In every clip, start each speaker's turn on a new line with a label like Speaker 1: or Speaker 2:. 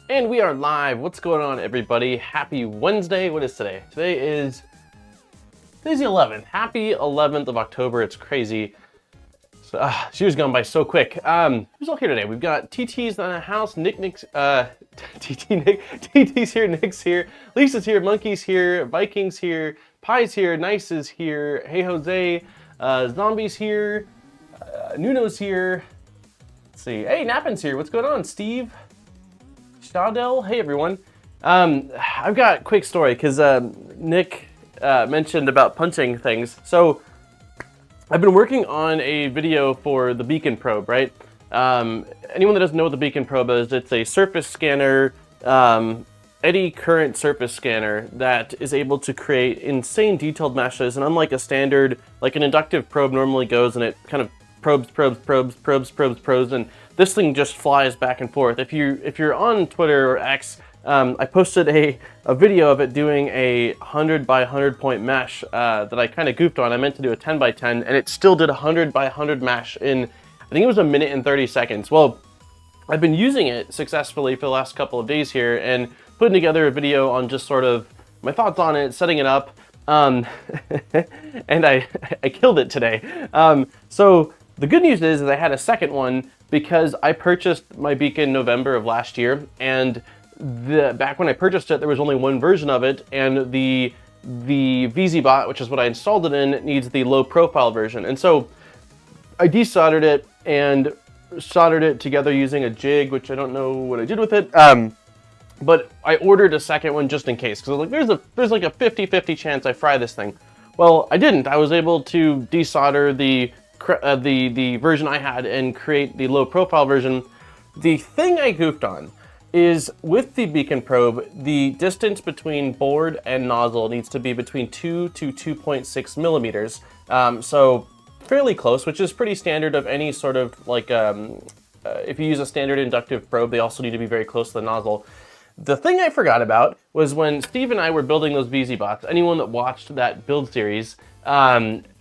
Speaker 1: And we are live. What's going on, everybody? Happy Wednesday. What is today? Today's the 11th. Happy 11th of October. It's crazy. So, she was gone by so quick. Who's all here today? We've got TT's in the house. Nick's here. Nick's here. Lisa's here. Monkey's here. Vikings here. Pie's here. Nice is here. Hey Jose. Zombie's here. Nuno's here. Let's see. Hey, Nappin's here. What's going on, Steve? Shadell, hey everyone. I've got a quick story because Nick mentioned about punching things. So I've been working on a video for the beacon probe, right? Anyone that doesn't know what the beacon probe is, it's a surface scanner, eddy current surface scanner that is able to create insane detailed meshes. And unlike a standard, like an inductive probe normally goes and it kind of probes, and this thing just flies back and forth. If you're on Twitter or X, I posted a video of it doing a 100 by 100 point mesh that I kind of goofed on. I meant to do a 10 by 10, and it still did a 100 by 100 mesh in, I think it was 1 minute and 30 seconds. Well, I've been using it successfully for the last couple of days here and putting together a video on just sort of my thoughts on it, setting it up, and I killed it today. So the good news is I had a second one because I purchased my beacon November of last year, and back when I purchased it, there was only one version of it, and the VZBot, which is what I installed it in, needs the low profile version. And so I desoldered it and soldered it together using a jig, which I don't know what I did with it. But I ordered a second one just in case, because like there's like a 50-50 chance I fry this thing. Well, I didn't. I was able to desolder the version I had and create the low profile version. The thing I goofed on is with the beacon probe, the distance between board and nozzle needs to be between 2 to 2.6 millimeters. So fairly close, which is pretty standard of any sort of like, if you use a standard inductive probe, they also need to be very close to the nozzle. The thing I forgot about was when Steve and I were building those VZBots, anyone that watched that build series,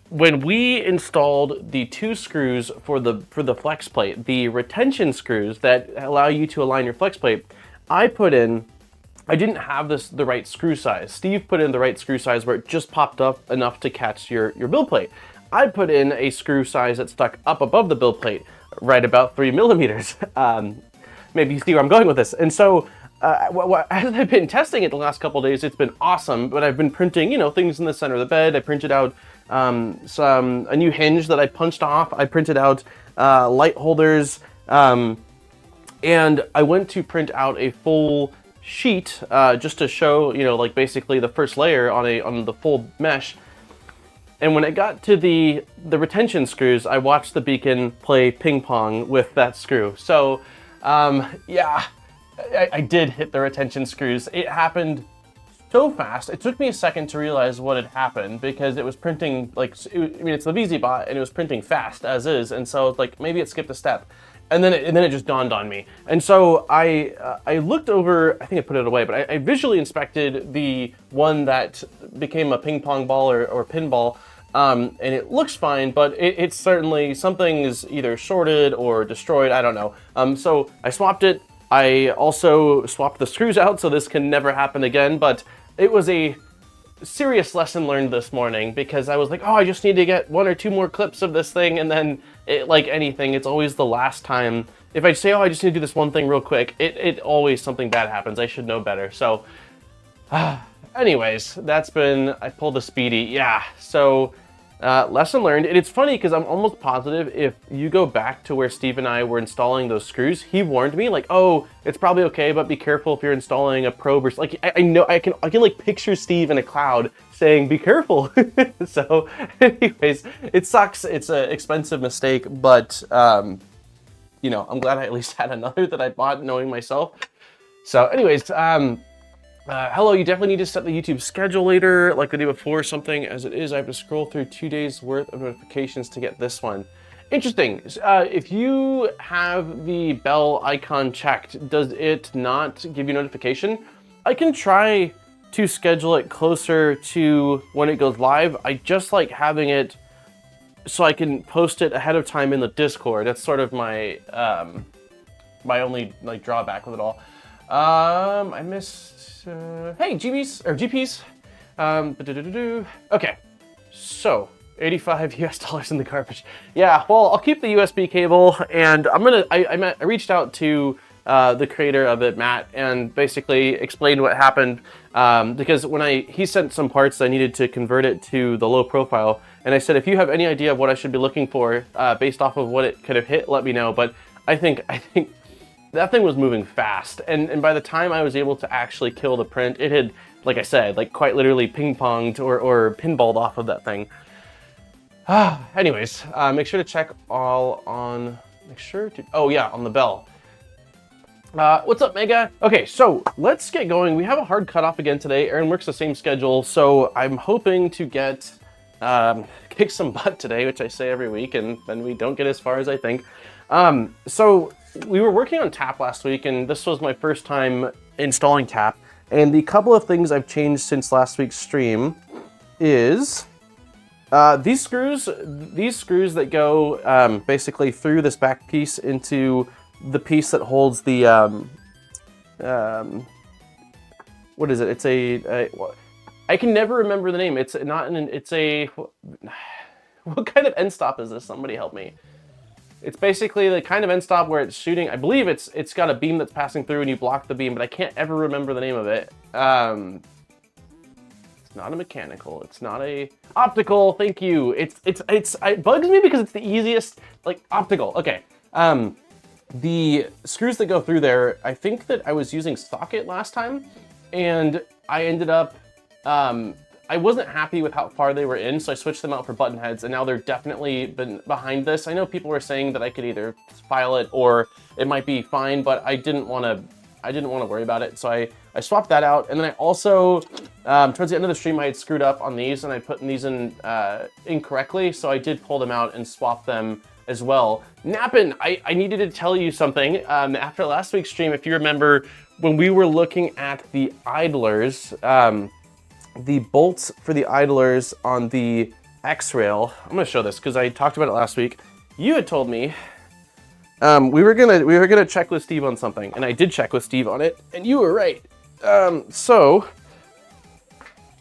Speaker 1: when we installed the 2 screws for the flex plate, the retention screws that allow you to align your flex plate, I didn't have the right screw size. Steve put in the right screw size where it just popped up enough to catch your build plate. I put in a screw size that stuck up above the build plate, right about 3 millimeters. Maybe you see where I'm going with this. And so as I've been testing it the last couple of days, it's been awesome, but I've been printing, things in the center of the bed. I printed out a new hinge that I punched off. I printed out light holders, and I went to print out a full sheet just to show, like basically the first layer on the full mesh. And when I got to the retention screws, I watched the beacon play ping pong with that screw. So yeah, I did hit the retention screws. It happened so fast. It took me a second to realize what had happened because it was printing it's the VZBot and it was printing fast as is, and so like maybe it skipped a step, and then it just dawned on me. And so I looked over. I think I put it away, but I visually inspected the one that became a ping pong ball or pinball, and it looks fine, but it's certainly something is either shorted or destroyed. I don't know. So I swapped it. I also swapped the screws out, so this can never happen again, but it was a serious lesson learned this morning because I was like, oh, I just need to get 1 or 2 more clips of this thing, and then, like anything, it's always the last time. If I say, oh, I just need to do this one thing real quick, it always something bad happens. I should know better. So, anyways, I pulled a speedy, yeah, so lesson learned. And it's funny because I'm almost positive if you go back to where Steve and I were installing those screws, he warned me like, oh, it's probably okay, but be careful if you're installing a probe or like, I know I can like picture Steve in a cloud saying, be careful. So anyways, it sucks. It's an expensive mistake, but I'm glad I at least had another that I bought knowing myself. So anyways, hello, you definitely need to set the YouTube schedule later, like the day before or something. As it is, I have to scroll through 2 days worth of notifications to get this one. Interesting. If you have the bell icon checked, does it not give you notification? I can try to schedule it closer to when it goes live. I just like having it so I can post it ahead of time in the Discord. That's sort of my my only like drawback with it all. I missed, hey, GBs, or GPs. Okay, so 85 US dollars in the garbage. Yeah, well, I'll keep the USB cable, and I reached out to the creator of it, Matt, and basically explained what happened, because when he sent some parts, I needed to convert it to the low profile, and I said, if you have any idea of what I should be looking for based off of what it could have hit, let me know. But I think that thing was moving fast, and by the time I was able to actually kill the print, it had, like I said, like quite literally ping-ponged or pinballed off of that thing. Anyways, make sure to check all on, oh yeah, on the bell. What's up, Mega? Okay, so let's get going. We have a hard cutoff again today. Aaron works the same schedule, so I'm hoping to get, kick some butt today, which I say every week, and then we don't get as far as I think. So we were working on tap last week, and this was my first time installing tap. And the couple of things I've changed since last week's stream is these screws that go basically through this back piece into the piece that holds the what is it? It's I can never remember the name. It's not an. It's a. What kind of end stop is this? Somebody help me. It's basically the kind of end stop where it's shooting. I believe it's got a beam that's passing through and you block the beam, but I can't ever remember the name of it. It's not a mechanical. It's not a optical. Thank you. It bugs me because it's the easiest, like optical. Okay. The screws that go through there, I think that I was using socket last time, and I ended up, I wasn't happy with how far they were in, so I switched them out for button heads, and now they're definitely been behind this. I know people were saying that I could either file it or it might be fine, but I didn't want to worry about it, so I swapped that out. And then I also, towards the end of the stream, I had screwed up on these, and I put these in incorrectly, so I did pull them out and swap them as well. Nappin, I needed to tell you something. After last week's stream, if you remember, when we were looking at the idlers, the bolts for the idlers on the X-Rail, I'm gonna show this because I talked about it last week. You had told me we were gonna check with Steve on something, and I did check with Steve on it, and you were right. So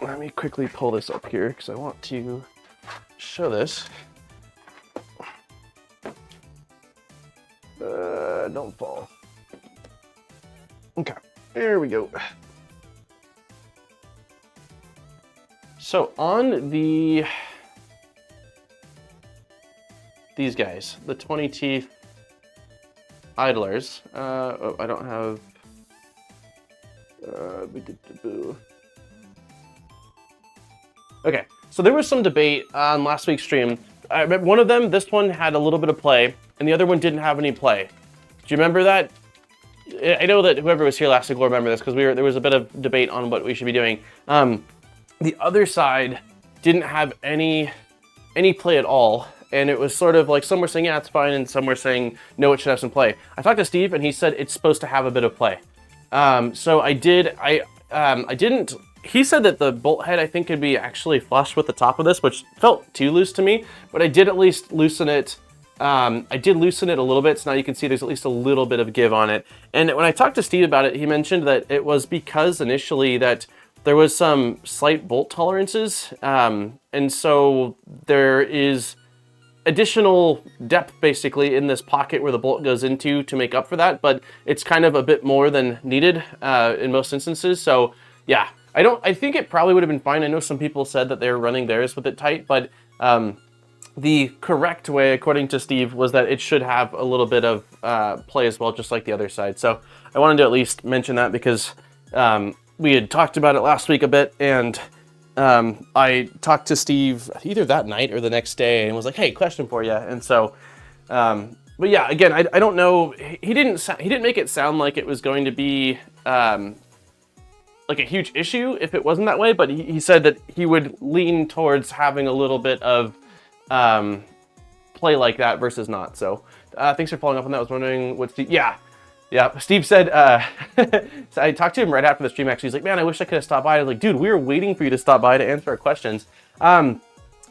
Speaker 1: let me quickly pull this up here because I want to show this. Don't fall. Okay, there we go. So on these guys, the 20 teeth idlers, oh, I don't have, okay, so there was some debate on last week's stream. I remember one of them, this one had a little bit of play, and the other one didn't have any play. Do you remember that? I know that whoever was here last week will remember this because there was a bit of debate on what we should be doing. The other side didn't have any play at all, and it was sort of like some were saying, yeah, it's fine, and some were saying, no, it should have some play. I talked to Steve, and he said it's supposed to have a bit of play. So I didn't. He said that the bolt head, I think, could be actually flush with the top of this, which felt too loose to me, but I did at least loosen it. I did loosen it a little bit, so now you can see there's at least a little bit of give on it. And when I talked to Steve about it, he mentioned that it was because initially that there was some slight bolt tolerances, and so there is additional depth basically in this pocket where the bolt goes into to make up for that, but it's kind of a bit more than needed in most instances. So yeah, I think it probably would have been fine. I know some people said that they were running theirs with it tight, but the correct way, according to Steve, was that it should have a little bit of play as well, just like the other side. So I wanted to at least mention that because we had talked about it last week a bit, and I talked to Steve either that night or the next day and was like, hey, question for you. And so, but yeah, again, I don't know. He didn't make it sound like it was going to be like a huge issue if it wasn't that way, but he said that he would lean towards having a little bit of play like that versus not. So thanks for following up on that. I was wondering what Steve, yeah, Steve said, so I talked to him right after the stream actually. He's like, man, I wish I could have stopped by. I was like, dude, we were waiting for you to stop by to answer our questions.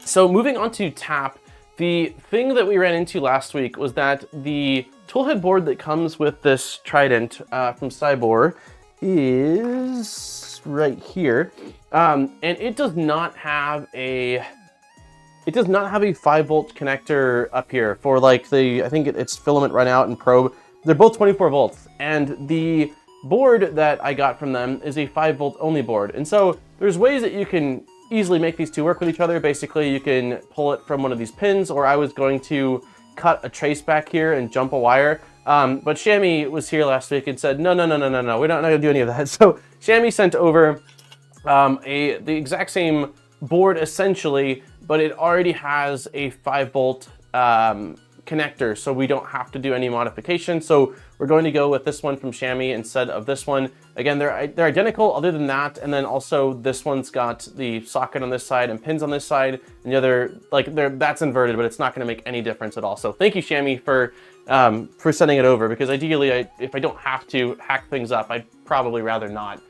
Speaker 1: So moving on to tap, the thing that we ran into last week was that the toolhead board that comes with this Trident from SIBOOR is right here, and it does not have a 5-volt connector up here for like I think it's filament run out and probe. They're both 24 volts, and the board that I got from them is a 5-volt only board. And so there's ways that you can easily make these two work with each other. Basically, you can pull it from one of these pins, or I was going to cut a trace back here and jump a wire. But Shammy was here last week and said, no, we're not gonna do any of that. So Shammy sent over the exact same board essentially, but it already has a 5-volt connector, so we don't have to do any modification. So we're going to go with this one from Shammy instead of this one. Again, they're identical other than that, and then also this one's got the socket on this side and pins on this side, and the other, like, that's inverted, but it's not going to make any difference at all. So thank you, Shammy, for sending it over, because ideally, if I don't have to hack things up, I'd probably rather not.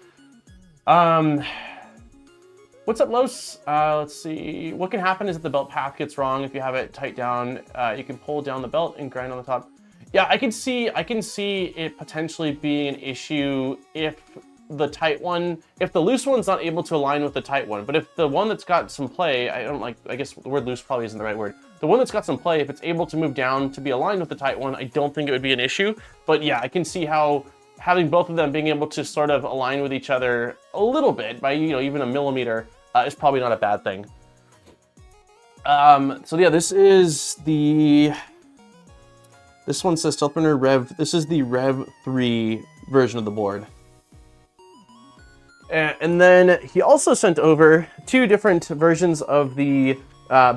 Speaker 1: What's up, Los? Let's see. What can happen is that the belt path gets wrong if you have it tight down. You can pull down the belt and grind on the top. Yeah, I can see it potentially being an issue if the tight one, if the loose one's not able to align with the tight one. But if the one that's got some play, I guess the word loose probably isn't the right word. The one that's got some play, if it's able to move down to be aligned with the tight one, I don't think it would be an issue. But yeah, I can see how having both of them being able to sort of align with each other a little bit by, you know, even a millimeter is probably not a bad thing. So yeah, this one says Stealth Burner Rev. This is the Rev 3 version of the board. And then he also sent over 2 different versions of the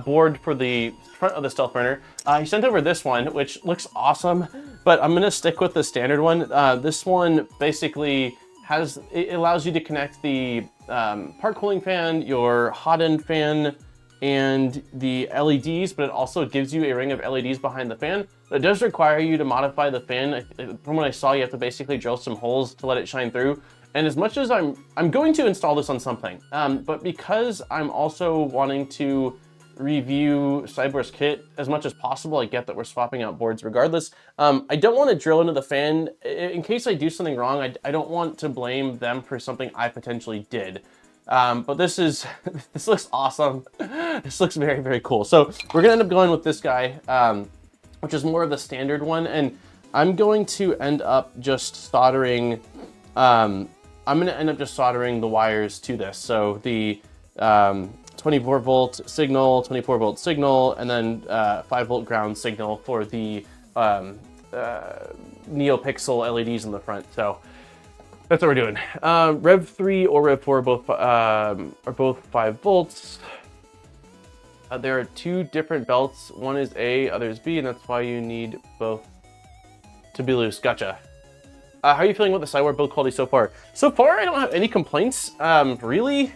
Speaker 1: board for the front of the Stealth Burner. He sent over this one, which looks awesome, but I'm gonna stick with the standard one. This one basically it allows you to connect the part cooling fan, your hot end fan, and the LEDs, but it also gives you a ring of LEDs behind the fan. But it does require you to modify the fan. From what I saw, you have to basically drill some holes to let it shine through. And as much as I'm going to install this on something, but because I'm also wanting to review SIBOOR's kit as much as possible, I get that we're swapping out boards regardless. I don't want to drill into the fan. In case I do something wrong, I don't want to blame them for something I potentially did. But this looks awesome. This looks very, very cool. So we're gonna end up going with this guy, which is more of the standard one. And I'm going to end up just soldering, I'm gonna end up just soldering the wires to this. So the 24 volt signal, 24 volt signal, and then 5 volt ground signal for the NeoPixel LEDs in the front. So that's what we're doing. Rev 3 or Rev 4 are both 5 volts. There are 2 different belts. One is A, other is B, and that's why you need both to be loose. Gotcha. How are you feeling with the SIBOOR build quality so far? So far, I don't have any complaints, really.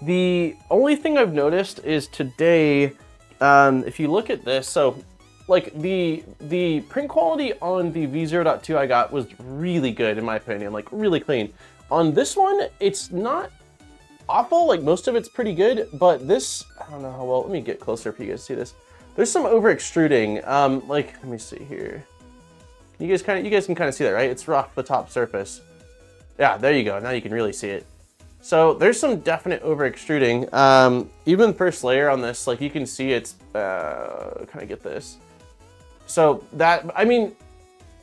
Speaker 1: The only thing I've noticed is today, if you look at this, so like the print quality on the V0.2 I got was really good in my opinion, like really clean. On this one, it's not awful, like most of it's pretty good, but this, I don't know how well, let me get closer if you guys see this. There's some over extruding, like, let me see here. You guys can kind of see that, right? It's rough, the top surface. Yeah, there you go, now you can really see it. So there's some definite over extruding. Even first layer on this, like you can see it's, can I get this? So that, I mean,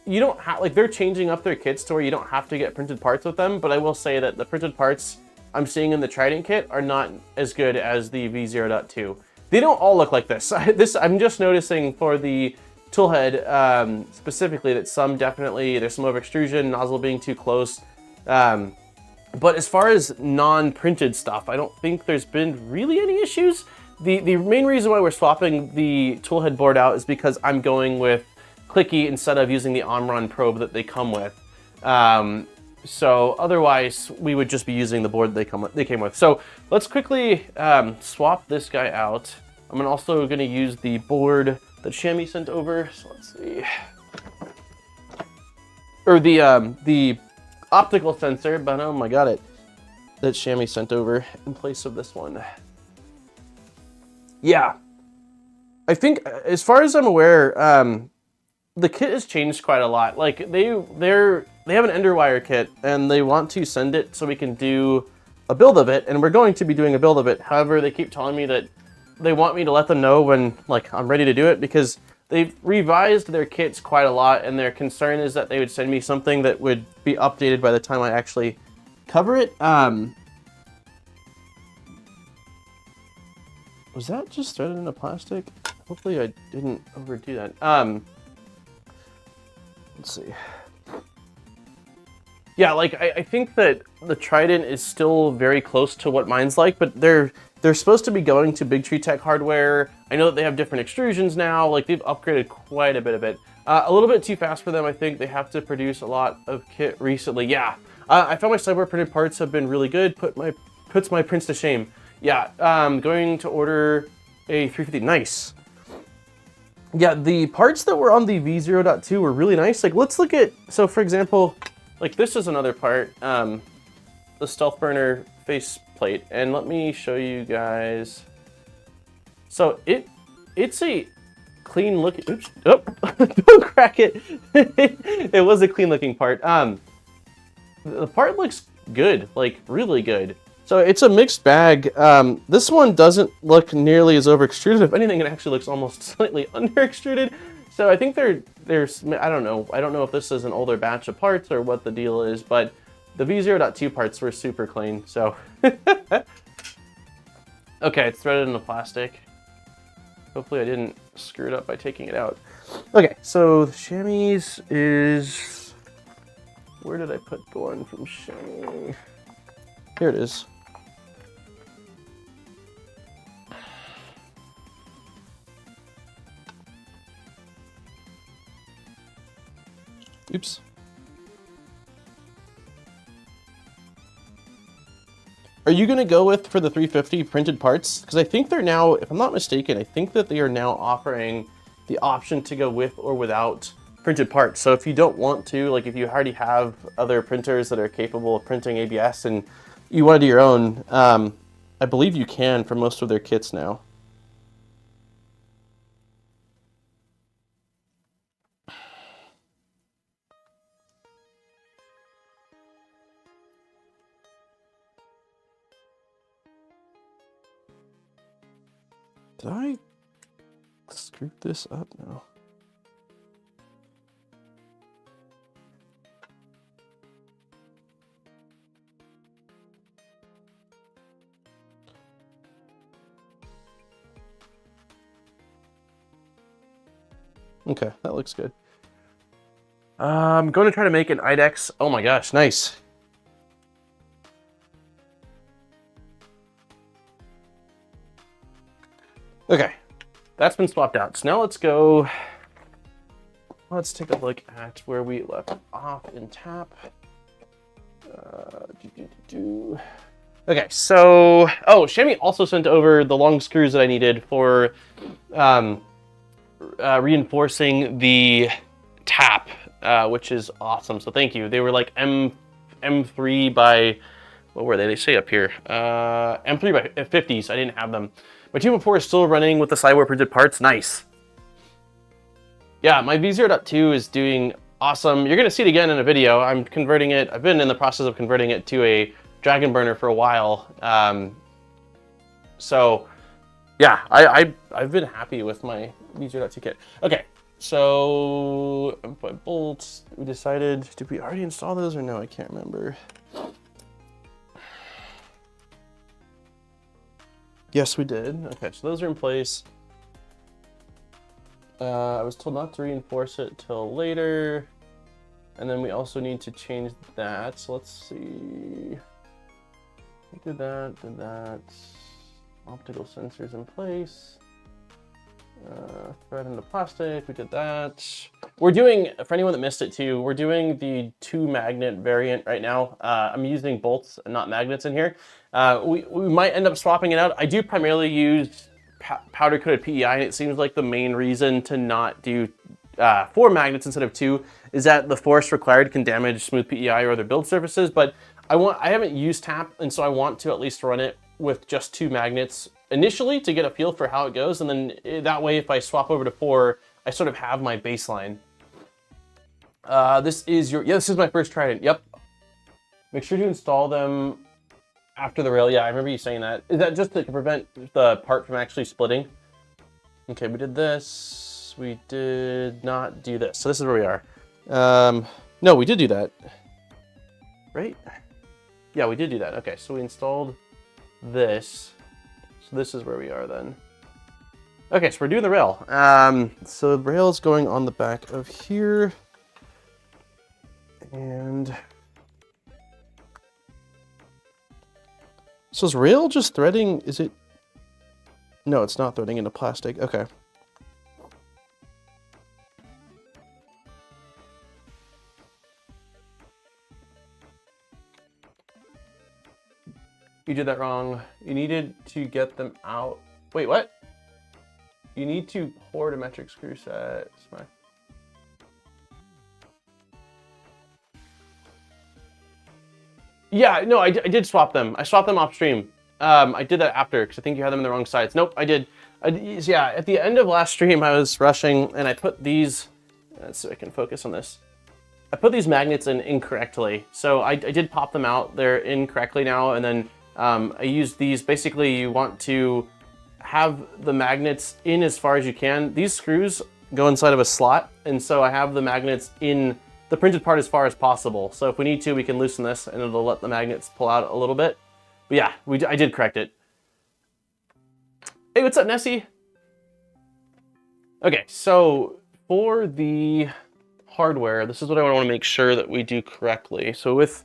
Speaker 1: you don't have, like they're changing up their kits to where you don't have to get printed parts with them, but I will say that the printed parts I'm seeing in the Trident kit are not as good as the V0.2. They don't all look like this. I'm just noticing for the toolhead specifically that some definitely, there's some over extrusion, nozzle being too close. But as far as non-printed stuff, I don't think there's been really any issues. The main reason why we're swapping the toolhead board out is because I'm going with clicky instead of using the Omron probe that they come with. So otherwise, we would just be using the board they came with. So let's quickly swap this guy out. I'm also going to use the board that Shammy sent over. So let's see. Or the optical sensor, but oh my god, that Shammy sent over in place of this one. Yeah, I think as far as I'm aware, the kit has changed quite a lot. Like they have an Enderwire kit and they want to send it so we can do a build of it, and we're going to be doing a build of it. However, they keep telling me that they want me to let them know when like I'm ready to do it, because they've revised their kits quite a lot, and their concern is that they would send me something that would be updated by the time I actually cover it. Was that just threaded into plastic? Hopefully I didn't overdo that. Let's see. Yeah, like I think that the Trident is still very close to what mine's like, but they're supposed to be going to Big Tree Tech hardware. I know that they have different extrusions now. Like they've upgraded quite a bit of it. A little bit too fast for them. I think they have to produce a lot of kit recently. Yeah, I found my SIBOOR printed parts have been really good. Puts my prints to shame. Yeah, going to order a 350. Nice. Yeah, the parts that were on the V0.2 were really nice. Like let's look at, so for example, like this is another part, the Stealth Burner face plate, and let me show you guys. So it's a clean looking, oops, oh, don't crack it. It was a clean looking part. The part looks good, like really good. So it's a mixed bag. This one doesn't look nearly as over extruded. If anything, it actually looks almost slightly under extruded. So I think there's, I don't know if this is an older batch of parts or what the deal is, but the V0.2 parts were super clean, so. Okay, it's threaded into plastic. Hopefully I didn't screw it up by taking it out. Okay, so the chamois is, where did I put the one from chamois? Here it is. Oops. Are you going to go with, for the 350, printed parts? Because I think they're now, if I'm not mistaken, I think that they are now offering the option to go with or without printed parts. So if you don't want to, like if you already have other printers that are capable of printing ABS and you want to do your own, I believe you can for most of their kits now. Did I screw this up now? Okay, that looks good. I'm going to try to make an IDEX. Oh my gosh, nice. Okay, that's been swapped out. So now let's go, let's take a look at where we left off in tap. Okay, so, oh, Shami also sent over the long screws that I needed for reinforcing the tap, which is awesome. So thank you. They were like M3 by, what were they? They say up here. M3 by 50s. I didn't have them. My 2.4 is still running with the SIBOOR printed parts. Nice. Yeah, my V0.2 is doing awesome. You're going to see it again in a video. I'm converting it. I've been in the process of converting it to a Dragon Burner for a while. So yeah, I've been happy with my V0.2 kit. Okay, so input bolts. We decided, did we already install those or no? I can't remember. Yes, we did. Okay, so those are in place. I was told not to reinforce it till later. And then we also need to change that. So let's see. Did that. Optical sensors in place. Thread into plastic, we did that. We're doing, for anyone that missed it too, we're doing the 2 magnet variant right now. I'm using bolts and not magnets in here. We might end up swapping it out. I do primarily use powder coated PEI, and it seems like the main reason to not do 4 magnets instead of 2 is that the force required can damage smooth PEI or other build surfaces, but I haven't used tap, and so I want to at least run it with just 2 magnets initially to get a feel for how it goes, and then that way if I swap over to 4, I sort of have my baseline. This is your, yeah, this is my first Trident. Yep. Make sure to install them after the rail. Yeah, I remember you saying that. Is that just to prevent the part from actually splitting? Okay, we did this. We did not do this. So this is where we are. No, we did do that. Right? Yeah, we did do that. Okay, so we installed this. So this is where we are then. Okay, so we're doing the rail. So the rail is going on the back of here. And so is rail just threading? Is it? No, it's not threading into plastic. Okay. You did that wrong. You needed to get them out. Wait, what? You need to pour a metric screw set. Yeah, no, I did swap them. I swapped them off stream. I did that after because I think you had them in the wrong sides. Nope, I did. Yeah, at the end of last stream, I was rushing and I put these, so I can focus on this. I put these magnets in incorrectly. So I did pop them out. They're incorrectly now. And then I used these. Basically, you want to have the magnets in as far as you can. These screws go inside of a slot. And so I have the magnets in the printed part as far as possible. So if we need to, we can loosen this and it'll let the magnets pull out a little bit. But yeah, I did correct it. Hey, what's up, Nessie? Okay, so for the hardware, this is what I want to make sure that we do correctly. So with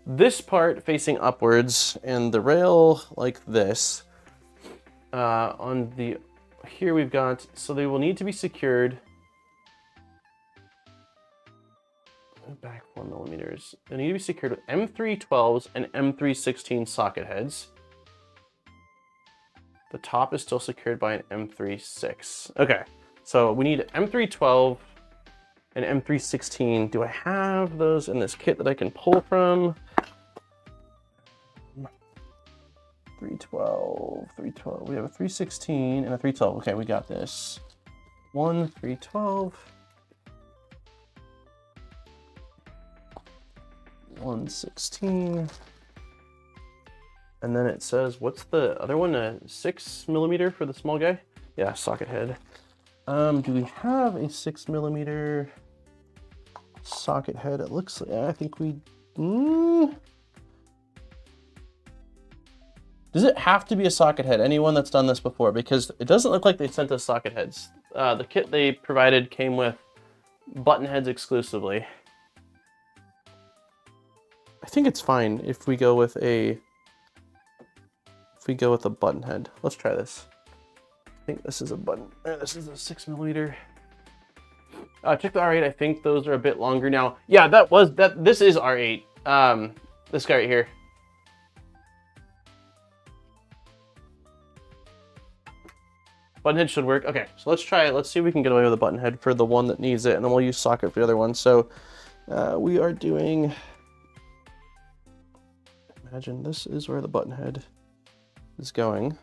Speaker 1: this part facing upwards and the rail like this, on the, here we've got, so they will need to be secured back 4 millimeters. They need to be secured with M312s and M316 socket heads. The top is still secured by an M36. Okay, so we need M312 and M316. Do I have those in this kit that I can pull from? 312, 312. We have a 316 and a 312. Okay, we got this. 312. 116, and then it says, what's the other one? A 6 millimeter for the small guy? Yeah, socket head. Do we have a 6 millimeter socket head? It looks like, I think we, Does it have to be a socket head? Anyone that's done this before? Because it doesn't look like they sent us socket heads. The kit they provided came with button heads exclusively. I think it's fine if we go with a button head. Let's try this. I think this is a button. This is a 6 millimeter. Check the R8. I think those are a bit longer now. Yeah, this is R8. This guy right here. Button head should work. Okay, so let's try it. Let's see if we can get away with a button head for the one that needs it, and then we'll use socket for the other one. So we are doing. Imagine this is where the button head is going.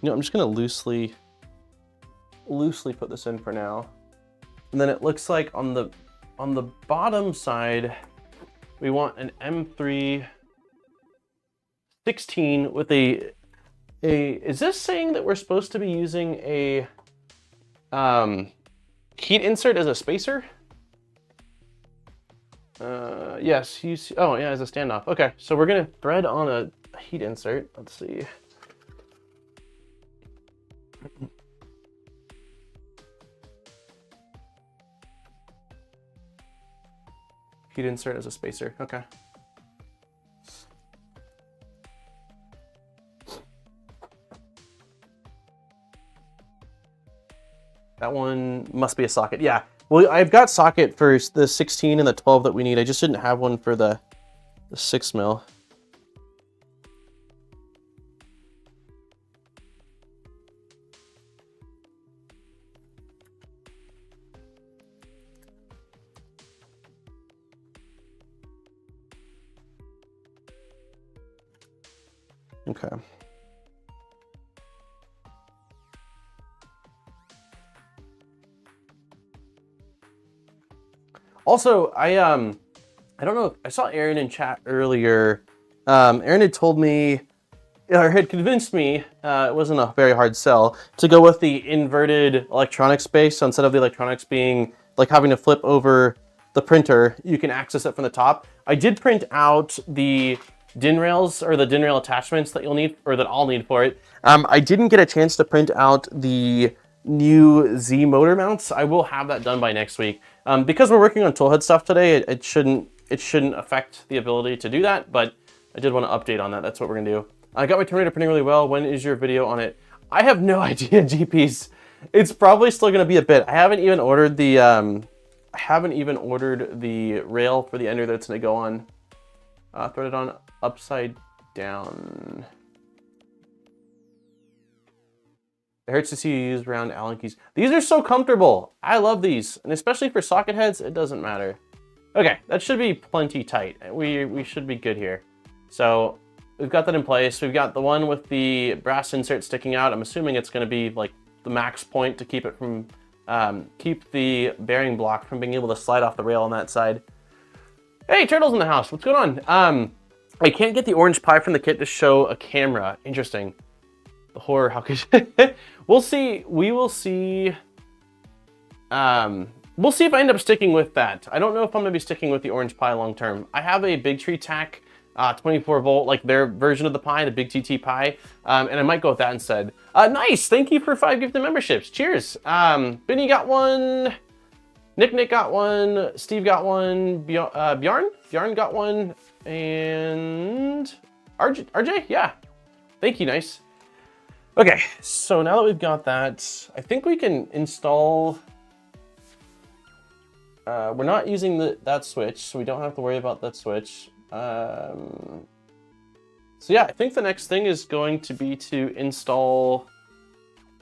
Speaker 1: You know, I'm just gonna loosely put this in for now. And then it looks like on the bottom side, we want an M316 with a, is this saying that we're supposed to be using a heat insert as a spacer? Yes, you see, oh yeah, as a standoff. Okay, so we're gonna thread on a heat insert. Let's see. Heat insert as a spacer, okay. That one must be a socket, yeah. Well, I've got socket for the 16 and the 12 that we need. I just didn't have one for the 6 mil. Okay. Also, I don't know, I saw Aaron in chat earlier. Aaron had told me, or had convinced me, it wasn't a very hard sell, to go with the inverted electronics base. So instead of the electronics being like having to flip over the printer, you can access it from the top. I did print out the DIN rails, or the DIN rail attachments that you'll need, or that I'll need for it. I didn't get a chance to print out the new Z motor mounts. I will have that done by next week. Because we're working on toolhead stuff today, it shouldn't affect the ability to do that, but I did want to update on that. That's what we're gonna do. I got my Terminator printing really well. When is your video on it? I have no idea, GPs. It's probably still gonna be a bit. I haven't even ordered the rail for the ender that's gonna go on. Threaded on upside down. It hurts to see you use round Allen keys. These are so comfortable. I love these, and especially for socket heads, it doesn't matter. Okay, that should be plenty tight. We should be good here. So we've got that in place. We've got the one with the brass insert sticking out. I'm assuming it's going to be like the max point to keep it from keep the bearing block from being able to slide off the rail on that side. Hey, Turtle's in the house. What's going on? I can't get the orange pie from the kit to show a camera. Interesting. The horror, how could you? We'll see. We will see. We'll see if I end up sticking with that. I don't know if I'm gonna be sticking with the orange pie long term. I have a Big Tree Tac 24 volt, like their version of the pie, the Big TT pie, and I might go with that instead. Nice. Thank you for 5 gifted memberships. Cheers. Benny got one. Nick got one. Steve got one. Bjarn got one. And RJ, yeah. Thank you, nice. Okay, so now that we've got that, I think we can install. We're not using that switch, so we don't have to worry about that switch. So yeah, I think the next thing is going to be to install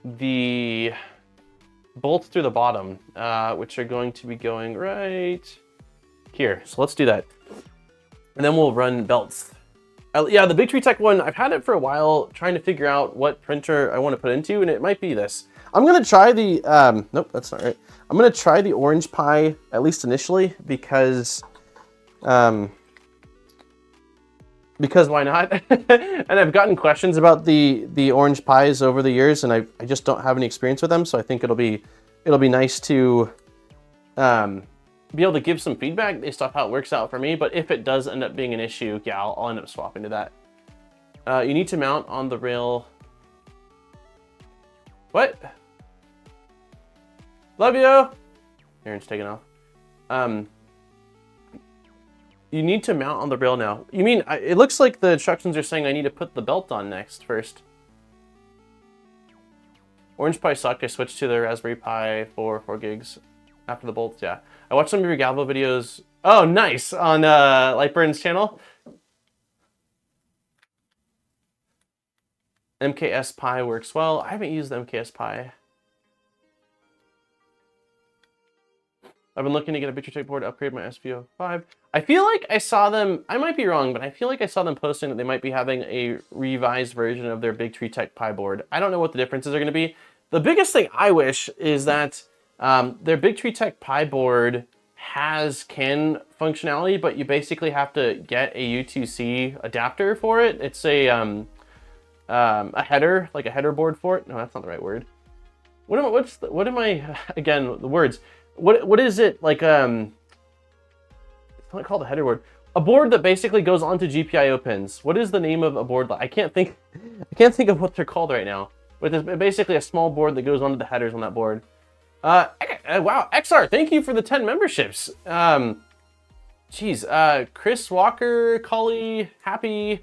Speaker 1: the bolts through the bottom, which are going to be going right here. So let's do that. And then we'll run belts. Yeah, the Big Tree Tech one, I've had it for a while trying to figure out what printer I want to put into, and it might be this. I'm going to try the, nope, that's not right. I'm going to try the orange pie, at least initially, because why not? And I've gotten questions about the orange pies over the years, and I just don't have any experience with them, so I think it'll be nice to be able to give some feedback based off how it works out for me. But if it does end up being an issue, yeah, I'll end up swapping to that. You need to mount on the rail. What? Love you. Aaron's taking off. You need to mount on the rail now. You mean, it looks like the instructions are saying I need to put the belt on next first. Orange Pi sucked. I switched to the Raspberry Pi for 4 gigs after the bolts, yeah. I watched some of your Galvo videos. Oh, nice, on Lightburn's channel. MKS Pi works well. I haven't used the MKS Pi. I've been looking to get a Big Tree Tech board to upgrade my SPO5. I feel like I saw them, I might be wrong, but I feel like I saw them posting that they might be having a revised version of their Big Tree Tech Pi board. I don't know what the differences are going to be. The biggest thing I wish is that their Big Tree Tech Pi board has CAN functionality, but you basically have to get a U2C adapter for it. It's a header, like a header board for it. No, that's not the right word. What am I, again, the words. What is it, like, it's not called a header board. A board that basically goes onto GPIO pins. What is the name of a board? I can't think of what they're called right now. But it's basically a small board that goes onto the headers on that board. Wow, XR, thank you for the 10 memberships. Geez, Chris Walker, Cully, Happy.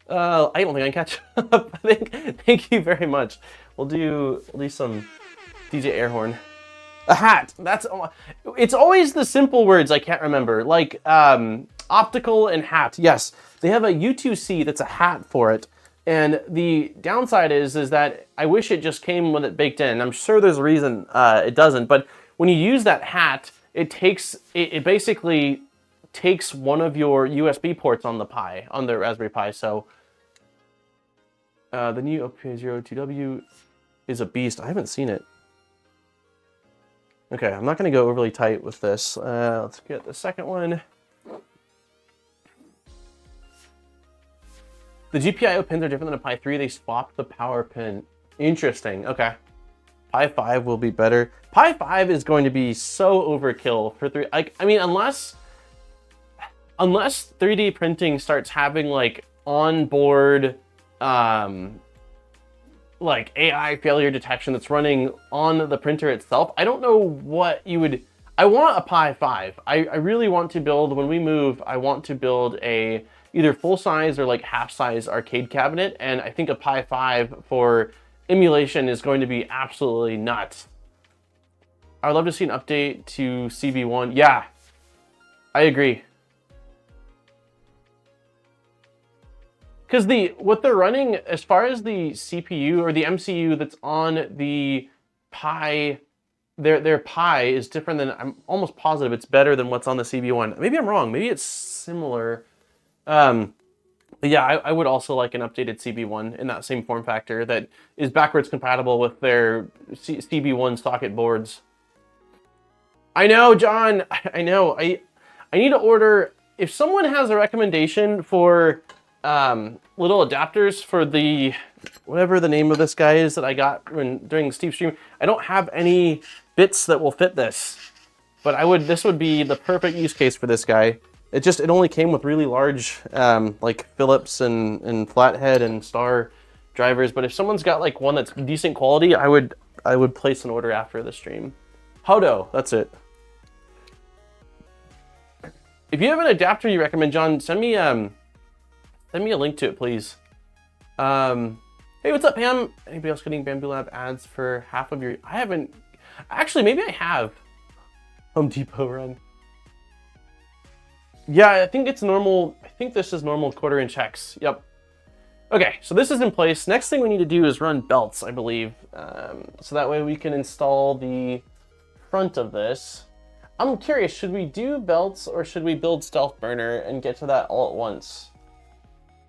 Speaker 1: I don't think I can catch up. Thank you very much. We'll do some DJ Airhorn. A hat. It's always the simple words I can't remember. Like optical and hat. Yes, they have a U2C that's a hat for it. And the downside is that I wish it just came with it baked in. I'm sure there's a reason it doesn't. But when you use that hat, it basically takes one of your USB ports on the Pi, on the Raspberry Pi. So the new OPA02W is a beast. I haven't seen it. Okay, I'm not going to go overly tight with this. Let's get the second one. The GPIO pins are different than a Pi 3. They swapped the power pin. Interesting. Okay. Pi 5 will be better. Pi 5 is going to be so overkill for 3. Like, I mean, unless 3D printing starts having like onboard like AI failure detection that's running on the printer itself, I don't know what you would. I want a Pi 5. I really want to build, when we move, I want to build a either full size or like half size arcade cabinet, and I think a Pi 5 for emulation is going to be absolutely nuts. I would love to see an update to CB1. Yeah, I agree. Because what they're running, as far as the CPU or the MCU that's on the Pi, their Pi is different than, I'm almost positive it's better than what's on the CB1. Maybe I'm wrong. Maybe it's similar. But yeah, I would also like an updated CB1 in that same form factor that is backwards compatible with their CB1 socket boards. I know, John. I know. I need to order. If someone has a recommendation for little adapters for the whatever the name of this guy is that I got during Steve's stream, I don't have any bits that will fit this, but this would be the perfect use case for this guy. It only came with really large like Philips and Flathead and Star drivers, but if someone's got like one that's decent quality, I would place an order after the stream. Hodo, that's it. If you have an adapter you recommend, John, send me a link to it, please. Hey, what's up, Pam? Anybody else getting Bamboo Lab ads for half of your... I haven't... Actually, maybe I have. Home Depot run. Yeah, I think it's normal. I think this is normal 1/4 inch hex. Yep. Okay, so this is in place. Next thing we need to do is run belts, I believe. So that way we can install the front of this. I'm curious, should we do belts or should we build Stealth Burner and get to that all at once?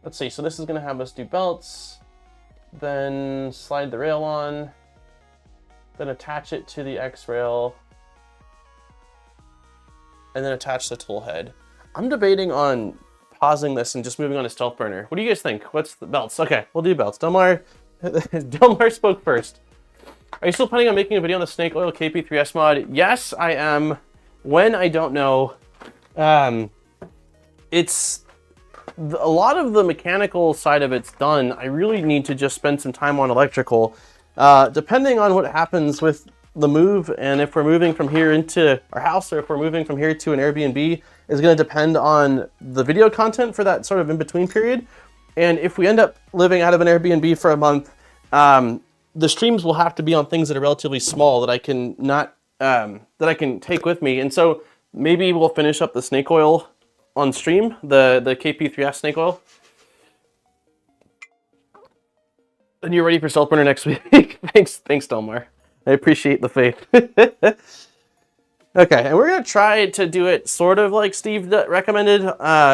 Speaker 1: Let's see, so this is gonna have us do belts, then slide the rail on, then attach it to the X rail, and then attach the tool head. I'm debating on pausing this and just moving on to Stealth Burner. What do you guys think? What's the belts? Okay, we'll do belts. Delmar spoke first. Are you still planning on making a video on the Snake Oil KP3S mod? Yes, I am. When, I don't know. It's a lot of the mechanical side of it's done. I really need to just spend some time on electrical. Depending on what happens with the move, and if we're moving from here into our house or if we're moving from here to an Airbnb, is going to depend on the video content for that sort of in-between period. And if we end up living out of an Airbnb for a month, the streams will have to be on things that are relatively small that I can take with me. And so maybe we'll finish up the snake oil on stream, the KP3S snake oil. And you're ready for Stealth Burner next week. Thanks, Delmar. I appreciate the faith. Okay, and we're gonna try to do it sort of like Steve recommended,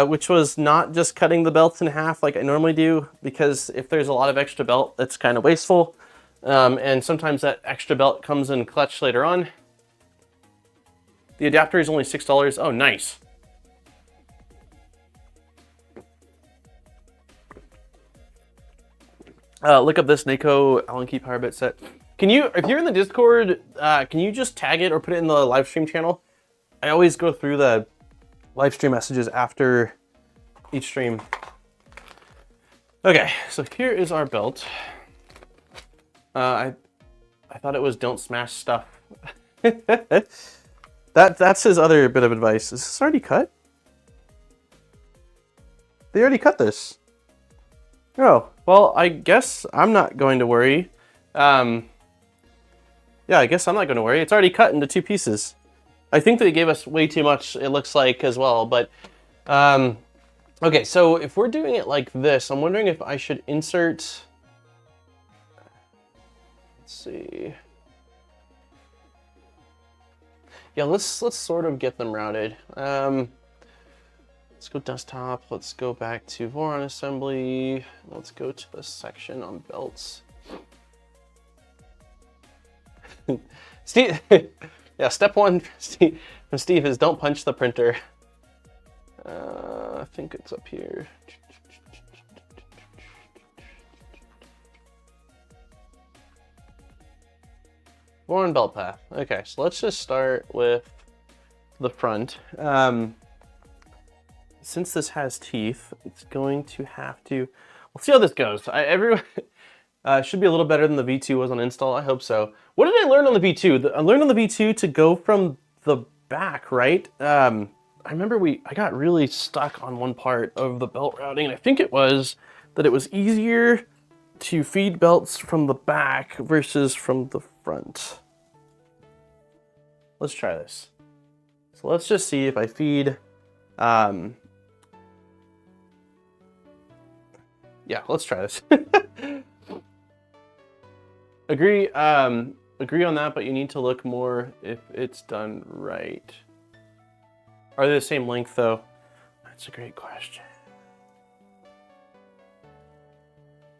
Speaker 1: which was not just cutting the belts in half like I normally do, because if there's a lot of extra belt, that's kind of wasteful. And sometimes that extra belt comes in clutch later on. The adapter is only $6. Oh, nice. Look up this NACO Allen key power bit set. Can you, if you're in the Discord, can you just tag it or put it in the live stream channel? I always go through the live stream messages after each stream. Okay, so here is our belt. I thought it was don't smash stuff. That's his other bit of advice. Is this already cut? They already cut this. Oh, well, I guess I'm not going to worry. Yeah, I guess I'm not going to worry. It's already cut into 2 pieces. I think they gave us way too much, it looks like, as well. But, okay, so if we're doing it like this, I'm wondering if I should insert... Let's see. Yeah, let's sort of get them routed. Let's go desktop. Let's go back to Voron assembly. Let's go to the section on belts. Yeah, step one from Steve is don't punch the printer. I think it's up here. Voron belt path. Okay, so let's just start with the front. Since this has teeth, it's going to have to. We'll see how this goes. Everyone should be a little better than the V2 was on install. I hope so. What did I learn on the V2? I learned on the V2 to go from the back, right? I remember I got really stuck on one part of the belt routing, and I think it was that it was easier to feed belts from the back versus from the front. Let's try this. So let's just see if I feed. Yeah, let's try this. Agree on that, but you need to look more if it's done right. Are they the same length though? That's a great question.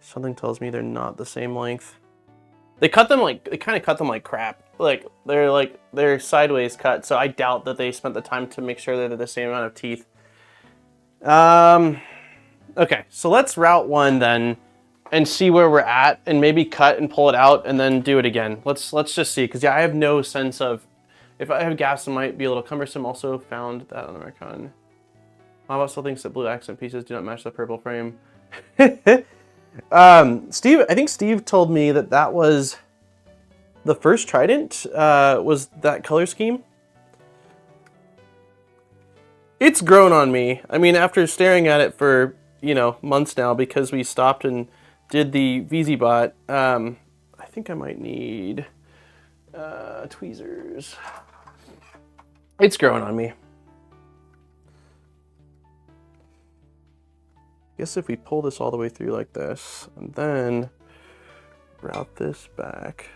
Speaker 1: Something tells me they're not the same length. They kind of cut them like crap. Like they're sideways cut, so I doubt that they spent the time to make sure that they're the same amount of teeth. Okay, so let's route one then and see where we're at and maybe cut and pull it out and then do it again. Let's just see, because yeah, I have no sense of, if I have gaps, it might be a little cumbersome. Also found that on the American. Mama still thinks that blue accent pieces do not match the purple frame. Steve, I think Steve told me that was the first Trident, was that color scheme. It's grown on me. I mean, after staring at it for, months now, because we stopped and did the VZ-Bot, I think I might need tweezers. It's growing on me. I guess if we pull this all the way through like this, and then route this back.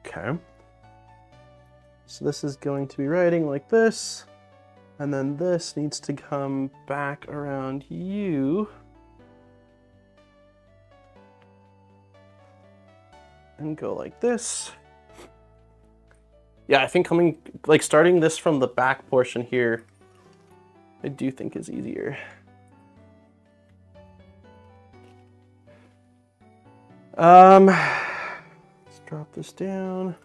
Speaker 1: Okay. So this is going to be writing like this, and then this needs to come back around you. And go like this. Yeah, I think starting this from the back portion here, I do think is easier. Let's drop this down.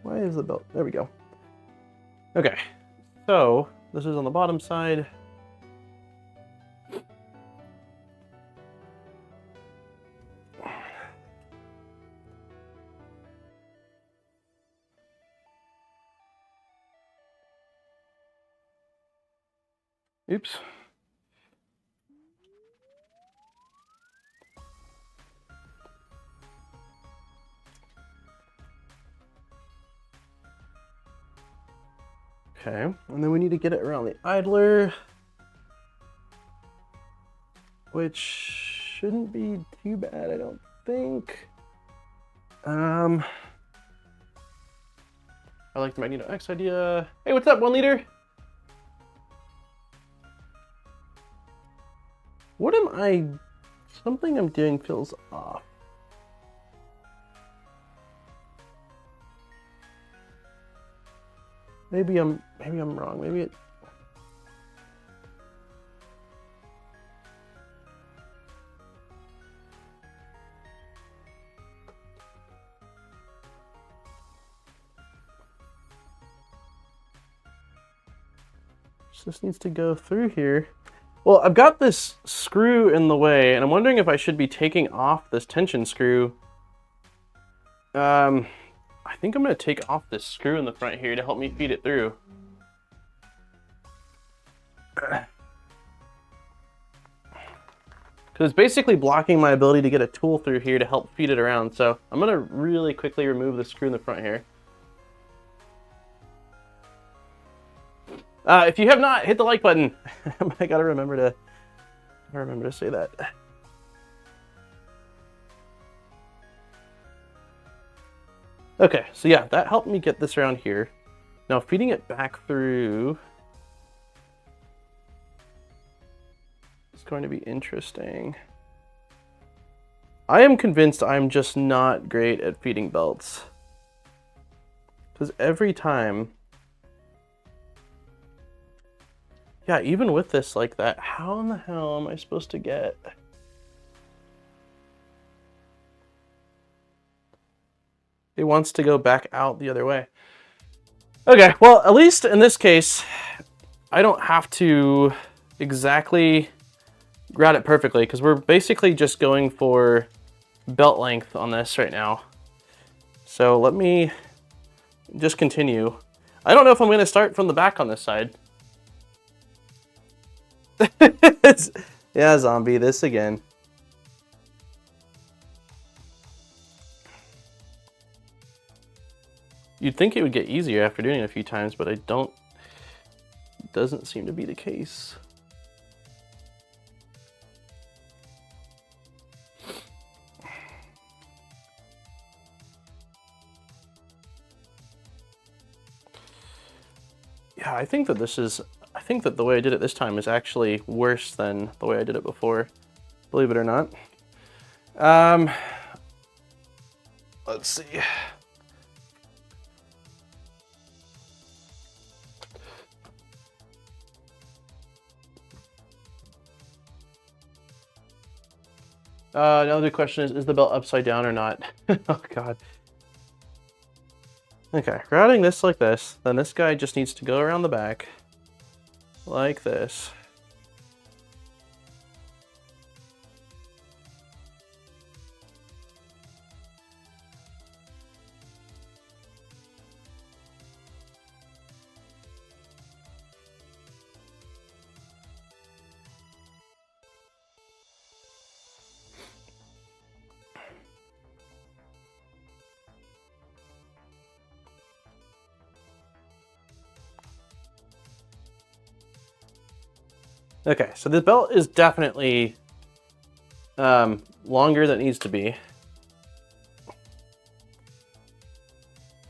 Speaker 1: Why is the belt? There we go. Okay, so this is on the bottom side. Oops. Okay, and then we need to get it around the idler, which shouldn't be too bad, I don't think. I like the Magneto X idea. Hey, what's up, 1 liter? Something I'm doing feels off. Maybe I'm wrong. Maybe it. So this needs to go through here. Well, I've got this screw in the way, and I'm wondering if I should be taking off this tension screw. I think I'm going to take off this screw in the front here to help me feed it through. Because it's basically blocking my ability to get a tool through here to help feed it around. So I'm going to really quickly remove the screw in the front here. If you have not, hit the like button. I gotta remember to say that. Okay, so yeah, that helped me get this around here. Now feeding it back through is going to be interesting. I am convinced I'm just not great at feeding belts. Because every time... Yeah, even with this like that, how in the hell am I supposed to get... It wants to go back out the other way. Okay, well, at least in this case, I don't have to exactly route it perfectly, because we're basically just going for belt length on this right now. So let me just continue. I don't know if I'm going to start from the back on this side. Yeah, zombie, this again. You'd think it would get easier after doing it a few times, but I don't. It doesn't seem to be the case. Yeah, I think that the way I did it this time is actually worse than the way I did it before, believe it or not. Let's see. Another question is the belt upside down or not? Oh god. Okay, routing this like this, then this guy just needs to go around the back like this. Okay, so the belt is definitely longer than it needs to be.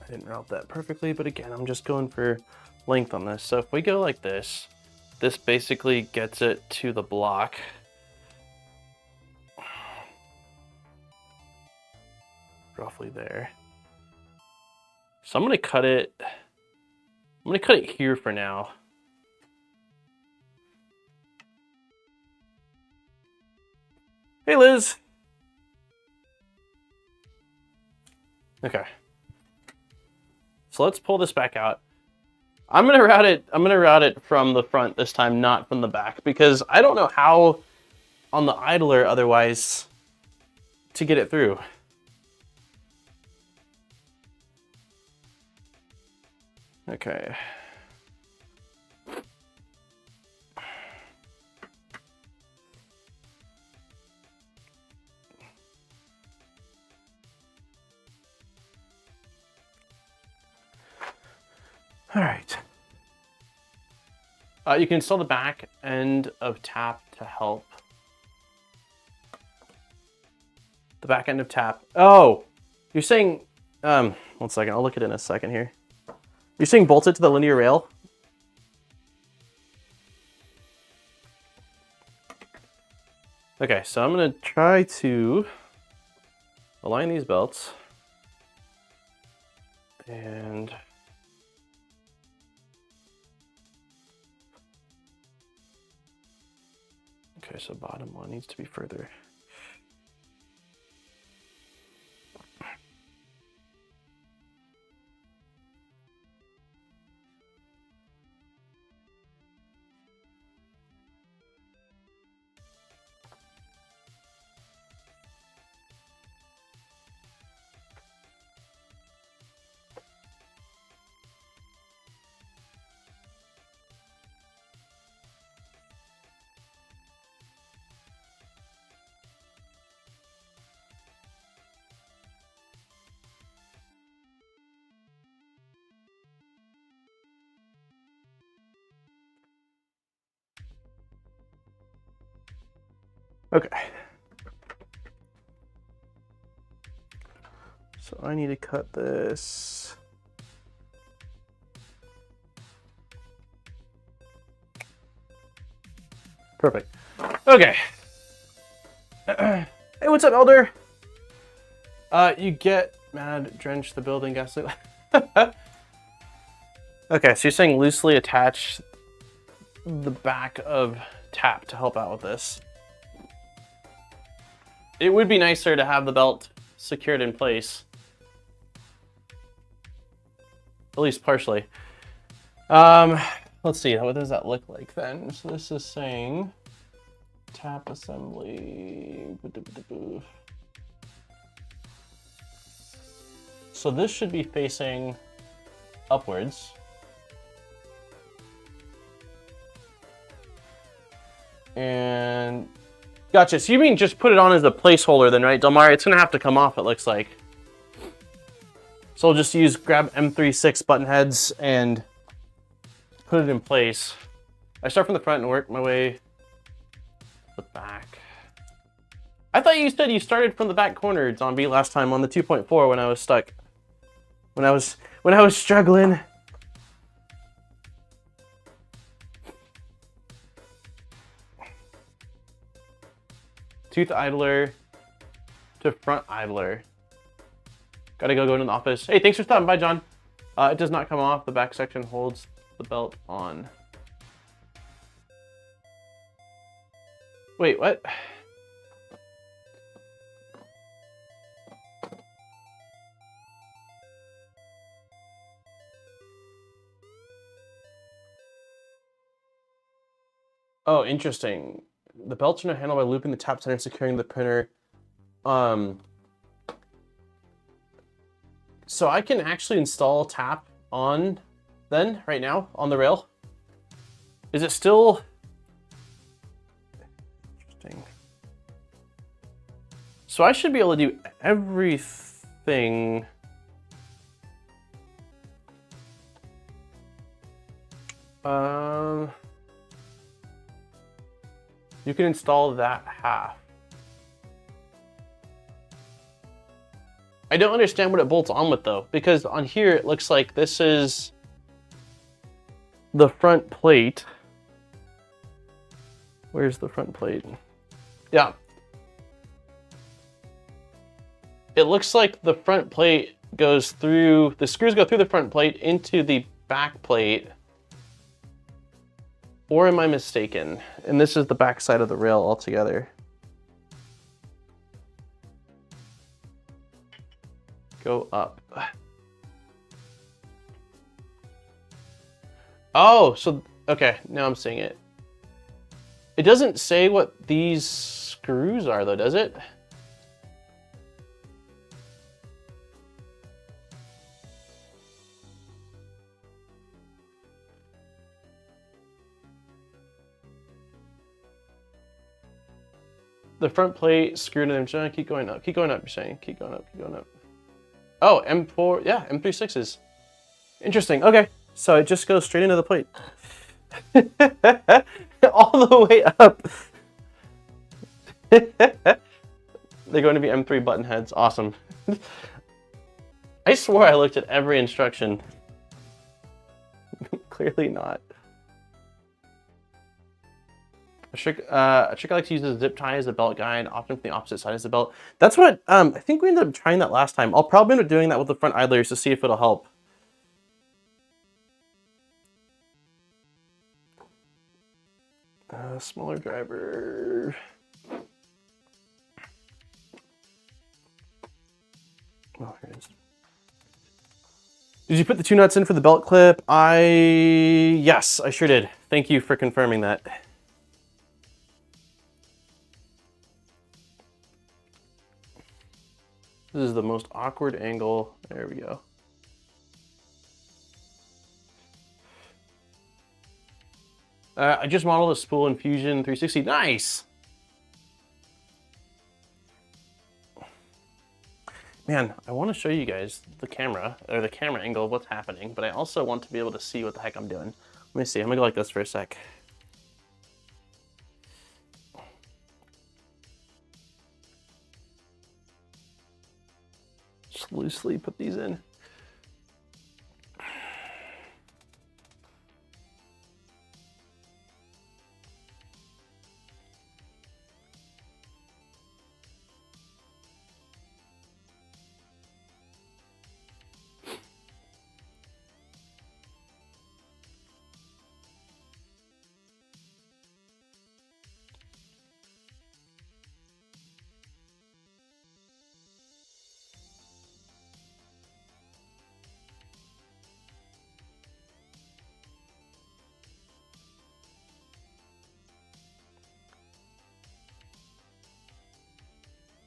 Speaker 1: I didn't route that perfectly, but again, I'm just going for length on this. So if we go like this, this basically gets it to the block. Roughly there. So I'm gonna cut it here for now. Hey, Liz. Okay. So let's pull this back out. I'm gonna route it from the front this time, not from the back, because I don't know how on the idler otherwise to get it through. Okay. All right. You can install the back end of tap to help. The back end of tap. Oh, you're saying, 1 second, I'll look at it in a second here. You're saying bolt it to the linear rail? Okay, so I'm gonna try to align these belts. And okay, so bottom one needs to be further. Okay. So I need to cut this. Perfect. Okay. Hey, what's up, Elder? You get mad, drench the building, gasoline. Okay, so you're saying loosely attach the back of tap to help out with this. It would be nicer to have the belt secured in place. At least partially. Let's see, what does that look like then? So this is saying tap assembly. So this should be facing upwards. And gotcha. So you mean just put it on as a placeholder then, right, Delmar? It's gonna have to come off, it looks like. So I'll just grab M36 button heads and put it in place. I start from the front and work my way to the back. I thought you said you started from the back corner, Zombie, last time on the 2.4 when I was stuck. When I was struggling. Tooth idler to front idler. Gotta go into the office. Hey, thanks for stopping by, John. It does not come off. The back section holds the belt on. Wait, what? Oh, interesting. The belts are now handled by looping the tap center, securing the printer. So I can actually install tap on then, right now, on the rail. Is it still... Interesting. So I should be able to do everything... You can install that half. I don't understand what it bolts on with though, because on here it looks like this is the front plate. Where's the front plate? Yeah. It looks like the front plate goes through, the screws go through the front plate into the back plate. Or am I mistaken? And this is the back side of the rail altogether. Go up. Oh, so, okay, now I'm seeing it. It doesn't say what these screws are though, does it? The front plate screwed in them. Keep going up. Keep going up, you're saying. Keep going up. Keep going up. Oh, M4. Yeah, M36s. Interesting. Okay. So it just goes straight into the plate. All the way up. They're going to be M3 button heads. Awesome. I swore I looked at every instruction. Clearly not. A trick I like to use is a zip tie as a belt guide, often from the opposite side as the belt. That's what, I think we ended up trying that last time. I'll probably end up doing that with the front idlers to see if it'll help. Smaller driver. Oh, here it is. Did you put the two nuts in for the belt clip? Yes, I sure did. Thank you for confirming that. This is the most awkward angle. There we go. I just modeled a spool in Fusion 360. Nice! Man, I want to show you guys the camera, or the camera angle of what's happening, but I also want to be able to see what the heck I'm doing. Let me see, I'm gonna go like this for a sec. just loosely put these in.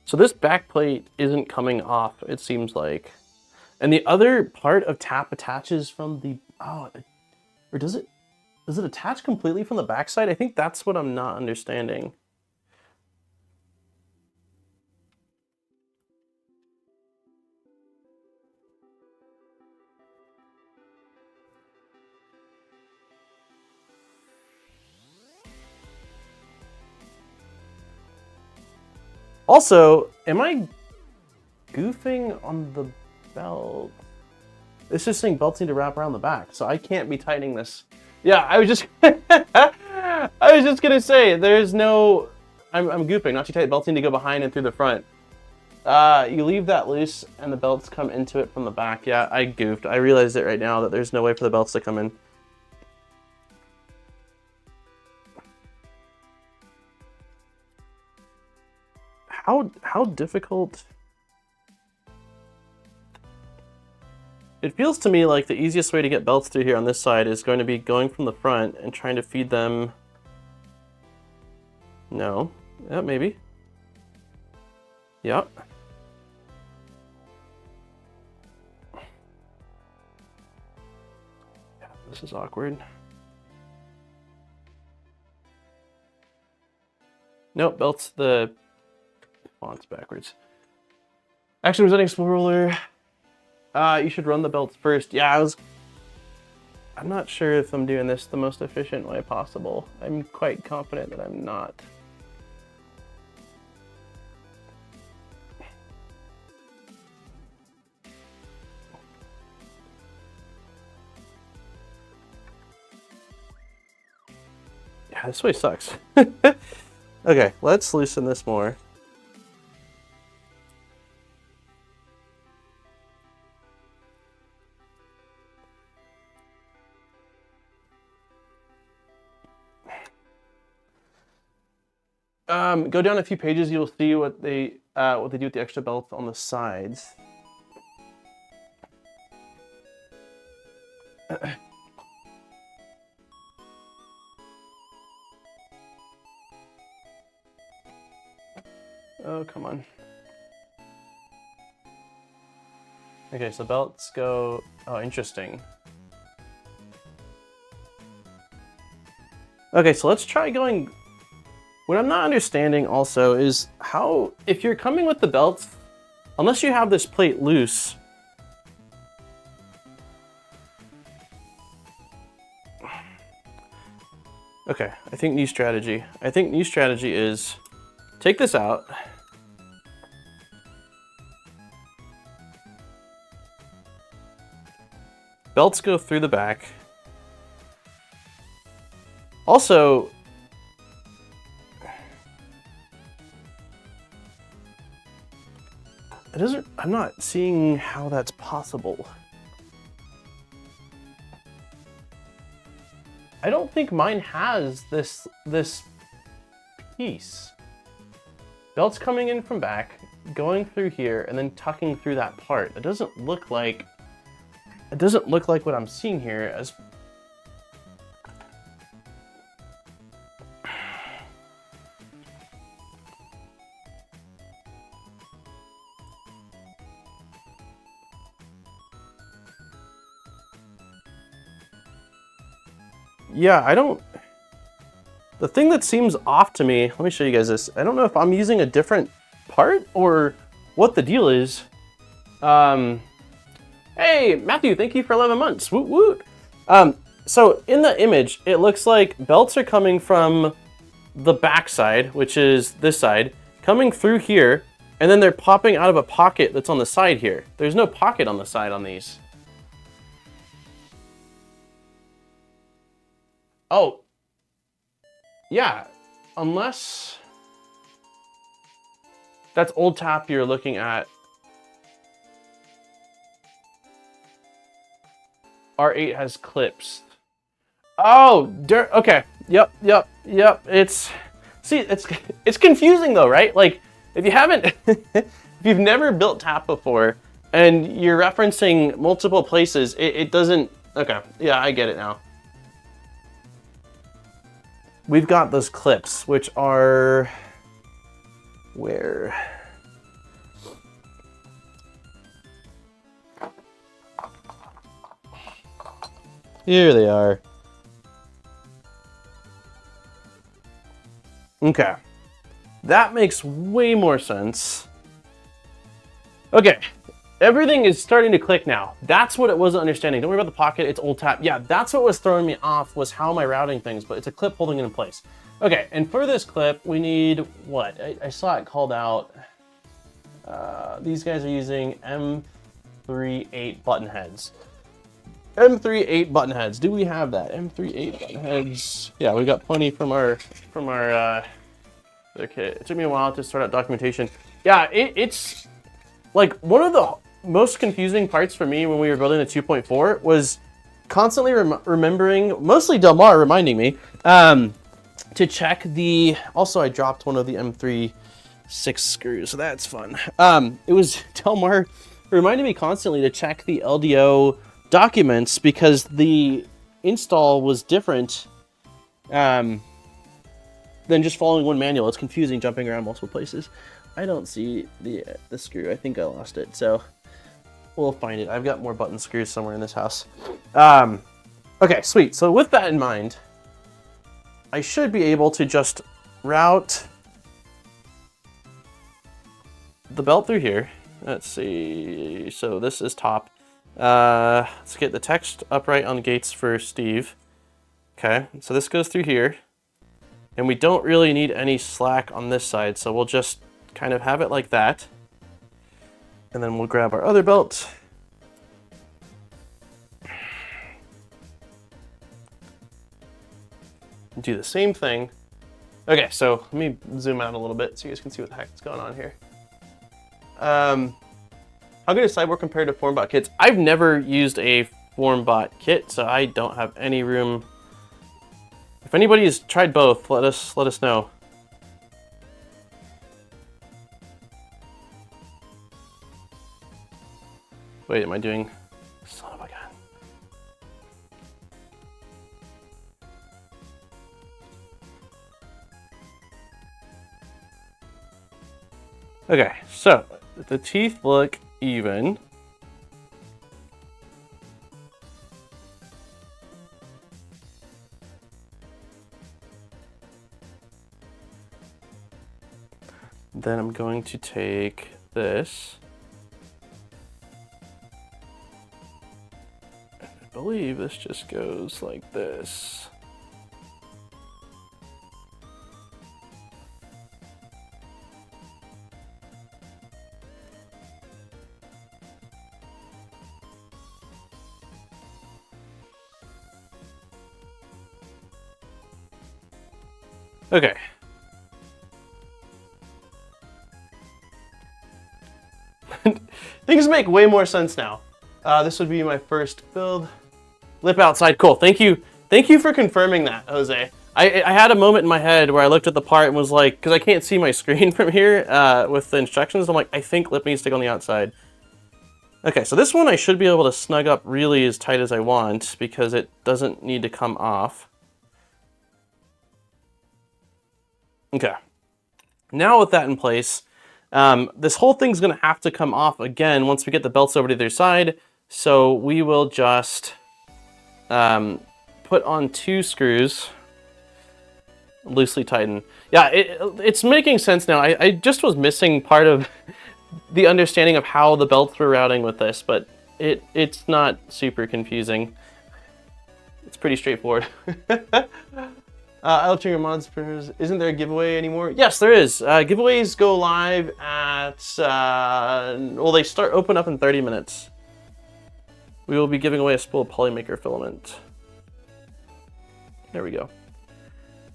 Speaker 1: So this back plate isn't coming off, it seems like. And the other part of tap attaches from the, or does it attach completely from the backside? I think that's what I'm not understanding. Also, am I goofing on the belt? It's just saying belts need to wrap around the back, so I can't be tightening this. Yeah, I was just I was just gonna say there's no I'm goofing, not too tight. Belts need to go behind and through the front. You leave that loose and the belts come into it from the back. Yeah, I goofed. I realized it right now that there's no way for the belts to come in. How difficult? It feels to me like the easiest way to get belts through here on this side is going to be going from the front and trying to feed them. No. Yeah, maybe. Yep. Yeah, this is awkward. Nope, belts the fonts backwards. Actually, presenting spoiler. You should run the belts first. Yeah, I'm not sure if I'm doing this the most efficient way possible. I'm quite confident that I'm not. Yeah, this way sucks. Okay, let's loosen this more. Go down a few pages, you'll see what they do with the extra belts on the sides. Oh, come on. Okay, so belts go, oh, interesting. Okay, so let's try going. What I'm not understanding also is how, if you're coming with the belts, unless you have this plate loose, okay, I think new strategy. I think new strategy is take this out. Belts go through the back. Also, I'm not seeing how that's possible. I don't think mine has this piece. Belts coming in from back, going through here, and then tucking through that part. It doesn't look like what I'm seeing here as. Yeah, I don't. The thing that seems off to me, let me show you guys this. I don't know if I'm using a different part or what the deal is. Hey, Matthew, thank you for 11 months. Woot woot. So in the image, it looks like belts are coming from the back side, which is this side, coming through here, and then they're popping out of a pocket that's on the side here. There's no pocket on the side on these. Oh, yeah, unless that's old tap you're looking at. R8 has clips. Oh, okay. Yep. It's confusing though, right? Like if you haven't, if you've never built tap before and you're referencing multiple places, it doesn't, okay. Yeah, I get it now. We've got those clips, which are where? Here they are. Okay. That makes way more sense. Okay. Everything is starting to click now. That's what it wasn't understanding. Don't worry about the pocket, it's old tap. Yeah, that's what was throwing me off, was how am I routing things, but it's a clip holding it in place. Okay, and for this clip, we need what? I saw it called out. These guys are using M38 button heads. M38 button heads. Do we have that? M38 button heads. Yeah, we got plenty from our okay, it took me a while to sort out documentation. Yeah, it's like one of the most confusing parts for me when we were building the 2.4 was constantly remembering, mostly Del Mar reminding me, to check the, also I dropped one of the M3 6 screws, so that's fun. It was Del Mar reminding me constantly to check the LDO documents because the install was different than just following one manual. It's confusing jumping around multiple places. I don't see the screw. I think I lost it, so we'll find it. I've got more button screws somewhere in this house. Okay, sweet. So with that in mind, I should be able to just route the belt through here. Let's see. So this is top. Let's get the text upright on gates for Steve. Okay, so this goes through here. And we don't really need any slack on this side, so we'll just kind of have it like that. And then we'll grab our other belt. Do the same thing. Okay, so let me zoom out a little bit so you guys can see what the heck is going on here. How good is SIBOOR compared to FormBot kits? I've never used a FormBot kit, so I don't have any room. If anybody has tried both, let us know. Wait, am I doing? Son of a gun. Okay, so the teeth look even. Then I'm going to take this. And I believe this just goes like this. Okay. Things make way more sense now. This would be my first build. Lip outside, cool. Thank you for confirming that, Jose. I had a moment in my head where I looked at the part and was like, because I can't see my screen from here with the instructions, I'm like, I think lip needs to go on the outside. Okay, so this one I should be able to snug up really as tight as I want because it doesn't need to come off. Okay, now with that in place, this whole thing's gonna have to come off again once we get the belts over to the other side. So we will just put on 2 screws, loosely tighten. Yeah, it's making sense now. I just was missing part of the understanding of how the belts were routing with this, but it's not super confusing. It's pretty straightforward. I'll your mods. Isn't there a giveaway anymore? Yes, there is. Giveaways go live at, well, they open up in 30 minutes. We will be giving away a spool of Polymaker filament. There we go.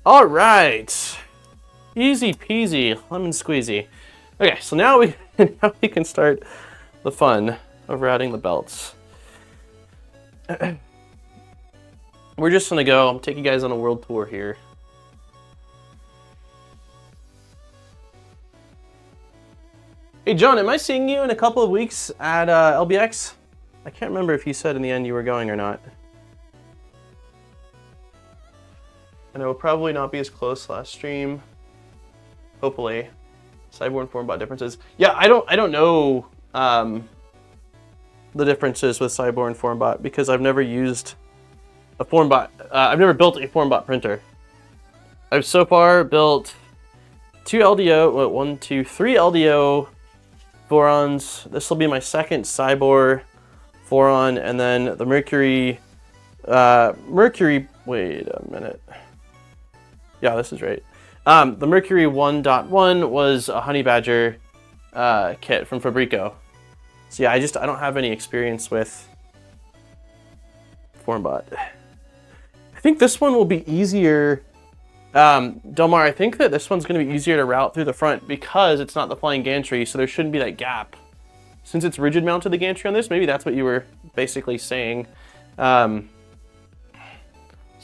Speaker 1: All right. Easy peasy, lemon squeezy. Okay, so now we can start the fun of routing the belts. We're just gonna go. I'm taking you guys on a world tour here. Hey John, am I seeing you in a couple of weeks at LBX? I can't remember if you said in the end you were going or not. And it will probably not be as close last stream. Hopefully. SIBOOR and FormBot differences. Yeah, I don't know the differences with SIBOOR and FormBot because I've never used a FormBot. I've never built a FormBot printer. I've so far built 3 LDO Vorons. This will be my second SIBOOR Voron, and then the Mercury, wait a minute. Yeah, this is right. The Mercury 1.1 was a Honey Badger kit from Fabrico. So yeah, I don't have any experience with FormBot. I think this one will be easier. Delmar, I think that this one's going to be easier to route through the front because it's not the flying gantry, so there shouldn't be that gap. Since it's rigid mounted the gantry on this, maybe that's what you were basically saying. So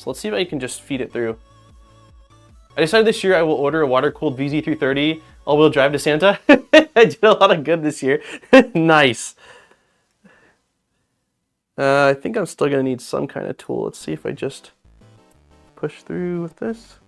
Speaker 1: let's see if I can just feed it through. I decided this year I will order a water-cooled VZ330 all-wheel drive to Santa. I did a lot of good this year. Nice. I think I'm still going to need some kind of tool. Let's see if I just push through with this.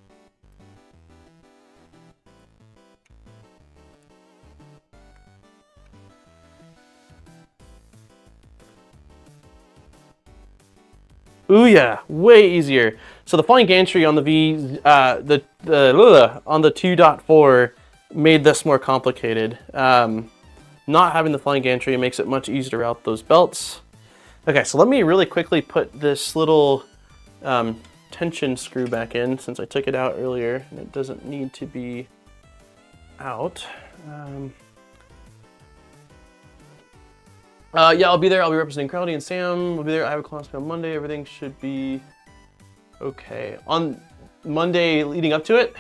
Speaker 1: Ooh yeah, way easier. So the flying gantry on the on the 2.4 made this more complicated. Not having the flying gantry makes it much easier to route those belts. Okay, so let me really quickly put this little tension screw back in since I took it out earlier and it doesn't need to be out. Yeah, I'll be there. I'll be representing Crowley and Sam. We'll be there. I have a class on Monday. Everything should be okay. On Monday leading up to it?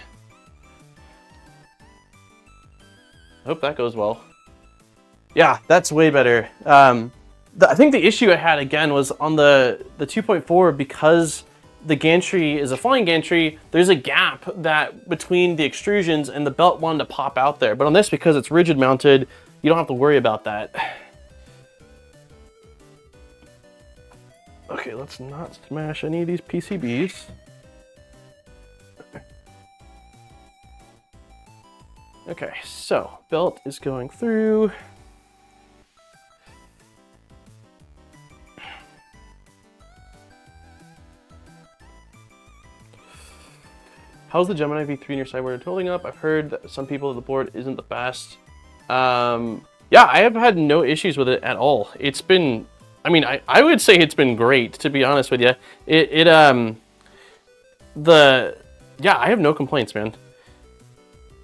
Speaker 1: I hope that goes well. Yeah, that's way better. I think the issue I had again was on the 2.4 because the gantry is a flying gantry, there's a gap between the extrusions and the belt wanted to pop out there. But on this, because it's rigid mounted, you don't have to worry about that. Okay, let's not smash any of these PCBs. Okay, so belt is going through. How's the Gemini V3 in your sideboard holding up? I've heard that some people at the board isn't the best. Yeah, I have had no issues with it at all. It's been, I mean, I would say it's been great, to be honest with you. Yeah, I have no complaints, man.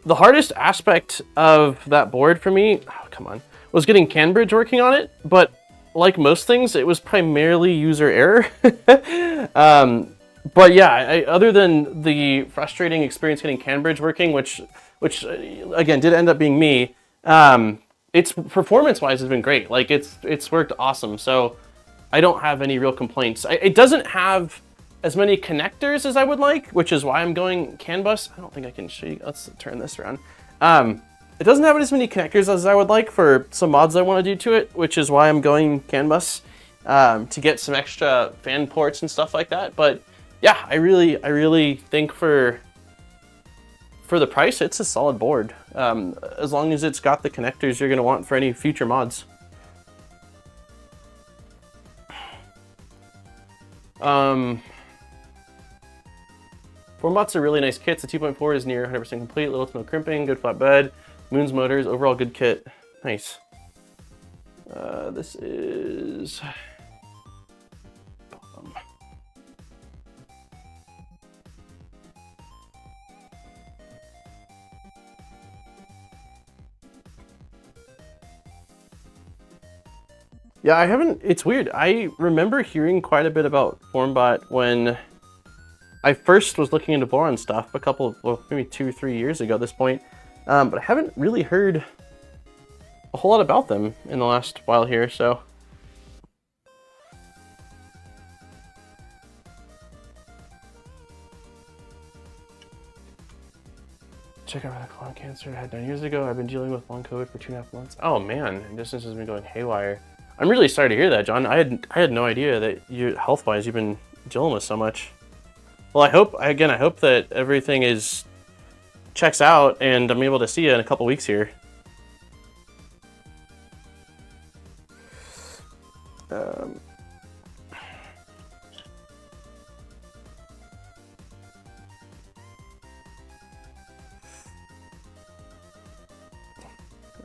Speaker 1: The hardest aspect of that board for me, oh, come on, was getting CANbridge working on it, but like most things, it was primarily user error. But yeah, other than the frustrating experience getting CANbridge working, which again did end up being me, its performance-wise has been great. Like it's worked awesome. So I don't have any real complaints. It doesn't have as many connectors as I would like, which is why I'm going CAN bus. I don't think I can show you. Let's turn this around. It doesn't have as many connectors as I would like for some mods I want to do to it, which is why I'm going CAN bus to get some extra fan ports and stuff like that. But yeah, I really think for the price, it's a solid board. As long as it's got the connectors you're gonna want for any future mods. FormBot's a really nice kit. The 2.4 is near 100% complete, little to no crimping, good flat bed, Moon's motors, overall good kit. Nice. This is... Yeah, I haven't, it's weird. I remember hearing quite a bit about Voronbot when I first was looking into Voron stuff a couple, well, maybe 2 or 3 years ago at this point. But I haven't really heard a whole lot about them in the last while here, so. Check out the colon cancer I had 9 years ago. I've been dealing with long COVID for 2.5 months. Oh man, distance has been going haywire. I'm really sorry to hear that, John. I had no idea that you, health-wise, you've been dealing with so much. Well, I hope that everything checks out and I'm able to see you in a couple weeks here. There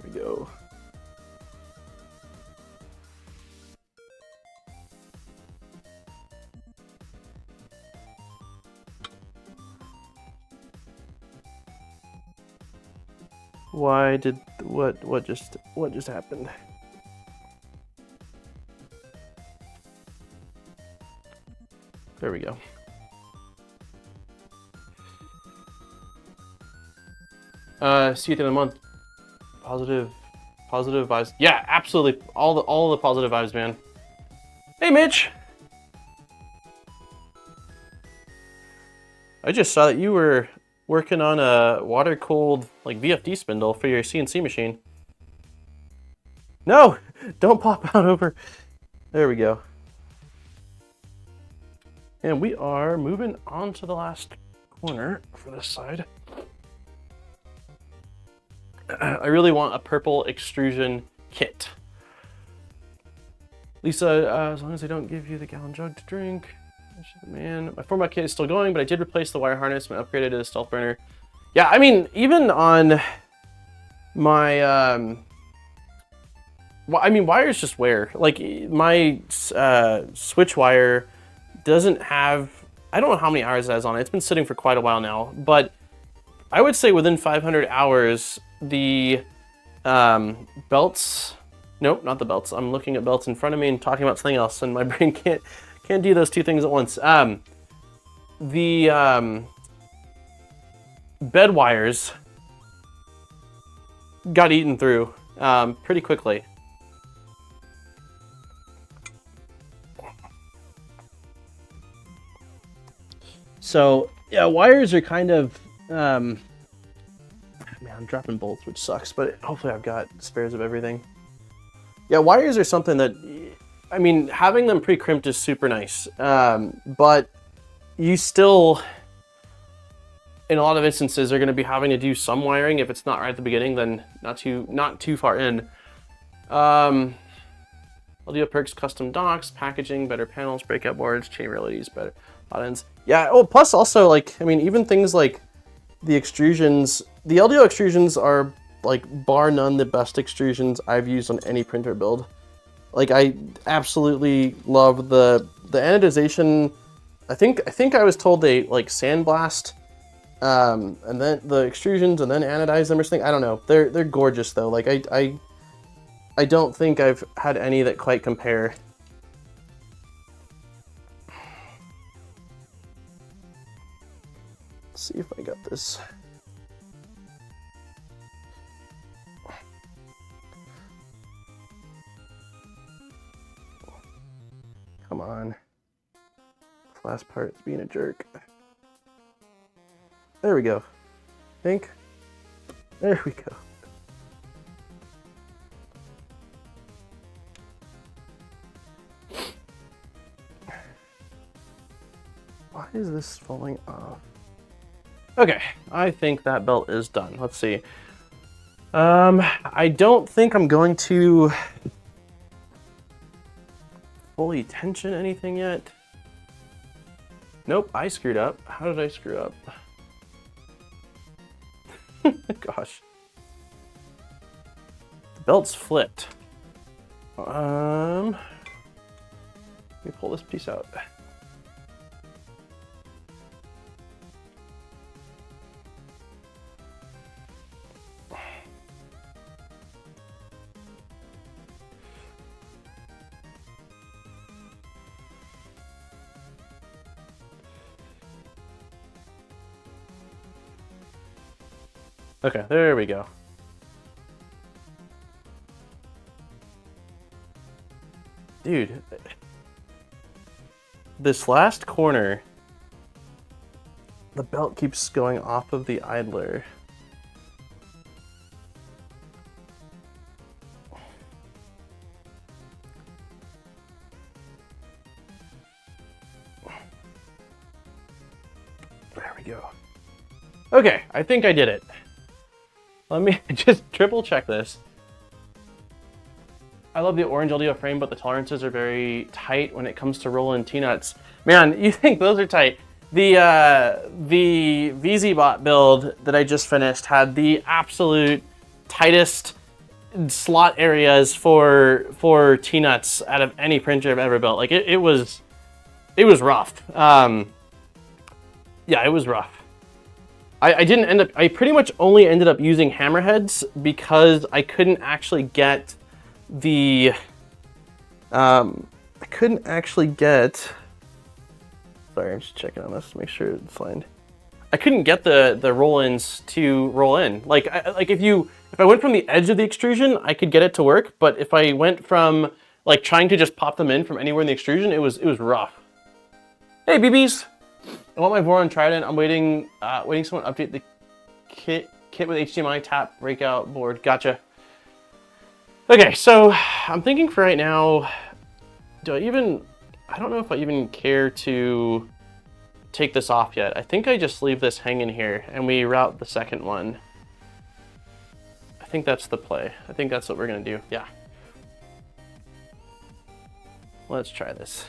Speaker 1: we go. Why did what just happened? There we go. See you at the end of the month. Positive vibes. Yeah, absolutely. All the positive vibes, man. Hey, Mitch. I just saw that you were working on a water-cooled like VFD spindle for your CNC machine. No, don't pop out over. There we go. And we are moving on to the last corner for this side. I really want a purple extrusion kit. Lisa, as long as they don't give you the gallon jug to drink. Man, my Voron kit is still going, but I did replace the wire harness and upgraded to the stealth burner. Yeah, I mean, even on my, well, I mean, wires just wear. Like, my switch wire doesn't have, I don't know how many hours it has on it. It's been sitting for quite a while now, but I would say within 500 hours, the belts, nope, not the belts. I'm looking at belts in front of me and talking about something else, and my brain can't do those two things at once. The bed wires got eaten through pretty quickly. So yeah, wires are kind of, man, I'm dropping bolts, which sucks, but hopefully I've got spares of everything. Yeah, wires are something that, I mean, having them pre-crimped is super nice, but you still, in a lot of instances, are going to be having to do some wiring. If it's not right at the beginning, then not too far in. LDO perks, custom docks, packaging, better panels, breakout boards, chain realities, better hot ends. Yeah, oh, plus also, like, I mean, even things like the extrusions, the LDO extrusions are, like, bar none the best extrusions I've used on any printer build. Like, I absolutely love the anodization. I think I was told they, like, sandblast, and then the extrusions and then anodize them or something. I don't know. They're gorgeous, though. Like, I don't think I've had any that quite compare. Let's see if I got this. Come on. This last part's being a jerk. There we go. Think. There we go. Why is this falling off? Okay, I think that belt is done. Let's see. I don't think I'm going to fully tension anything yet. Nope, I screwed up. How did I screw up? Gosh. The belt's flipped. Let me pull this piece out. Okay, there we go. Dude, this last corner, the belt keeps going off of the idler. There we go. Okay, I think I did it. Let me just triple check this. I love the orange LDO frame, but the tolerances are very tight when it comes to rolling T-nuts. Man, you think those are tight. The VZBot build that I just finished had the absolute tightest slot areas for T-nuts out of any printer I've ever built. Like it was rough. Yeah, it was rough. I pretty much only ended up using hammerheads because I couldn't actually get the, sorry, I'm just checking on this to make sure it's lined. I couldn't get the roll-ins to roll in. Like if I went from the edge of the extrusion, I could get it to work, but if I went from like trying to just pop them in from anywhere in the extrusion, it was rough. Hey BBs! I want my Voron Trident. I'm waiting someone to update the kit with HDMI tap breakout board. Gotcha. Okay, so I'm thinking for right now, I don't know if I even care to take this off yet. I think I just leave this hanging here and we route the second one. I think that's the play. I think that's what we're gonna do, yeah. Let's try this.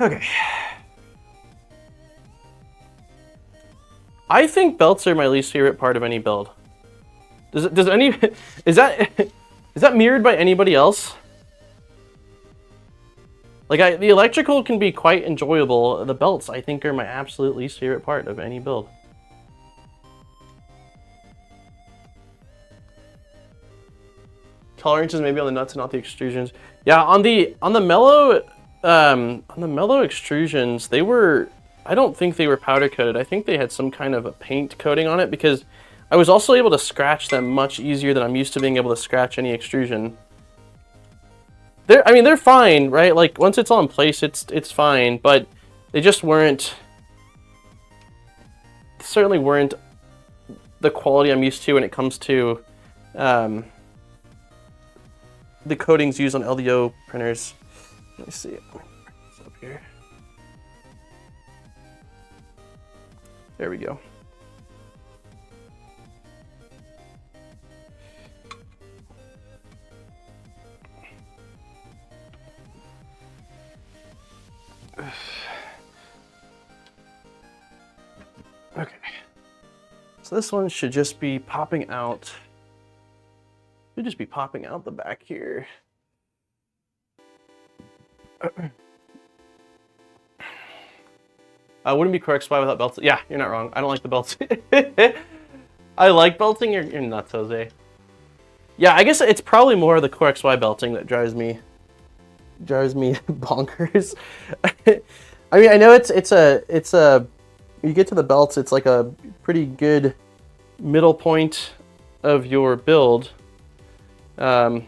Speaker 1: Okay. I think belts are my least favorite part of any build. Is that mirrored by anybody else? Like the electrical can be quite enjoyable. The belts I think are my absolute least favorite part of any build. Tolerances maybe on the nuts and not the extrusions. Yeah, on the mellow extrusions, I don't think they were powder coated. I think they had some kind of a paint coating on it because I was also able to scratch them much easier than I'm used to being able to scratch any extrusion. They're fine, right? Like once it's all in place, it's fine, but they just certainly weren't the quality I'm used to when it comes to the coatings used on LDO printers. Let me see it. It's up here. There we go. Okay. So this one should just be popping out. Should just be popping out the back here. Wouldn't be correct spy without belts. Yeah, you're not wrong. I don't like the belts. I like belting. You're nuts, Jose. Yeah, I guess it's probably more the Core XY belting that drives me bonkers. I mean, I know it's a you get to the belts, it's like a pretty good middle point of your build. But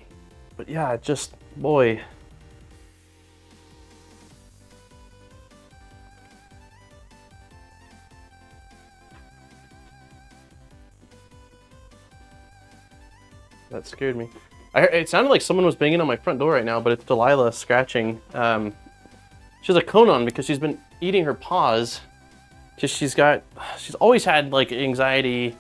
Speaker 1: yeah, just boy. That scared me. It sounded like someone was banging on my front door right now, but it's Delilah scratching. She has a cone on because she's been eating her paws. Because she's always had like anxiety,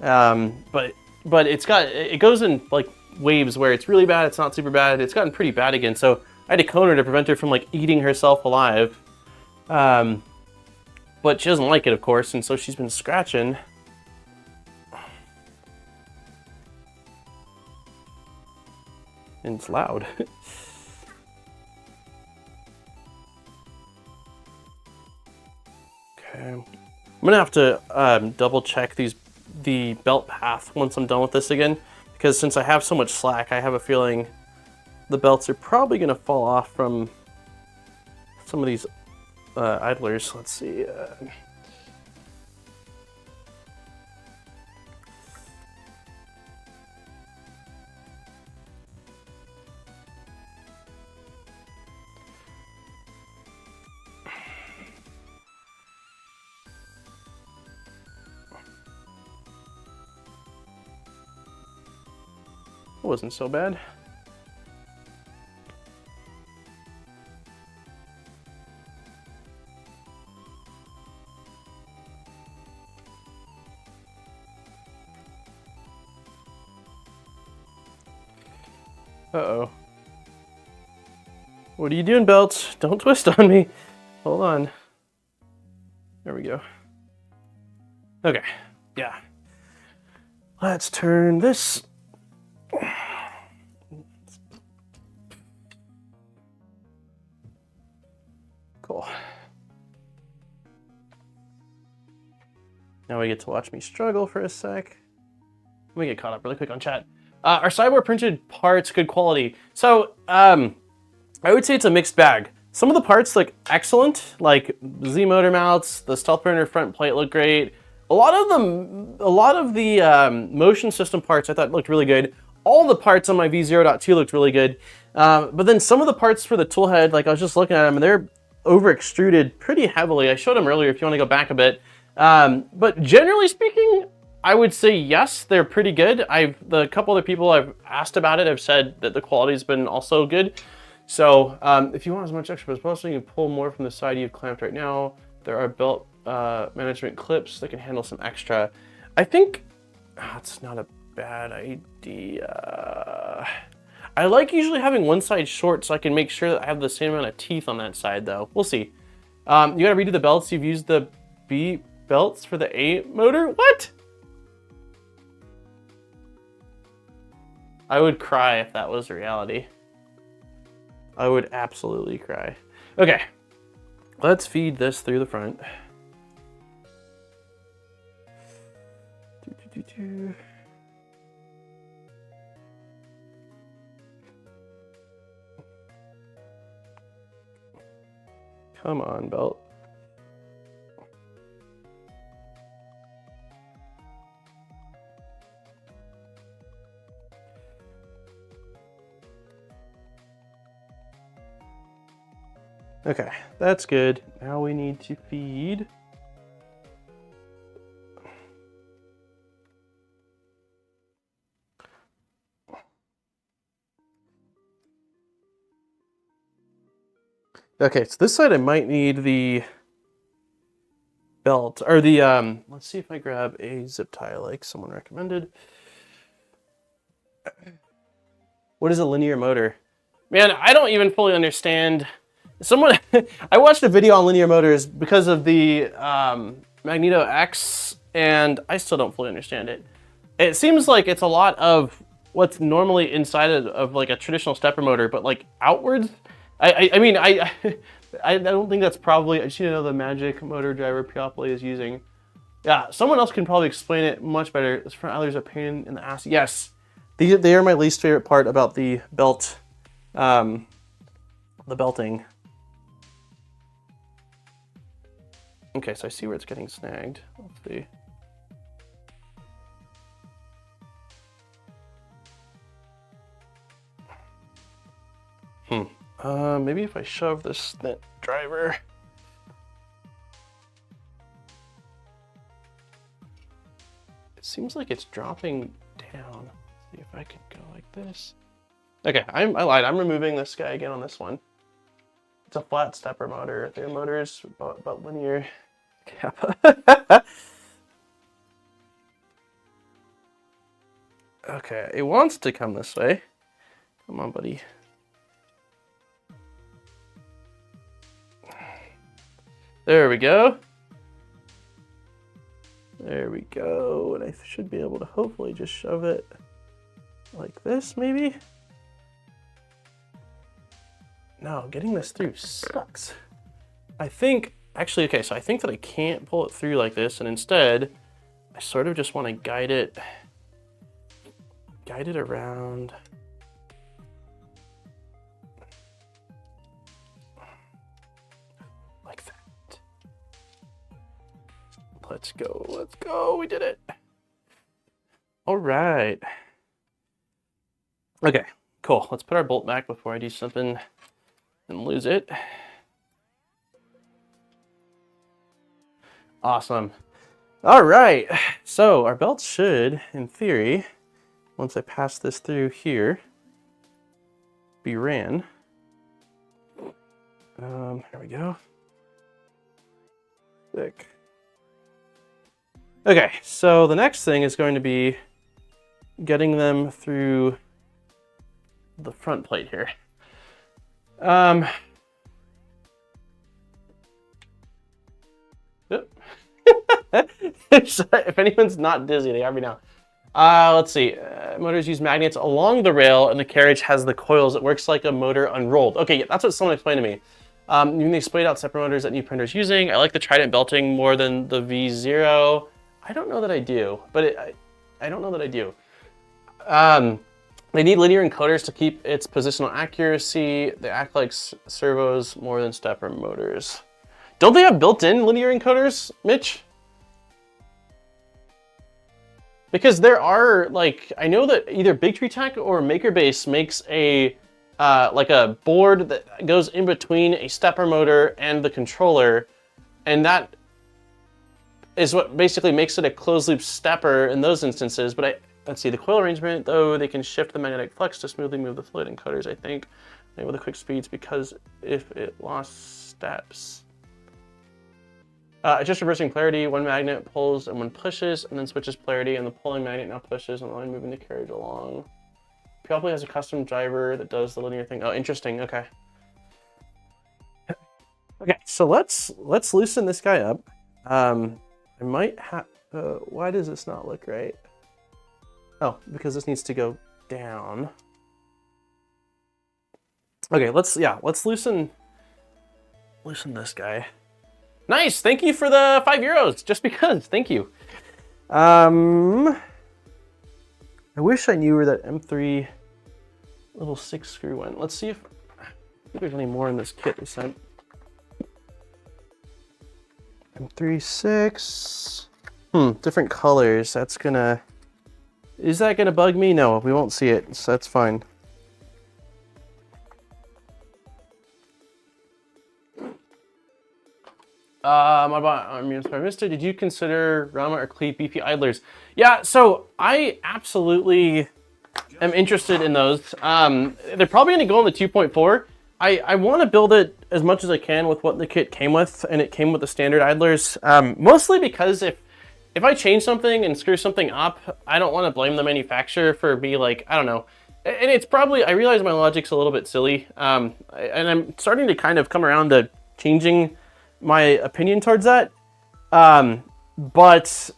Speaker 1: but it goes in like waves where it's really bad, it's not super bad, it's gotten pretty bad again. So I had to cone her to prevent her from like eating herself alive. But she doesn't like it, of course, and so she's been scratching. And it's loud. Okay. I'm gonna have to double check the belt path once I'm done with this again, because since I have so much slack, I have a feeling the belts are probably gonna fall off from some of these idlers. Let's see. It wasn't so bad. Uh-oh. What are you doing, belts? Don't twist on me. Hold on. There we go. Okay, yeah. Let's turn this. Cool. Now we get to watch me struggle for a sec. Let me get caught up really quick on chat. Are SIBOOR printed parts good quality? So, I would say it's a mixed bag. Some of the parts look excellent, like Z motor mounts, the stealth burner front plate look great. A lot of the motion system parts I thought looked really good. All the parts on my V0.2 looked really good. But then some of the parts for the tool head, like I was just looking at them, and they're over extruded pretty heavily. I showed them earlier if you want to go back a bit. But generally speaking, I would say yes, they're pretty good. The couple other people I've asked about it have said that the quality's been also good. So if you want as much extra as possible, you can pull more from the side you've clamped right now. There are belt management clips that can handle some extra. I think it's not a bad idea. I like usually having one side short so I can make sure that I have the same amount of teeth on that side though. We'll see. You gotta redo the belts. You've used the B belts for the A motor? What? I would cry if that was reality. I would absolutely cry. Okay, let's feed this through the front. Come on, belt. Okay, that's good. Now we need to feed. Okay, so this side I might need the belt, or the, let's see if I grab a zip tie like someone recommended. What is a linear motor? Man, I don't even fully understand. Someone, I watched a video on linear motors because of the Magneto X, and I still don't fully understand it. It seems like it's a lot of what's normally inside of like a traditional stepper motor, but like outwards. I mean, I don't think that's probably, I just need to know the magic motor driver Piopoly is using. Yeah, someone else can probably explain it much better. This front idler's a pain in the ass. Yes, they are my least favorite part about the belt, the belting. Okay, so I see where it's getting snagged. Let's see. Maybe if I shove this driver. It seems like it's dropping down. Let's see if I can go like this. Okay, I lied. I'm removing this guy again on this one. It's a flat stepper motor. Their motor is about linear. Kappa. Okay, it wants to come this way. Come on, buddy. There we go. There we go. And I should be able to hopefully just shove it like this, maybe? No, getting this through sucks. I think, actually, okay, so I think that I can't pull it through like this, and instead, I sort of just want to guide it around. Like that. let's go, let's go. We did it. All right. Okay, cool. Let's put our bolt back before I do something and lose it. Awesome. All right, so our belt should, in theory, once I pass this through here, be ran. There we go. Sick. Okay, so the next thing is going to be getting them through the front plate here. If anyone's not dizzy, they are me now. Let's see. Motors use magnets along the rail, and the carriage has the coils. It works like a motor unrolled. Okay, yeah, that's what someone explained to me. You can splayed out separate motors that new printers using. I like the Trident belting more than the V0. I don't know that I do, but I don't know that I do. They need linear encoders to keep its positional accuracy. They act like servos more than stepper motors. Don't they have built-in linear encoders, Mitch? Because there are, like, I know that either Big Tree Tech or MakerBase makes a like a board that goes in between a stepper motor and the controller, and that is what basically makes it a closed loop stepper in those instances. But let's see, the coil arrangement, though, they can shift the magnetic flux to smoothly move the fluid encoders, I think, maybe with the quick speeds, because if it lost steps. It's just reversing polarity. One magnet pulls and one pushes, and then switches polarity, and the pulling magnet now pushes and the line moving the carriage along. Probably has a custom driver that does the linear thing. Oh, interesting. Okay. Okay, so let's loosen this guy up. I might have. Why does this not look right? Oh, because this needs to go down. Okay, let's loosen this guy. Nice, thank you for the €5. Just because, thank you. I wish I knew where that M3 little 6 screw went. Let's see if there's any more in this kit they sent. M3 6. Different colors. That's gonna. Is that gonna bug me? No, we won't see it, so that's fine. Mr. Did you consider Rama or Cleat BP idlers? Yeah, so I absolutely am interested in those. They're probably going to go on the 2.4. I want to build it as much as I can with what the kit came with, and it came with the standard idlers. Mostly because if I change something and screw something up, I don't want to blame the manufacturer for me, like, I don't know. And it's probably, I realize my logic's a little bit silly, and I'm starting to kind of come around to changing my opinion towards that. But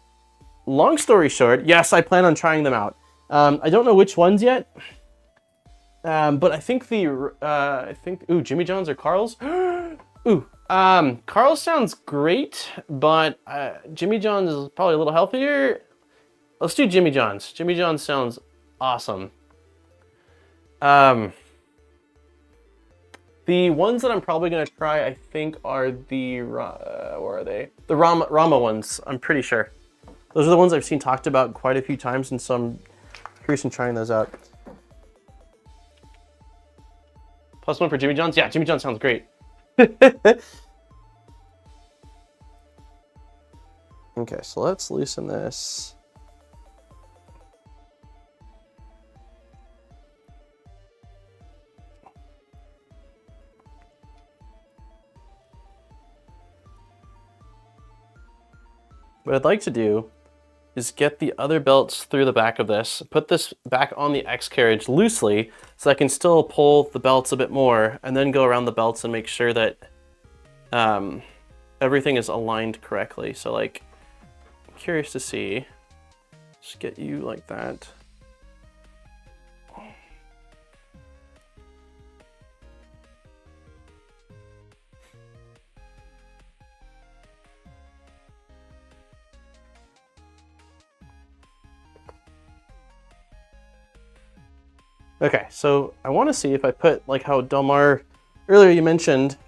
Speaker 1: long story short, yes, I plan on trying them out. I don't know which ones yet. But I think ooh, Jimmy John's or Carl's? Ooh, Carl's sounds great, but Jimmy John's is probably a little healthier. Let's do Jimmy John's. Jimmy John's sounds awesome. The ones that I'm probably going to try, I think, are the, where are they? The Rama ones, I'm pretty sure. Those are the ones I've seen talked about quite a few times, and so I'm curious in trying those out. +1 for Jimmy John's? Yeah, Jimmy John's sounds great. Okay, so let's loosen this. What I'd like to do is get the other belts through the back of this, put this back on the X carriage loosely so I can still pull the belts a bit more, and then go around the belts and make sure that everything is aligned correctly. So, like, I'm curious to see. Just get you like that. Okay, so I want to see if I put, like how Delmar, earlier you mentioned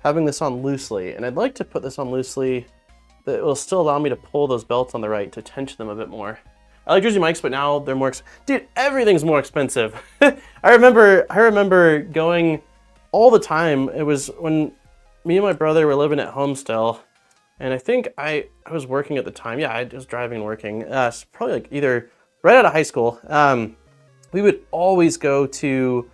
Speaker 1: having this on loosely, and I'd like to put this on loosely that will still allow me to pull those belts on the right to tension them a bit more. I like Jersey Mike's, but now they're more dude, everything's more expensive. I remember going all the time. It was when me and my brother were living at home still, and I think I was working at the time. Yeah, I was driving and working. So probably like either right out of high school. We would always go to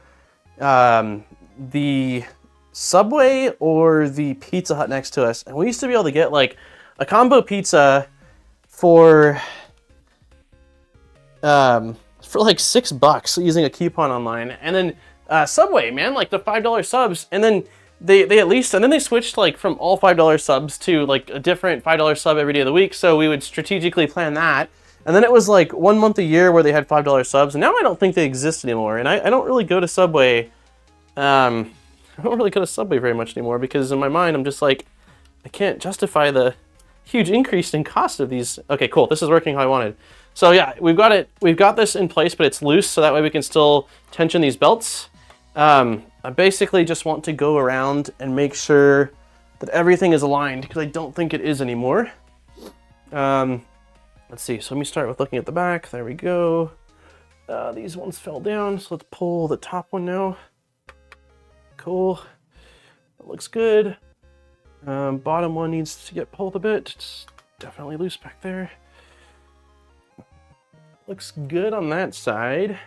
Speaker 1: the Subway or the Pizza Hut next to us, and we used to be able to get like a combo pizza for like $6 using a coupon online. And then Subway, man, like the $5 subs, and then they switched like from all $5 subs to like a different $5 sub every day of the week. So we would strategically plan that. And then it was like 1 month a year where they had $5 subs, and now I don't think they exist anymore. And I don't really go to Subway. I don't really go to Subway very much anymore because in my mind I'm just like, I can't justify the huge increase in cost of these. Okay, cool. This is working how I wanted. So yeah, we've got this in place, but it's loose, so that way we can still tension these belts. I basically just want to go around and make sure that everything is aligned because I don't think it is anymore. Let's see, so let me start with looking at the back. There we go. These ones fell down, so let's pull the top one now. Cool, that looks good. Bottom one needs to get pulled a bit. It's definitely loose back there. Looks good on that side.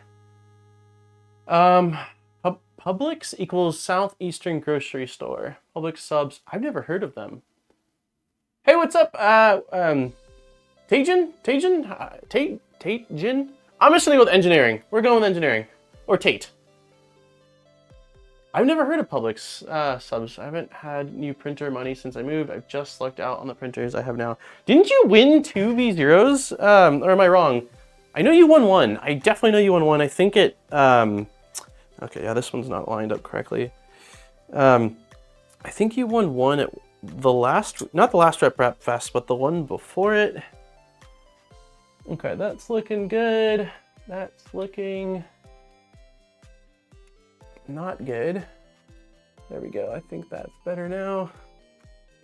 Speaker 1: Publix equals Southeastern Grocery Store. Publix subs, I've never heard of them. Hey, what's up? Tajin? I'm just gonna go with engineering. We're going with engineering. Or Tate. I've never heard of Publix subs. I haven't had new printer money since I moved. I've just lucked out on the printers I have now. Didn't you win 2 V0s? Or am I wrong? I know you won one. I definitely know you won one. I think it, okay, yeah, this one's not lined up correctly. I think you won one at the last, not the last Rep Fest, but the one before it. Okay, that's looking good. That's looking not good. There we go. I think that's better now.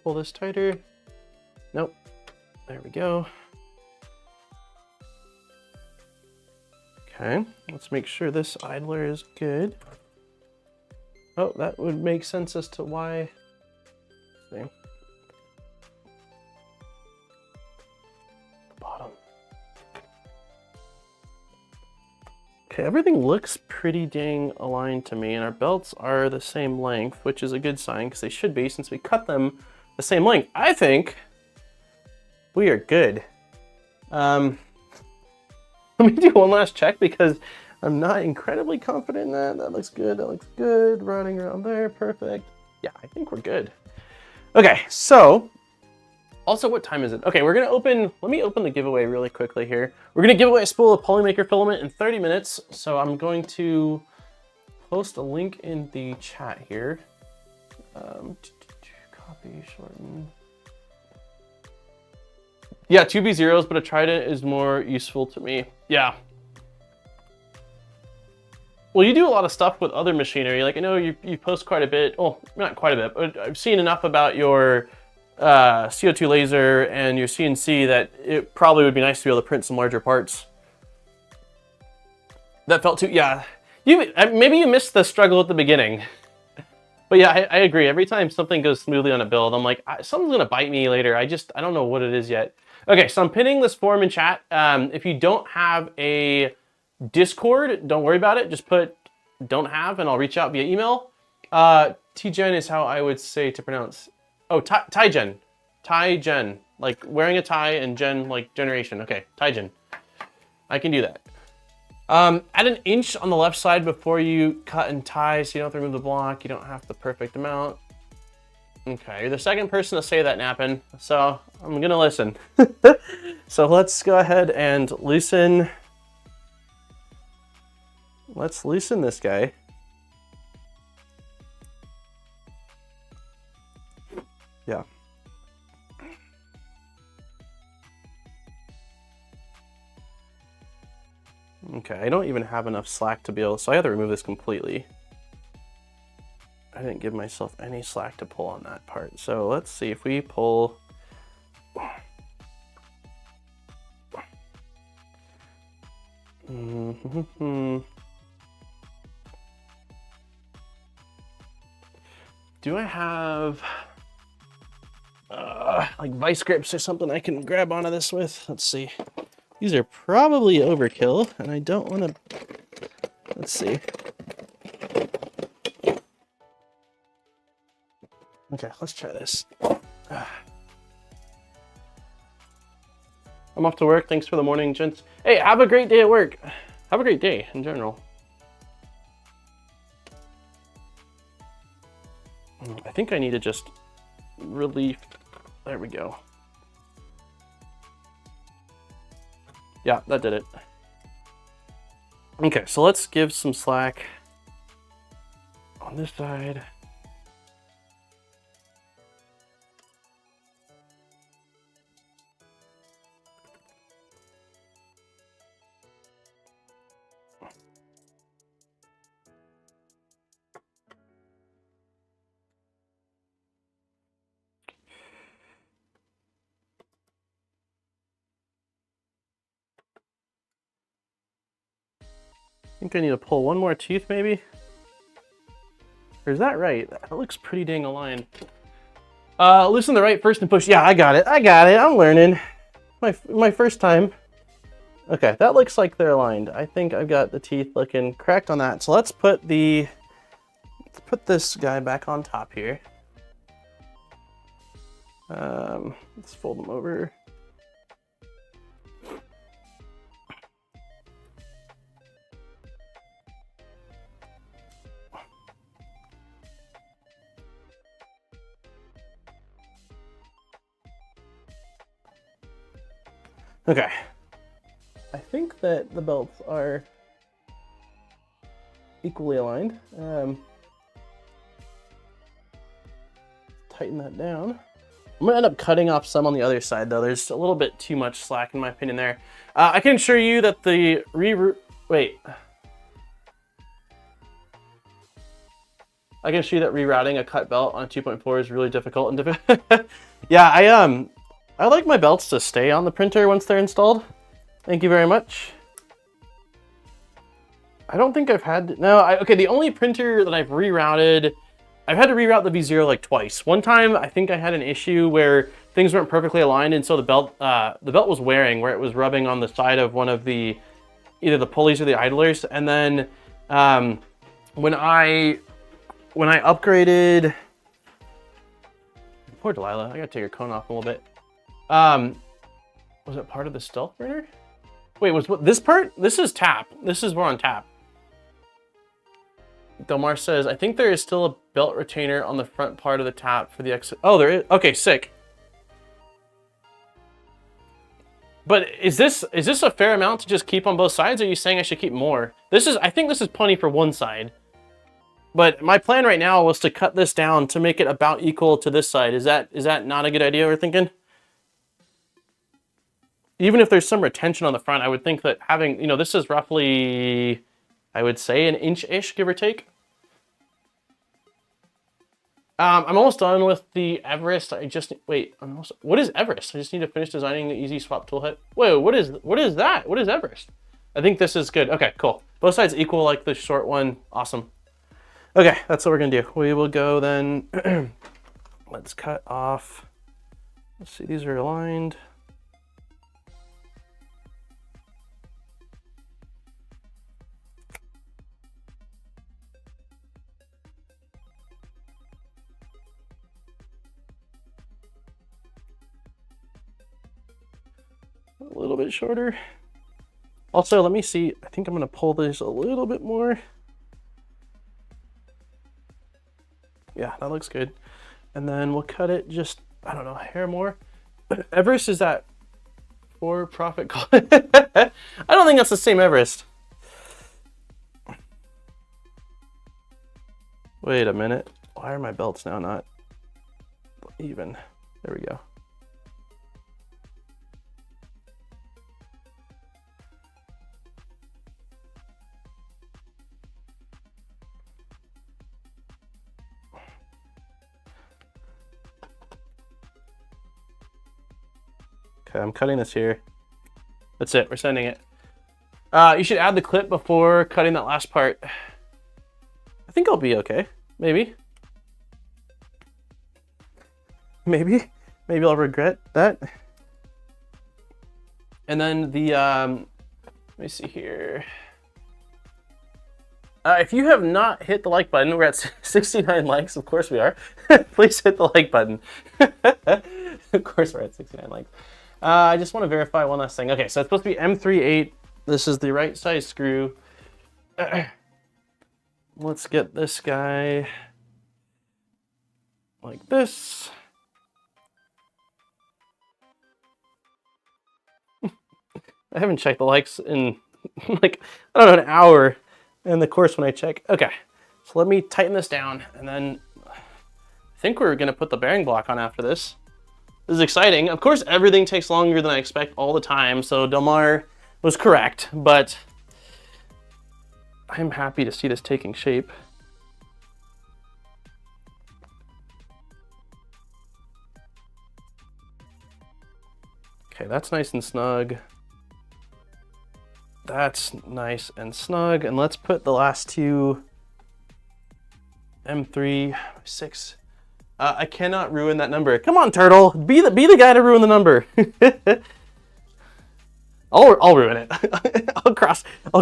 Speaker 1: Pull this tighter. Nope. There we go. Okay, let's make sure this idler is good. Oh, that would make sense as to why. Let's see. Bottom. Okay, everything looks pretty dang aligned to me, and our belts are the same length, which is a good sign because they should be since we cut them the same length. I think we are good. Let me do one last check because I'm not incredibly confident in that. That looks good. That looks good. Running around there. Perfect. Yeah, I think we're good. Okay, so also, what time is it? Okay, we're gonna open, let me open the giveaway really quickly here. We're gonna give away a spool of Polymaker filament in 30 minutes. So I'm going to post a link in the chat here. Copy, shorten. Yeah, 2 V0s, but a Trident is more useful to me. Yeah. Well, you do a lot of stuff with other machinery. Like, I know you post quite a bit. Well, not quite a bit, but I've seen enough about your CO2 laser and your CNC that it probably would be nice to be able to print some larger parts. That felt too, yeah. Maybe you missed the struggle at the beginning. But yeah, I agree. Every time something goes smoothly on a build, I'm like, something's gonna bite me later. I don't know what it is yet. Okay, so I'm pinning this form in chat. If you don't have a Discord, don't worry about it. Just put don't have and I'll reach out via email. T-Gen is how I would say to pronounce. Oh, Tie-Gen. Tie-Gen. Like wearing a tie and gen like generation. Okay, Tie-Gen. I can do that. Add an inch on the left side before you cut and tie so you don't have to remove the block. You don't have the perfect amount. Okay, you're the second person to say that, Nappin, so I'm gonna listen. So let's go ahead and loosen. Let's loosen this guy. Yeah. Okay, I don't even have enough slack to be able, so I have to remove this completely. I didn't give myself any slack to pull on that part. So let's see if we pull. Do I have like vice grips or something I can grab onto this with? Let's see. These are probably overkill, and I don't want to. Let's see. Okay, let's try this. I'm off to work. Thanks for the morning, gents. Hey, have a great day at work. Have a great day in general. I think I need to just relief. There we go. Yeah, that did it. Okay, so let's give some slack on this side. I think I need to pull one more tooth, maybe? Or is that right? That looks pretty dang aligned. Loosen the right first and push. Yeah, I got it. I'm learning. My first time. Okay, that looks like they're aligned. I think I've got the teeth looking correct on that. So let's put this guy back on top here. Let's fold them over. Okay, I think that the belts are equally aligned. Tighten that down. I'm gonna end up cutting off some on the other side though. There's a little bit too much slack in my opinion there. I can assure you that the I can assure you that rerouting a cut belt on a 2.4 is really difficult and yeah, I like my belts to stay on the printer once they're installed. Thank you very much. I don't think I've had, okay, the only printer that I've rerouted, I've had to reroute the V0 like twice. One time, I think I had an issue where things weren't perfectly aligned, and so the belt was wearing, where it was rubbing on the side of one of the, either the pulleys or the idlers. And then when I upgraded, poor Delilah, I gotta take her cone off a little bit. Was it part of the stealth printer? Wait, was what this part? This is tap. This is Voron tap. Delmar says, I think there is still a belt retainer on the front part of the tap for the exit. Oh, there is. Okay, sick. But is this a fair amount to just keep on both sides? Or are you saying I should keep more? I think this is plenty for one side. But my plan right now was to cut this down to make it about equal to this side. Is that not a good idea we're thinking? Even if there's some retention on the front, I would think that having, this is roughly, I would say, an inch-ish, give or take. I'm almost done with the Everest. What is Everest? I just need to finish designing the easy swap tool head. Whoa, what is that? What is Everest? I think this is good. Okay, cool. Both sides equal like the short one. Awesome. Okay, that's what we're gonna do. We will go then, let's cut off. Let's see, these are aligned. A little bit shorter. Also, let me see, I think I'm gonna pull this a little bit more. Yeah, that looks good. And then we'll cut it just, I don't know, a hair more. Everest is that for profit call? I don't think that's the same Everest. Wait a minute. Why are my belts now not even? There we go. Okay, I'm cutting this here. That's it, we're sending it. You should add the clip before cutting that last part. I think I'll be okay. Maybe. Maybe I'll regret that. And then the, let me see here. If you have not hit the like button, we're at 69 likes. Of course we are. Please hit the like button. Of course we're at 69 likes. I just want to verify one last thing. Okay, so it's supposed to be M38. This is the right size screw. Let's get this guy like this. I haven't checked the likes in like, I don't know, an hour in the course when I check. Okay, so let me tighten this down, and then I think we're gonna put the bearing block on after this. This is exciting. Of course, everything takes longer than I expect all the time, so Delmar was correct, but I'm happy to see this taking shape. Okay, that's nice and snug. That's nice and snug. And let's put the last two M3, 6. I cannot ruin that number. Come on, Turtle. Be the guy to ruin the number. I'll ruin it. I'll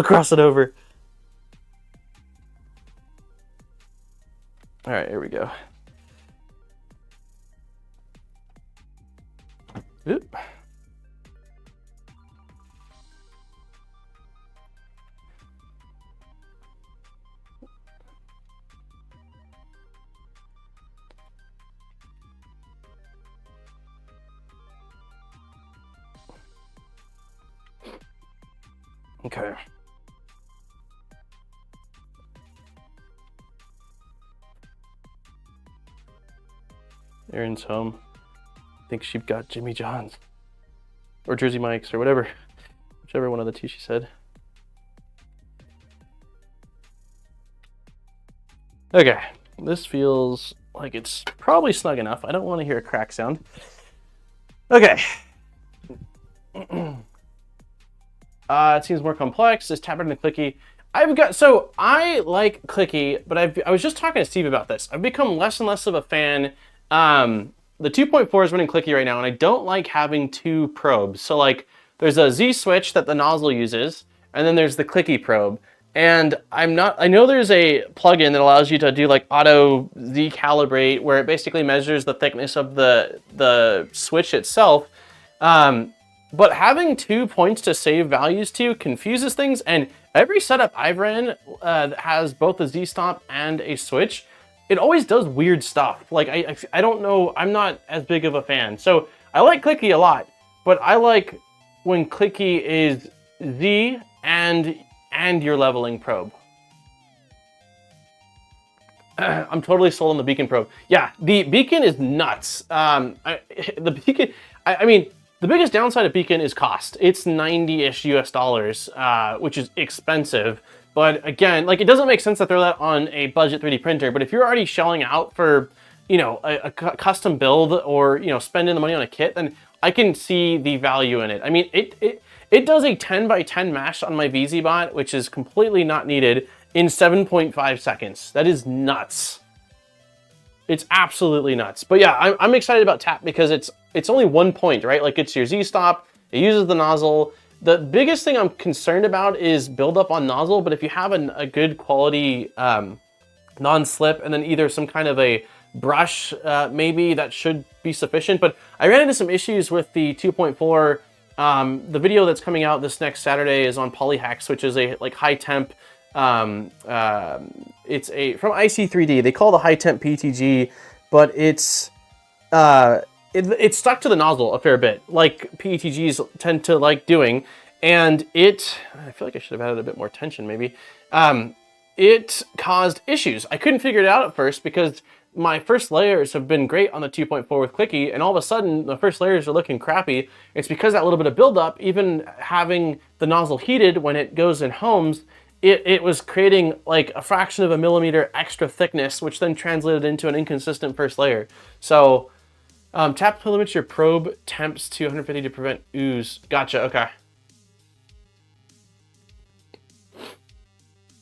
Speaker 1: cross it over. All right, here we go. Oop. Okay. Erin's home. I think she got Jimmy John's. Or Jersey Mike's or whatever. Whichever one of the two she said. Okay. This feels like it's probably snug enough. I don't want to hear a crack sound. Okay. It seems more complex. It's tapped and clicky. So I like clicky, but I was just talking to Steve about this. I've become less and less of a fan. The 2.4 is running clicky right now, and I don't like having two probes. So like, there's a Z switch that the nozzle uses, and then there's the clicky probe. And I know there's a plugin that allows you to do like auto Z calibrate, where it basically measures the thickness of the switch itself. But having 2 points to save values to confuses things, and every setup I've ran that has both a Z-stop and a switch, it always does weird stuff. Like, I don't know, I'm not as big of a fan. So I like clicky a lot, but I like when clicky is Z and your leveling probe. I'm totally sold on the beacon probe. Yeah, the beacon is nuts. The beacon, I mean, the biggest downside of beacon is cost. It's 90-ish US dollars, which is expensive. But again, like, it doesn't make sense to throw that on a budget 3D printer. But if you're already shelling out for, you know, a custom build, or, you know, spending the money on a kit, then I can see the value in it. I mean, it does a 10x10 mesh on my VZBot, which is completely not needed, in 7.5 seconds. That is nuts. It's absolutely nuts. But yeah, I'm excited about tap because it's only 1 point, right? Like, it's your Z-stop, it uses the nozzle. The biggest thing I'm concerned about is buildup on nozzle, but if you have a good quality non-slip, and then either some kind of a brush, maybe that should be sufficient. But I ran into some issues with the 2.4. The video that's coming out this next Saturday is on Polyhacks, which is a like high temp. It's from IC3D. They call it the high temp PTG, but it's stuck to the nozzle a fair bit, like PETGs tend to like doing. And I feel like I should have added a bit more tension maybe. It caused issues. I couldn't figure it out at first because my first layers have been great on the 2.4 with clicky, and all of a sudden the first layers are looking crappy. It's because that little bit of buildup, even having the nozzle heated when it goes in homes, it was creating like a fraction of a millimeter extra thickness, which then translated into an inconsistent first layer. So tap to limit your probe temps to 150 to prevent ooze. Gotcha, okay.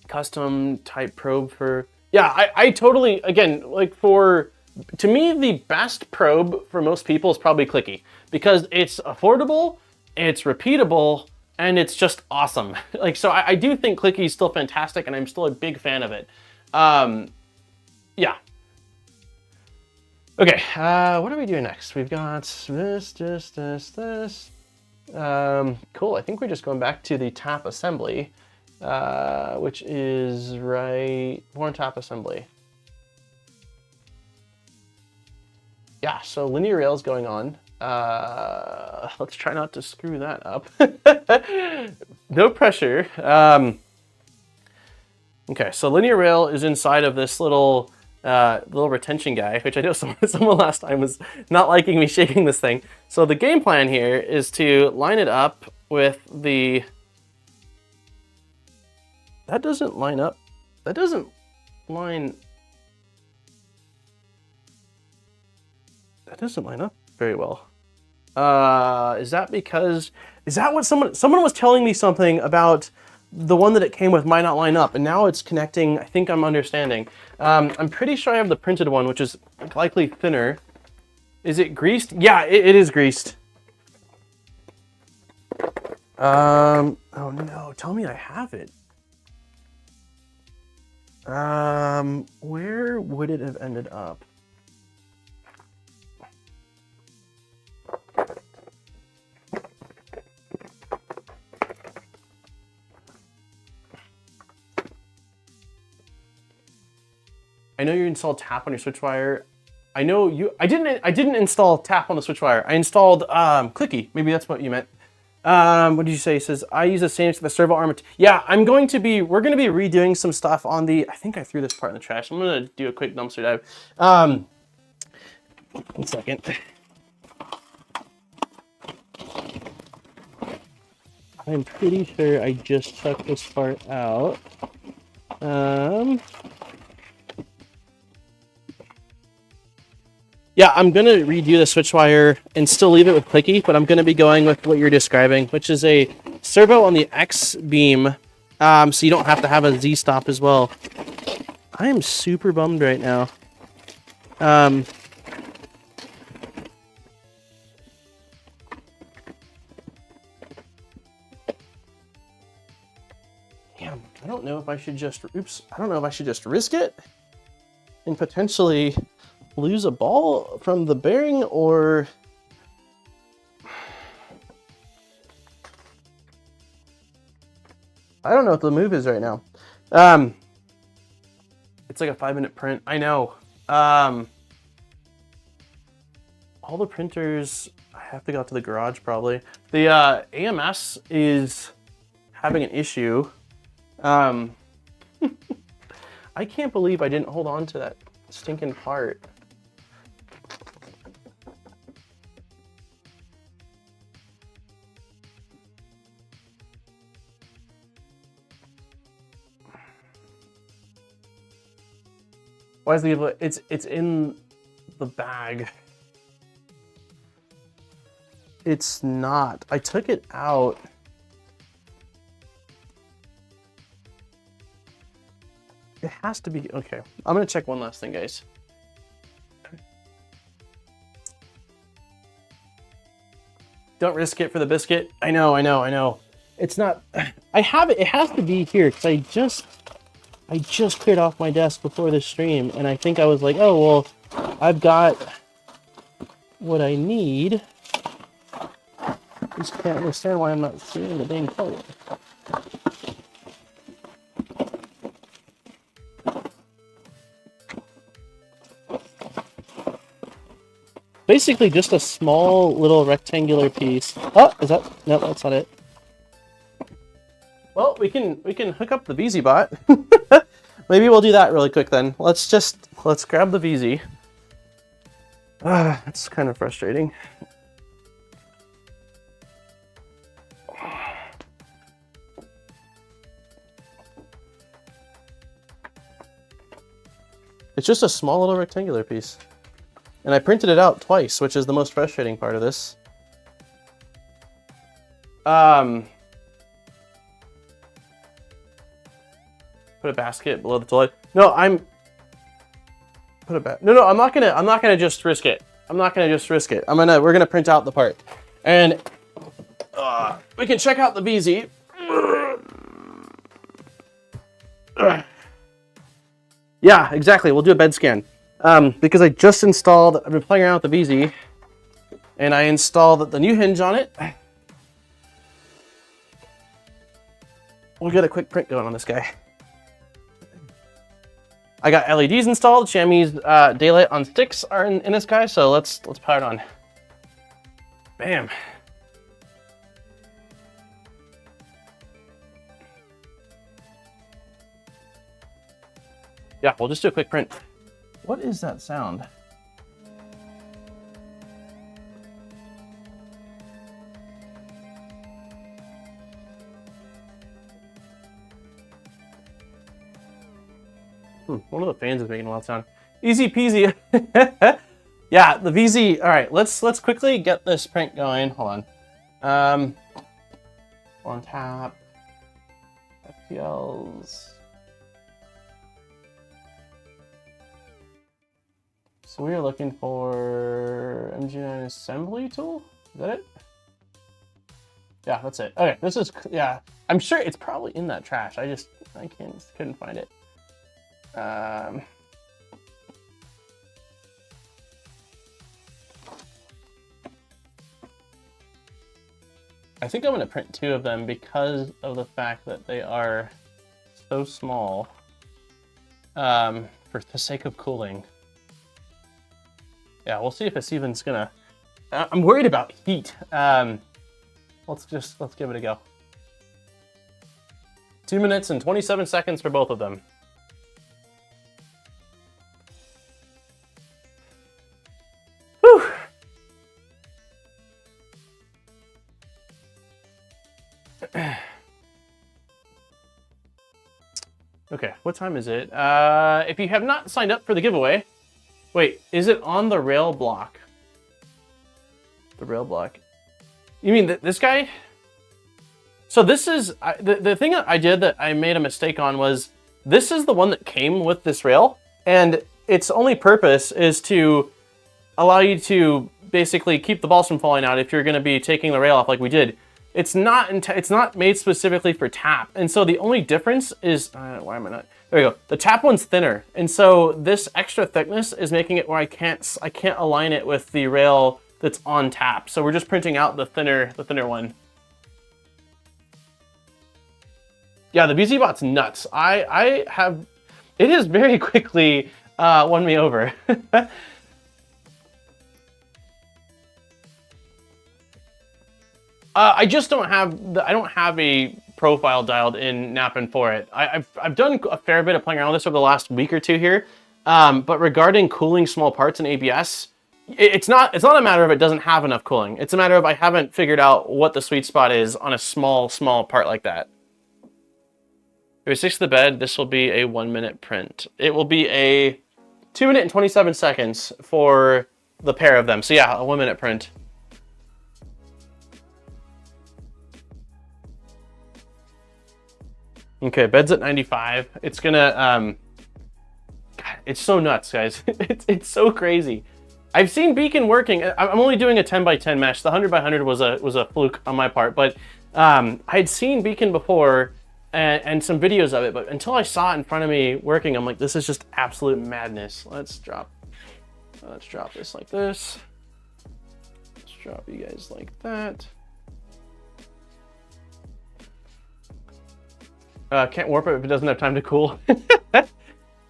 Speaker 1: custom type probe for, yeah, I totally, again, like to me, the best probe for most people is probably Clicky, because it's affordable, it's repeatable, and it's just awesome. Like, so I do think Clicky is still fantastic, and I'm still a big fan of it. Yeah. Okay, what are we doing next? We've got this. Cool, I think we're just going back to the tap assembly, which is right, Voron tap assembly. Yeah, so linear rails going on. Let's try not to screw that up. No pressure. Okay, so linear rail is inside of this little retention guy, which I know someone last time was not liking me shaking this thing. So the game plan here is to line it up with the... That doesn't line up. That doesn't line... That doesn't line up very well. Is that because... Is that what someone was telling me something about the one that it came with might not line up, and now it's connecting. I think I'm understanding. I'm pretty sure I have the printed one, which is likely thinner. Is it greased? Yeah, it is greased. Oh no, tell me I have it. Where would it have ended up? I know you installed tap on your switch wire. I know you. I didn't install tap on the switch wire. I installed Clicky. Maybe that's what you meant. What did you say? It says I use the same for the servo arm. Yeah, we're going to be redoing some stuff on the. I think I threw this part in the trash. I'm gonna do a quick dumpster dive. 1 second. I'm pretty sure I just took this part out. Yeah, I'm gonna redo the switch wire and still leave it with Clicky, but I'm gonna be going with what you're describing, which is a servo on the X beam, so you don't have to have a Z stop as well. I am super bummed right now. Damn, I don't know if I should just, I don't know if I should just risk it and potentially lose a ball from the bearing, or I don't know what the move is right now. It's like a 5-minute print. I know. All the printers, I have to go out to the garage probably. The AMS is having an issue. I can't believe I didn't hold on to that stinking part. Why is the it's in the bag. It's not. I took it out. It has to be okay. I'm gonna check one last thing, guys. Don't risk it for the biscuit. I know. It's not. I have it. It has to be here because I just cleared off my desk before this stream, and I think I was like, oh, well, I've got what I need. I just can't understand why I'm not seeing the dang part. Basically just a small little rectangular piece. Oh, is that? No, that's not it. Well, we can hook up the VZ bot. Maybe we'll do that really quick then. Let's grab the VZ. That's kind of frustrating. It's just a small little rectangular piece. And I printed it out twice, which is the most frustrating part of this. Put Put a basket below the toilet. No, No, I'm not gonna just risk it. We're gonna print out the part. And we can check out the VZ. Yeah, exactly. We'll do a bed scan. Because I've been playing around with the VZ, and I installed the new hinge on it. We'll get a quick print going on this guy. I got LEDs installed. Xiaomi's daylight on sticks are in this guy, so let's power it on. Bam. Yeah, we'll just do a quick print. What is that sound? One of the fans is making a loud sound. Easy peasy. Yeah, the VZ. All right, let's quickly get this print going. Hold on. On tap. FPLs. So we are looking for MG9 assembly tool. Is that it? Yeah, that's it. Okay, this is, yeah. I'm sure it's probably in that trash. I couldn't find it. I think I'm going to print 2 of them because of the fact that they are so small for the sake of cooling. Yeah, we'll see if it's even gonna... I'm worried about heat. Let's give it a go. 2 minutes and 27 seconds for both of them. Whew. Okay, what time is it? If you have not signed up for the giveaway, wait, is it on the rail block? The rail block. You mean this guy? So this is, the thing that I did that I made a mistake on was, this is the one that came with this rail, and its only purpose is to allow you to basically keep the balls from falling out if you're gonna be taking the rail off like we did. It's not made specifically for tap, and so the only difference is, why am I not? There we go. The tap one's thinner, and so this extra thickness is making it where I can't align it with the rail that's on tap. So we're just printing out the thinner one. Yeah, the VZBot's nuts. It has very quickly won me over. I just don't have a profile dialed in Napin for it. I've done a fair bit of playing around with this over the last week or two here, but regarding cooling small parts in ABS, it's not a matter of it doesn't have enough cooling. It's a matter of I haven't figured out what the sweet spot is on a small part like that. If we stick to the bed, this will be a 1 minute print. It will be a 2 minute and 27 seconds for the pair of them. So yeah, a 1 minute print. Okay, bed's at 95. It's gonna, God, it's so nuts, guys. it's so crazy. I've seen Beacon working. I'm only doing a 10 by 10 mesh. The 100 by 100 was a fluke on my part, but I'd seen Beacon before and some videos of it, but until I saw it in front of me working, I'm like, this is just absolute madness. Let's drop this like this. Let's drop you guys like that. Can't warp it if it doesn't have time to cool.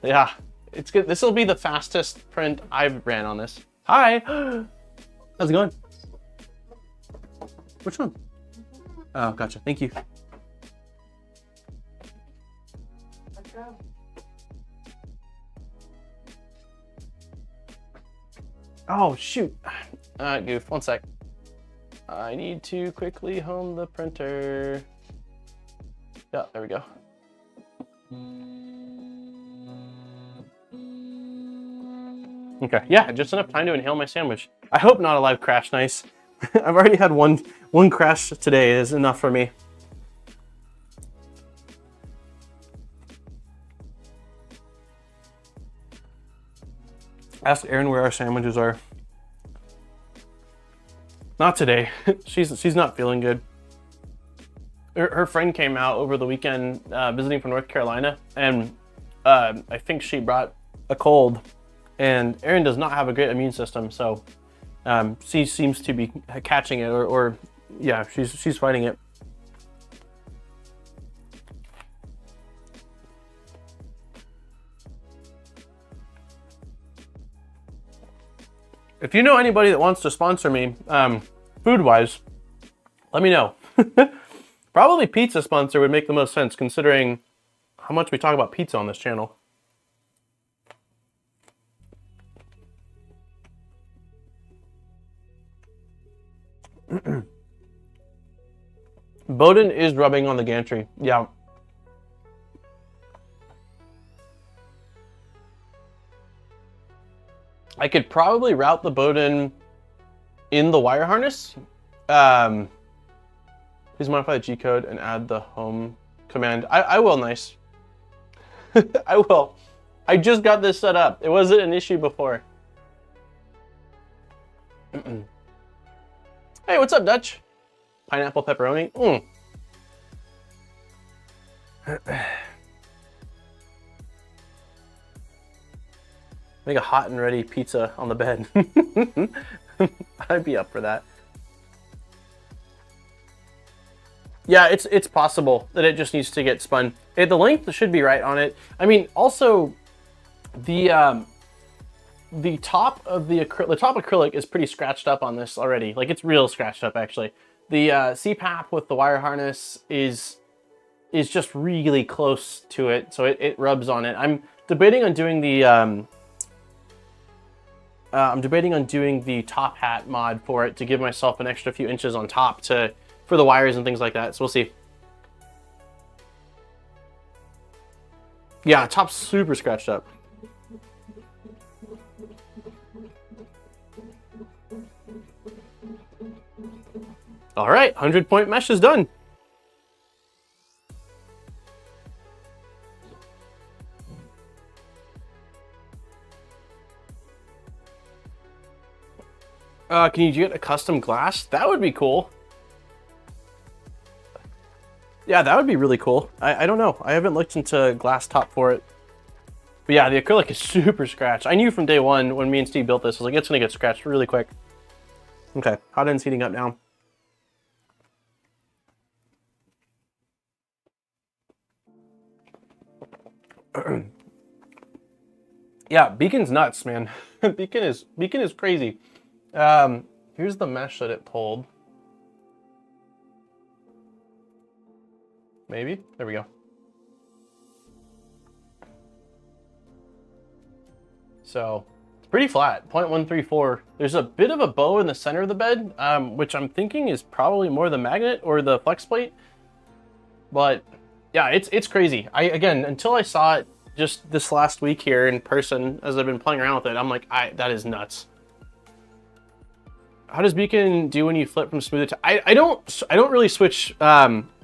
Speaker 1: Yeah, it's good. This will be the fastest print I've ran on this. Hi, how's it going? Which one? Oh, gotcha. Thank you. Oh shoot! Goof. 1 sec. I need to quickly home the printer. Yeah, there we go. Okay, yeah, just enough time to inhale my sandwich. I hope not a live crash. Nice. I've already had one crash today is enough for me. Ask Erin where our sandwiches are. Not today. She's not feeling good. Her friend came out over the weekend visiting from North Carolina, and I think she brought a cold. And Erin does not have a great immune system, so she seems to be catching it, or yeah, she's fighting it. If you know anybody that wants to sponsor me, food-wise, let me know. Probably pizza sponsor would make the most sense, considering how much we talk about pizza on this channel. Bowden is rubbing on the gantry. Yeah. I could probably route the Bowden in the wire harness. Please modify the G code and add the home command. I will, nice. I will. I just got this set up. It wasn't an issue before. Hey, what's up, Dutch? Pineapple pepperoni. Make a hot and ready pizza on the bed. I'd be up for that. Yeah, it's possible that it just needs to get spun. The length should be right on it. I mean, also the top of the top acrylic is pretty scratched up on this already. Like, it's real scratched up actually. The CPAP with the wire harness is just really close to it, so it rubs on it. I'm debating on doing the top hat mod for it to give myself an extra few inches on top for the wires and things like that. So we'll see. Yeah, top's super scratched up. All right, 100-point mesh is done. Can you get a custom glass? That would be cool. Yeah, that would be really cool. I don't know. I haven't looked into glass top for it. But yeah, the acrylic is super scratched. I knew from day one when me and Steve built this, I was like, it's gonna get scratched really quick. Okay, hot end's heating up now. Yeah, Beacon's nuts, man. Beacon is crazy. Here's the mesh that it pulled. Maybe? There we go. So, it's pretty flat, 0.134. There's a bit of a bow in the center of the bed, which I'm thinking is probably more the magnet or the flex plate. But, yeah, it's crazy. Again, until I saw it just this last week here in person, as I've been playing around with it, I'm like, that is nuts. How does Beacon do when you flip from smooth to... I don't really switch...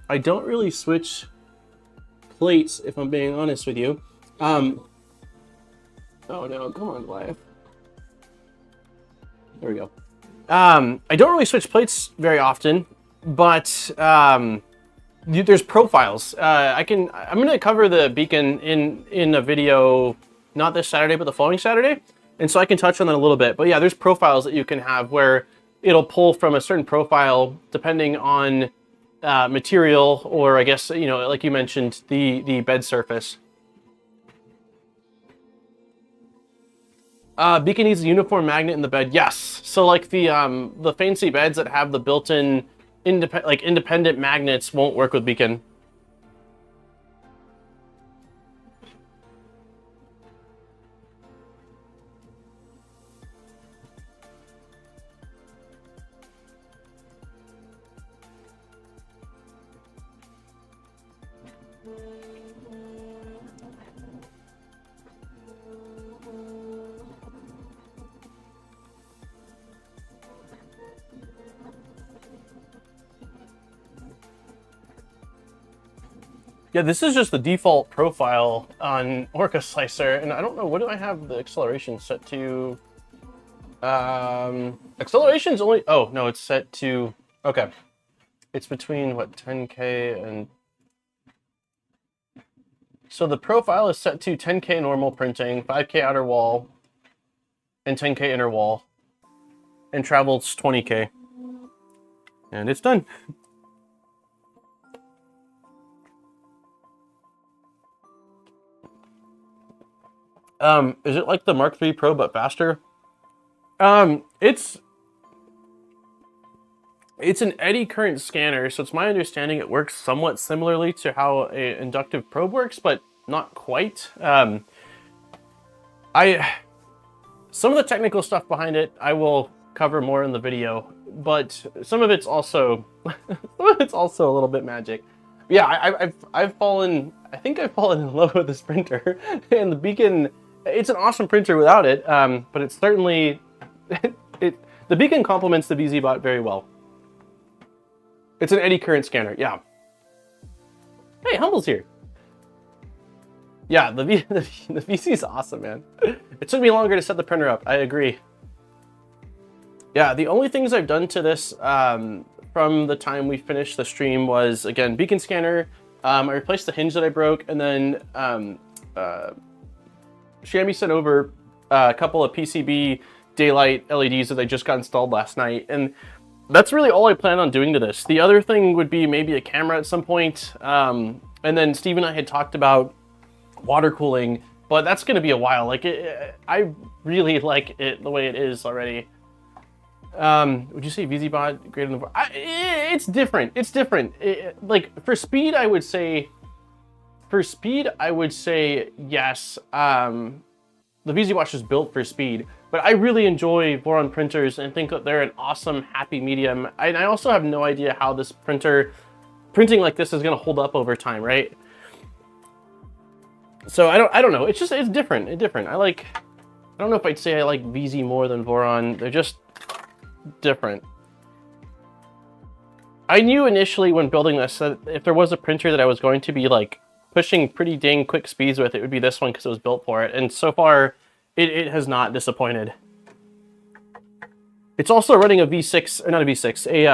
Speaker 1: I don't really switch plates, if I'm being honest with you. Oh no, come on, Goliath. There we go. I don't really switch plates very often, but there's profiles. I'm gonna cover the Beacon in a video, not this Saturday, but the following Saturday. And so I can touch on that a little bit. But yeah, there's profiles that you can have where it'll pull from a certain profile depending on material, or I guess, you know, like you mentioned, the bed surface. Beacon needs a uniform magnet in the bed. Yes. So like the fancy beds that have the built-in independent magnets won't work with Beacon. Yeah, this is just the default profile on Orca Slicer, and I don't know, what do I have the acceleration set to? Acceleration's only, oh, no, it's set to, okay. It's between, what, 10K and... So the profile is set to 10K normal printing, 5K outer wall, and 10K inner wall, and travels 20K. And it's done. Is it like the Mark III Pro but faster? It's an eddy current scanner, so it's my understanding it works somewhat similarly to how an inductive probe works, but not quite. Some of the technical stuff behind it I will cover more in the video, but some of it's also a little bit magic. Yeah, I've fallen. I think I've fallen in love with this printer, and the Beacon. It's an awesome printer without it, but it's certainly the Beacon complements the VZBot very well. It's an eddy current scanner, yeah. Hey, Humble's here. Yeah, the VC is awesome, man. It took me longer to set the printer up. I agree. Yeah, the only things I've done to this from the time we finished the stream was, again, Beacon scanner. I replaced the hinge that I broke, and then Shammy sent over a couple of PCB daylight LEDs that I just got installed last night, and that's really all I plan on doing to this. The other thing would be maybe a camera at some point, and then Steve and I had talked about water cooling, but that's going to be a while. Like, I really like it the way it is already. Would you say VZBot greater than... it's different. It's different. Like, for speed, I would say... yes. The VZBot is built for speed, but I really enjoy Voron printers and think that they're an awesome, happy medium. I also have no idea how this printing like this is going to hold up over time, right? So I don't know. It's different. It's different. I don't know if I'd say I like VZ more than Voron. They're just different. I knew initially when building this that if there was a printer that I was going to be like pushing pretty dang quick speeds with, it would be this one because it was built for it. And so far, it has not disappointed. It's also running a V6, or not a V6, a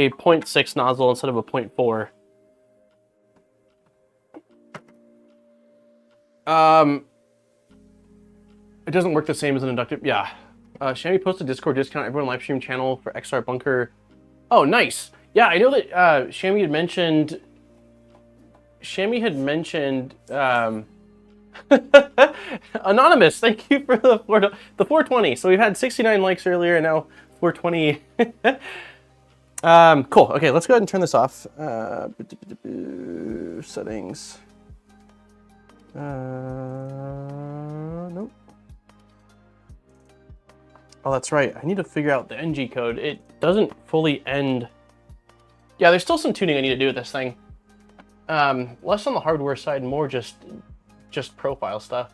Speaker 1: 0.6 nozzle instead of a 0.4. It doesn't work the same as an inductive. Yeah. Shammy posted Discord discount everyone live stream channel for XR Bunker. Oh, nice. Yeah, I know that Shammy had mentioned. Anonymous, thank you for the 420. So we've had 69 likes earlier, and now 420. Cool. Okay, let's go ahead and turn this off. Settings. Nope. Oh, that's right. I need to figure out the NG code. It doesn't fully end. Yeah, there's still some tuning I need to do with this thing. Less on the hardware side, more just profile stuff.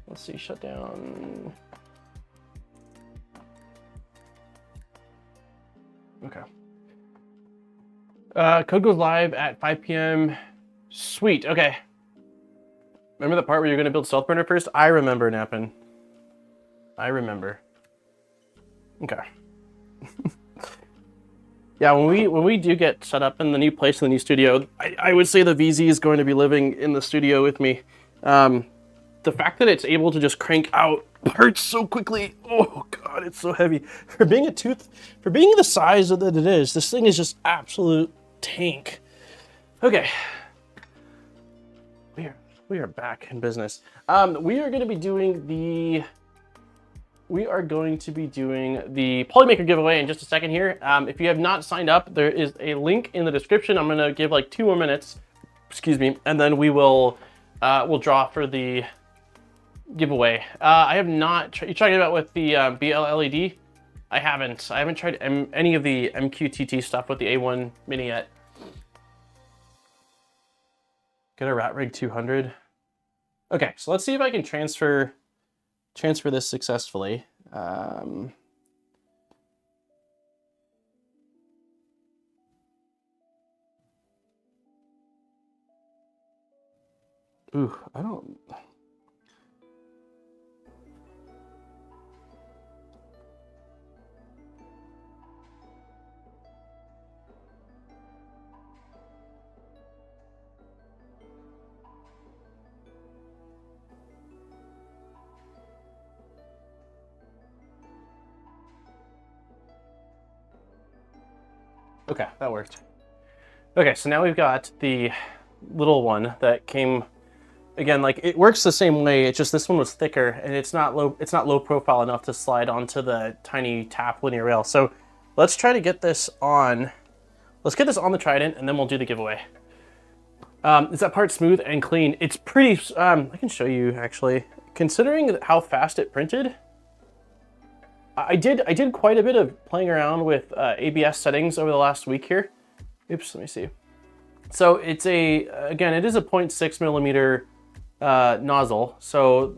Speaker 1: Let's see, shut down. Okay. Code goes live at 5 p.m. Sweet, okay. Remember the part where you're gonna build stealth burner first? I remember, Nappin. I remember. Okay. Yeah, when we do get set up in the new place in the new studio, I would say the VZ is going to be living in the studio with me. The fact that it's able to just crank out parts so quickly, oh god, it's so heavy. For being the size that it is, this thing is just absolute tank. Okay. We are back in business. We are going to be doing the Polymaker giveaway in just a second here. If you have not signed up, there is a link in the description. I'm going to give like 2 more minutes, excuse me, and then we will we'll draw for the giveaway. I have not. You talking about with the BL LED? I haven't tried any of the MQTT stuff with the A1 Mini yet. Get a rat rig 200. Okay, so let's see if I can transfer this successfully. Ooh, I don't... Okay, that worked. Okay, so now we've got the little one that came, again, like it works the same way, it's just this one was thicker and it's not low profile enough to slide onto the tiny tap linear rail. So let's try to get this on, let's get this on the Trident and then we'll do the giveaway. Is that part smooth and clean? It's pretty, I can show you actually. Considering how fast it printed, I did quite a bit of playing around with ABS settings over the last week here. Oops, let me see. So it's again, it is a 0.6 millimeter nozzle. So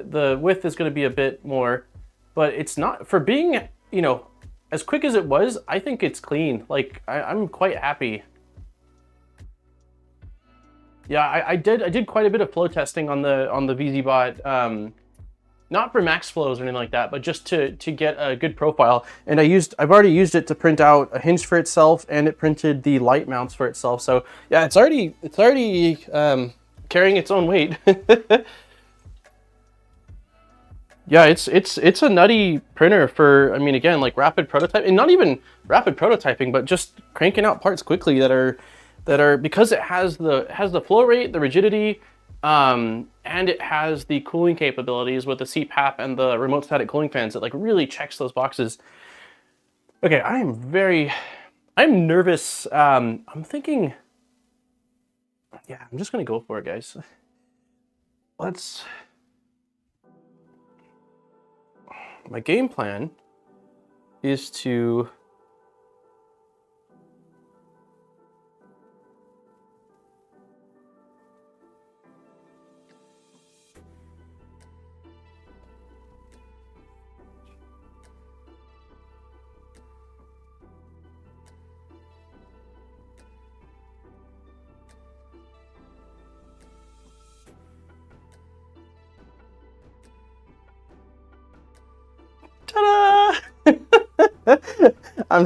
Speaker 1: the width is gonna be a bit more, but it's not, for being, you know, as quick as it was, I think it's clean. Like I'm quite happy. Yeah, I did quite a bit of flow testing on the VZBot, not for max flows or anything like that, but just to get a good profile. And I've already used it to print out a hinge for itself, and it printed the light mounts for itself. So yeah, it's already carrying its own weight. Yeah, it's a nutty printer for, I mean, again, like rapid prototype, and not even rapid prototyping, but just cranking out parts quickly that are because it has the flow rate, the rigidity, and it has the cooling capabilities with the CPAP and the remote static cooling fans. It like really checks those boxes. Okay, I'm nervous. I'm thinking, yeah, I'm just gonna go for it, guys. My game plan is to I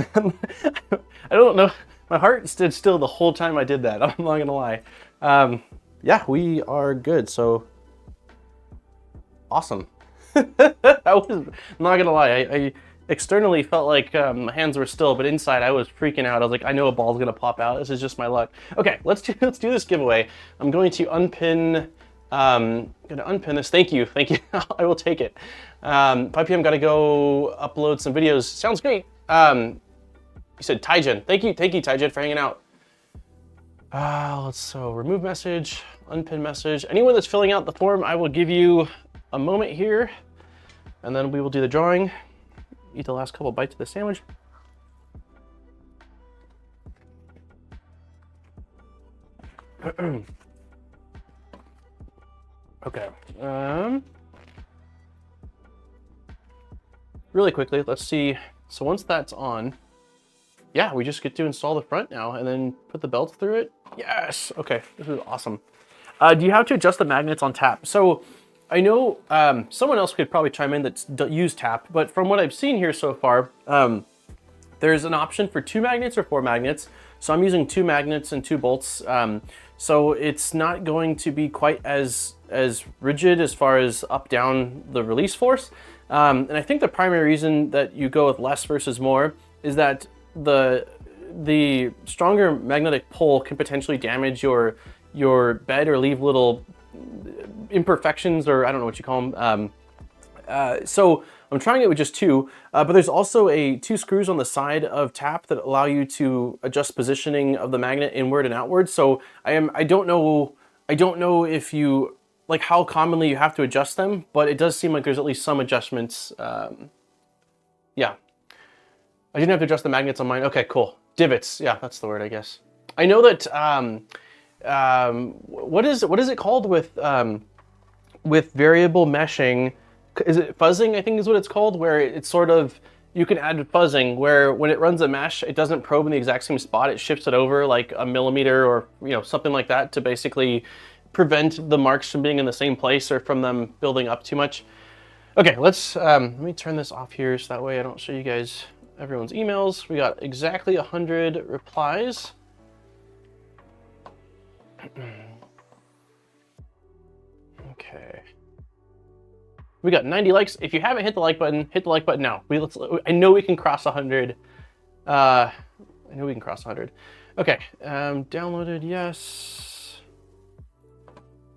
Speaker 1: don't know. My heart stood still the whole time I did that. I'm not gonna lie. Yeah, we are good. So awesome. I was not gonna lie. I externally felt like my hands were still, but inside I was freaking out. I was like, I know a ball's gonna pop out. This is just my luck. Okay, let's do this giveaway. I'm going to unpin. I'm gonna unpin this. Thank you. I will take it. 5 p.m. Gotta go upload some videos. Sounds great. You said Tygen. Thank you, Tygen, for hanging out. So remove message, unpin message. Anyone that's filling out the form, I will give you a moment here, and then we will do the drawing. Eat the last couple bites of the sandwich. Okay. Really quickly, let's see. So once that's on, yeah, we just get to install the front now and then put the belts through it. Yes. Okay, this is awesome. Do you have to adjust the magnets on tap? So I know someone else could probably chime in that's used tap, but from what I've seen here so far, there's an option for 2 magnets or 4 magnets. So I'm using 2 magnets and 2 bolts. So it's not going to be quite as rigid as far as up down the release force. And I think the primary reason that you go with less versus more is that the stronger magnetic pull can potentially damage your bed or leave little imperfections, or I don't know what you call them. So I'm trying it with just 2, but there's also 2 screws on the side of tap that allow you to adjust positioning of the magnet inward and outward. So I don't know if you, like how commonly you have to adjust them, but it does seem like there's at least some adjustments. Yeah, I didn't have to adjust the magnets on mine. Okay, cool. Divots, yeah, that's the word, I guess. I know that, what is it called with variable meshing? Is it fuzzing, I think is what it's called, where it's sort of, you can add fuzzing where when it runs a mesh, it doesn't probe in the exact same spot, it shifts it over like a millimeter or something like that to basically prevent the marks from being in the same place or from them building up too much. Okay, let's, let me turn this off here so that way I don't show you guys everyone's emails. We got exactly 100 replies. Okay. We got 90 likes. If you haven't hit the like button now. I know we can cross 100. I know we can cross 100. Okay, downloaded, yes.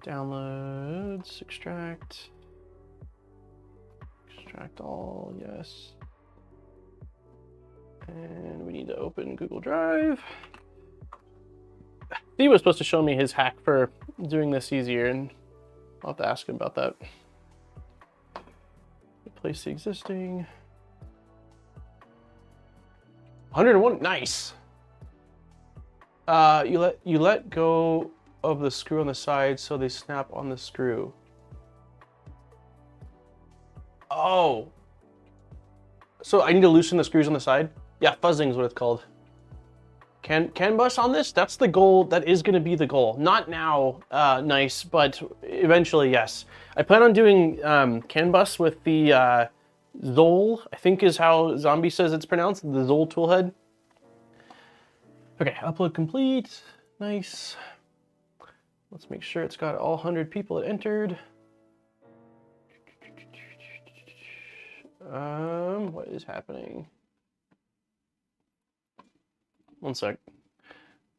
Speaker 1: Downloads, extract all, yes. And we need to open Google Drive. He was supposed to show me his hack for doing this easier, and I'll have to ask him about that. Replace the existing. 101, nice. You let go of the screw on the side so they snap on the screw. Oh. So I need to loosen the screws on the side? Yeah, fuzzing is what it's called. CAN bus on this? That's the goal. That is going to be the goal. Not now, nice, but eventually, yes. I plan on doing CAN bus with the Zoll, I think is how Zombie says it's pronounced, the Zoll toolhead. Okay, upload complete. Nice. Let's make sure it's got all 100 people that entered. What is happening? One sec.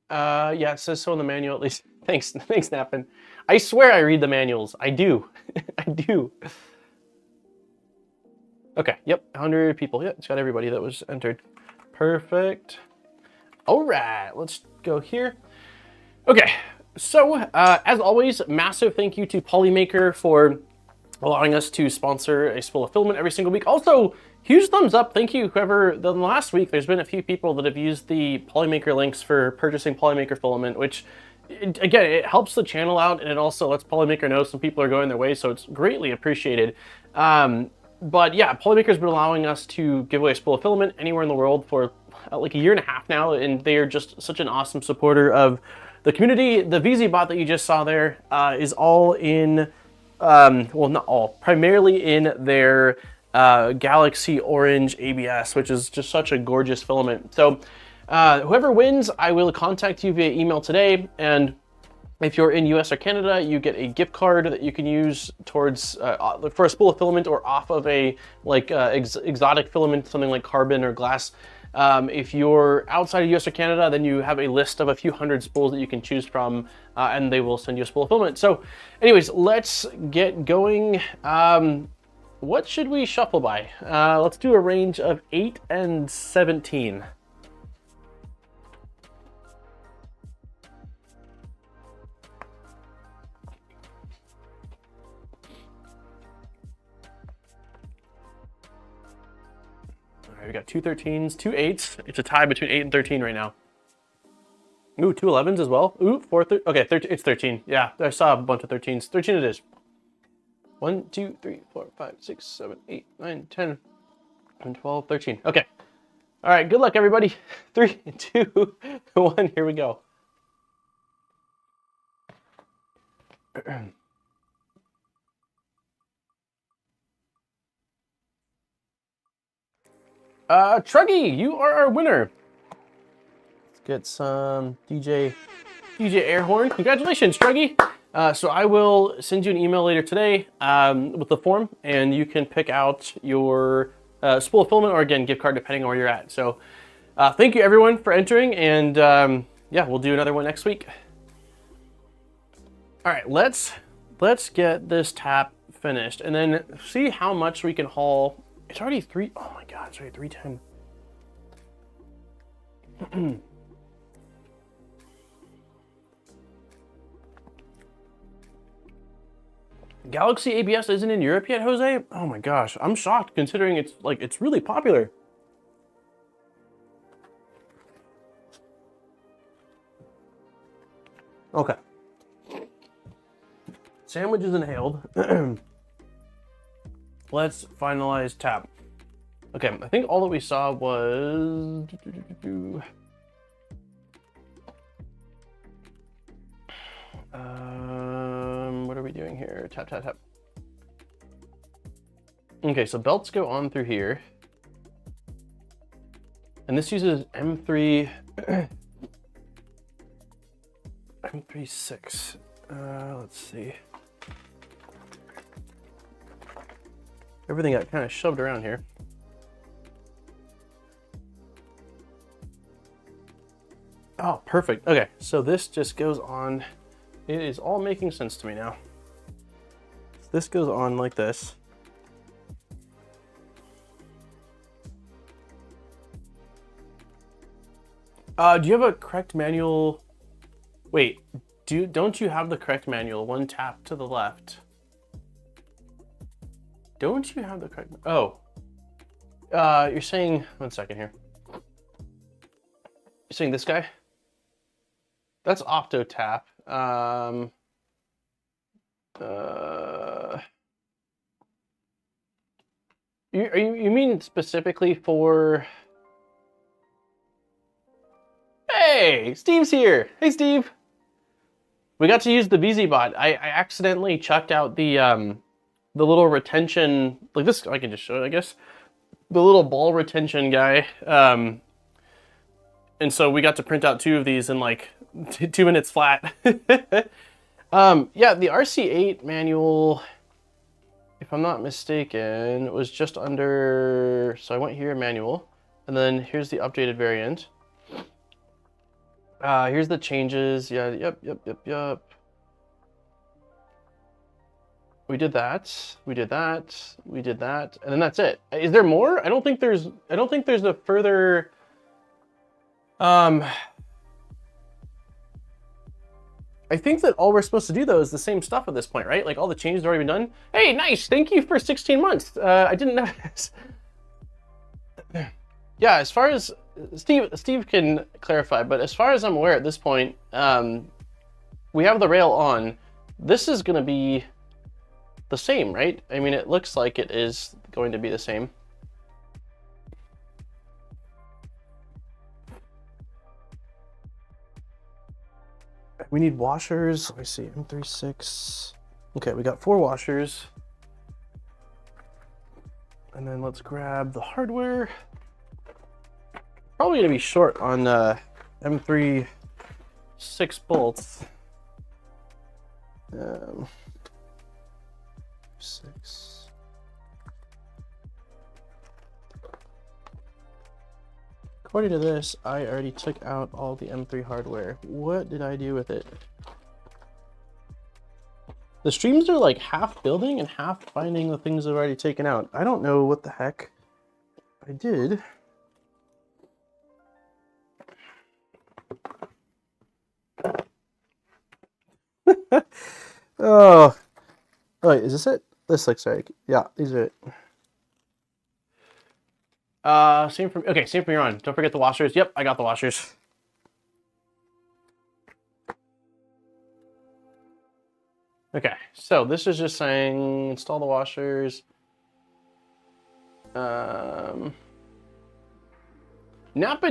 Speaker 1: Yeah, it says so in the manual at least. Thanks, Nappin. I swear I read the manuals. I do. I do. Okay, yep, 100 people. Yeah, it's got everybody that was entered. Perfect. All right, let's go here. Okay, so as always, massive thank you to Polymaker for allowing us to sponsor a spool of filament every single week. Also, huge thumbs up. Thank you, whoever. The last week, there's been a few people that have used the Polymaker links for purchasing Polymaker filament, which, again, it helps the channel out, and it also lets Polymaker know some people are going their way, so it's greatly appreciated. But yeah, Polymaker's been allowing us to give away a spool of filament anywhere in the world for like a year and a half now, and they are just such an awesome supporter of the community. The VZ bot that you just saw there is all in, well, not all, primarily in their Galaxy Orange ABS, which is just such a gorgeous filament. So whoever wins, I will contact you via email today, and if you're in US or Canada, you get a gift card that you can use towards for a spool of filament or off of a like exotic filament, something like carbon or glass. If you're outside of US or Canada, then you have a list of a few hundred spools that you can choose from, and they will send you a spool of filament. So anyways, let's get going. What should we shuffle by? Let's do a range of 8 and 17. We got 2 13s, 2 8s. It's a tie between 8 and 13 right now. Ooh, 2 11s as well. Ooh, 4 okay, it's 13. Yeah, I saw a bunch of 13s. 13 it is. 1 2 3 4 5 6 7 8 9 10 and 12 13. Okay. All right, good luck everybody. 3 2 1, here we go. Truggy, you are our winner. Let's get some DJ air horn. Congratulations, Truggy. So I will send you an email later today with the form, and you can pick out your spool of filament or, again, gift card, depending on where you're at. So thank you, everyone, for entering, and yeah, we'll do another one next week. All right, let's get this tap finished, and then see how much we can haul. It's already oh my God, it's already 310. Galaxy ABS isn't in Europe yet, Jose? Oh my gosh, I'm shocked considering it's really popular. Okay. Sandwich is inhaled. Let's finalize tap. Okay, I think all that we saw was... we doing here? Tap, tap, tap. Okay, so belts go on through here. And this uses M3, M36. Let's see. Everything got kind of shoved around here. Oh, perfect. Okay, so this just goes on. It is all making sense to me now. So this goes on like this. Do you have a correct manual? Wait, don't you have the correct manual? One tap to the left. Don't you have the correct? Oh, you're saying, one second here. You're saying this guy? That's Opto Tap. You mean specifically for? Hey, Steve's here. Hey, Steve. We got to use the VZ-Bot. I accidentally chucked out the little retention, like this. I can just show it, I guess. The little ball retention guy. And so we got to print out 2 of these in like 2 minutes flat. Yeah, the RC8 manual, if I'm not mistaken, was just under, so I went here, manual, and then here's the updated variant. Here's the changes. Yeah, yep. We did that. We did that. We did that, and then that's it. Is there more? I don't think there's a further. I think that all we're supposed to do though is the same stuff at this point, right? Like all the changes have already been done. Hey, nice. Thank you for 16 months. I didn't notice. Yeah, as far as Steve can clarify, but as far as I'm aware at this point, we have the rail on. This is going to be the same, right? I mean, it looks like it is going to be the same. We need washers. Let me see, M36. Okay, we got 4 washers. And then let's grab the hardware. Probably gonna be short on M3 6 bolts. 6. According to this, I already took out all the M3 hardware. What did I do with it? The streams are like half building and half finding the things I've already taken out. I don't know what the heck I did. Oh, wait, is this it? This looks right. Yeah, these are it. Same from here on. Don't forget the washers. Yep, I got the washers. Okay, so this is just saying install the washers. Nappin,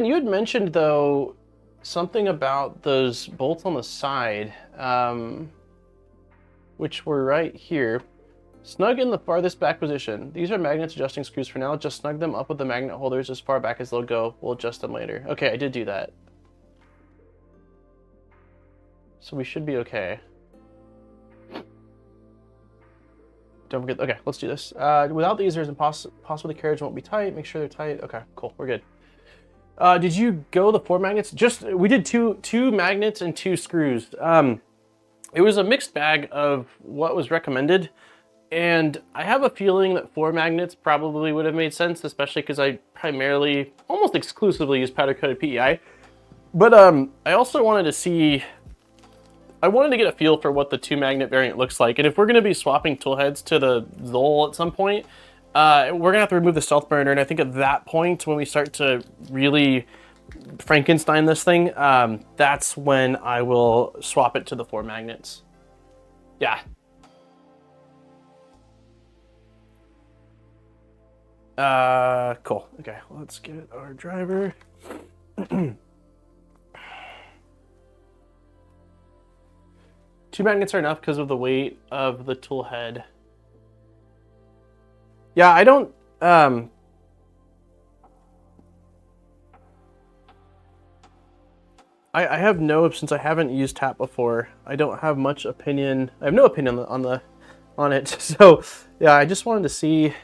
Speaker 1: you had mentioned though something about those bolts on the side, which were right here. Snug in the farthest back position. These are magnets adjusting screws for now. Just snug them up with the magnet holders as far back as they'll go. We'll adjust them later. Okay, I did do that. So we should be okay. Don't forget, okay, let's do this. Without these, there's possibly the carriage won't be tight. Make sure they're tight. Okay, cool, we're good. Did you go the 4 magnets? We did two magnets and 2 screws. It was a mixed bag of what was recommended. And I have a feeling that 4 magnets probably would have made sense, especially because I primarily, almost exclusively use powder-coated PEI. But I also wanted to see, I wanted to get a feel for what the 2 magnet variant looks like. And if we're going to be swapping tool heads to the Zoll at some point, we're going to have to remove the stealth burner. And I think at that point, when we start to really Frankenstein this thing, that's when I will swap it to the 4 magnets. Yeah. Cool. Okay, let's get our driver. 2 magnets are enough because of the weight of the tool head. Yeah, I don't... I have no, since I haven't used tap before, I don't have much opinion. I have no opinion on it. So yeah, I just wanted to see.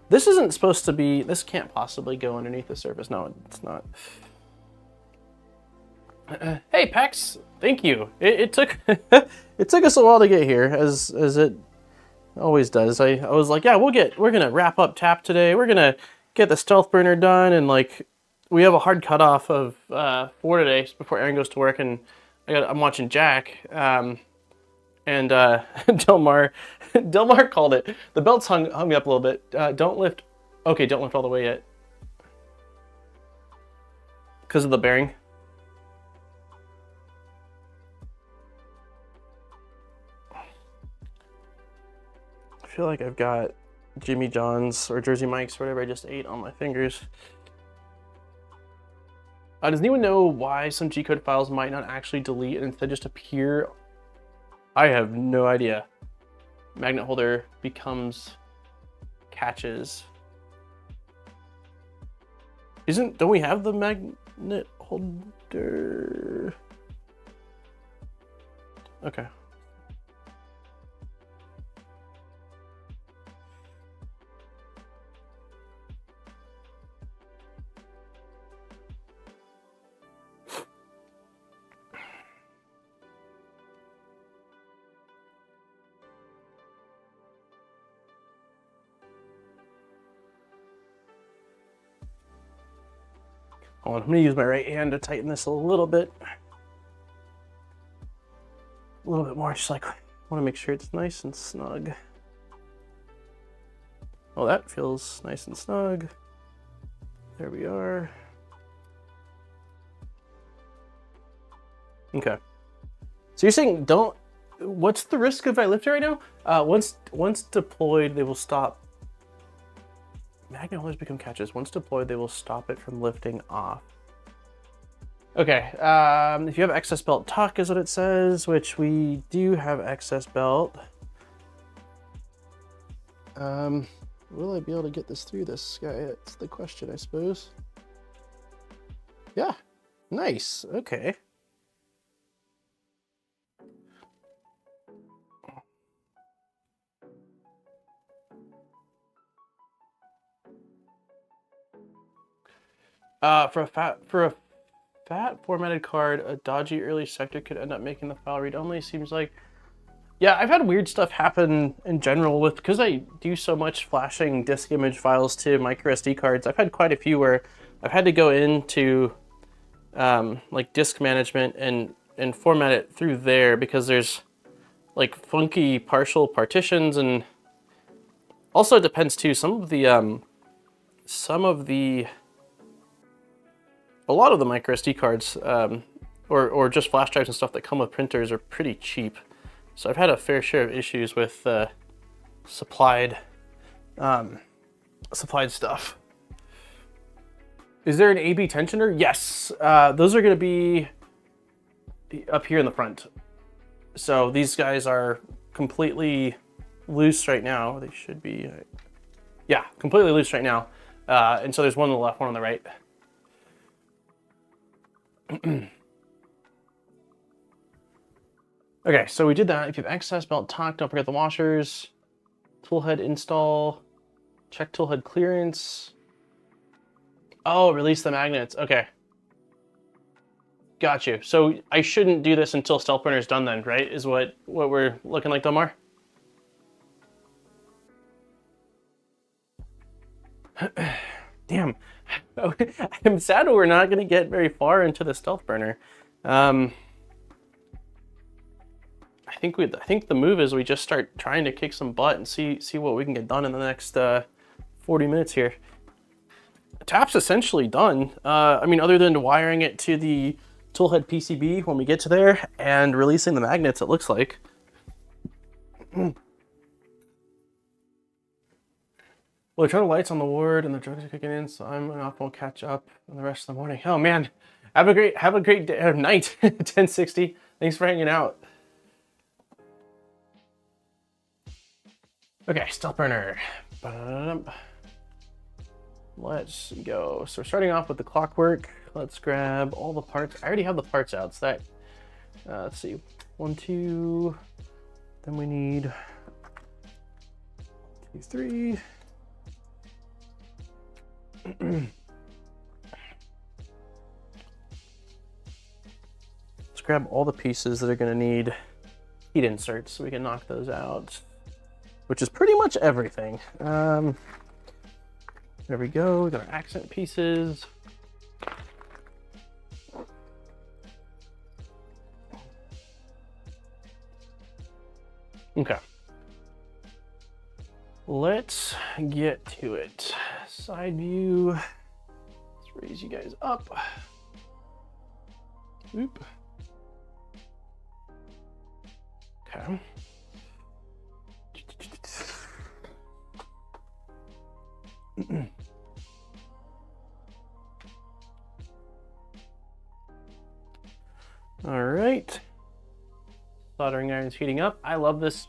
Speaker 1: This isn't supposed to be, this can't possibly go underneath the surface. No, it's not. Hey Pex, thank you. It took it took us a while to get here, as it always does. I was like, yeah, we're gonna wrap up tap today. We're gonna get the stealth burner done, and like we have a hard cutoff of 4 today before Aaron goes to work, and I'm watching Jack. And Delmar called it. The belts hung me up a little bit. Don't lift. Okay, don't lift all the way yet. Because of the bearing. I feel like I've got Jimmy John's or Jersey Mike's or whatever I just ate on my fingers. Does anyone know why some G-code files might not actually delete and instead just appear? I have no idea. Magnet holder becomes catches. Don't we have the magnet holder? Okay. Hold on, I'm gonna use my right hand to tighten this a little bit. A little bit more, just like, I wanna make sure it's nice and snug. Oh, that feels nice and snug. There we are. Okay. So you're saying what's the risk if I lift it right now? Once deployed, they will stop. Magnet holders become catches. Once deployed, they will stop it from lifting off. Okay, if you have excess belt, tuck is what it says, which we do have excess belt. Will I be able to get this through this guy? That's the question, I suppose. Yeah, nice, okay. For a fat formatted card, a dodgy early sector could end up making the file read only. Seems like, yeah, I've had weird stuff happen in general because I do so much flashing disk image files to micro SD cards. I've had quite a few where I've had to go into like disk management and format it through there because there's like funky partial partitions, and also it depends too. A lot of the micro SD cards, or just flash drives and stuff that come with printers are pretty cheap. So I've had a fair share of issues with supplied stuff. Is there an AB tensioner? Yes, those are going to be up here in the front. So these guys are completely loose right now. They should be, yeah, completely loose right now. And so there's one on the left, one on the right. Okay, so we did that. If you have excess belt tuck, don't forget the washers. Toolhead install. Check toolhead clearance. Oh, release the magnets. Okay. Got you. So I shouldn't do this until stealth burner is done then, right? Is what we're looking like, Delmar? Damn. I'm sad we're not going to get very far into the stealth burner. I think the move is we just start trying to kick some butt and see what we can get done in the next 40 minutes here. Tap's essentially done. I mean, other than wiring it to the toolhead PCB when we get to there and releasing the magnets, it looks like. Well, the total lights on the ward and the drugs are kicking in, so I'm off. We'll catch up in the rest of the morning. Oh man, have a great day, night. 1060. Thanks for hanging out. Okay, stealth burner. Let's go. So we're starting off with the clockwork. Let's grab all the parts. I already have the parts out, so that, let's see, 1, 2, then we need 2, 3. Let's grab all the pieces that are gonna need heat inserts so we can knock those out, which is pretty much everything. There we go, we got our accent pieces. Okay. Let's get to it. Side view. Let's raise you guys up. Oop. Okay. All right. Soldering iron's heating up. I love this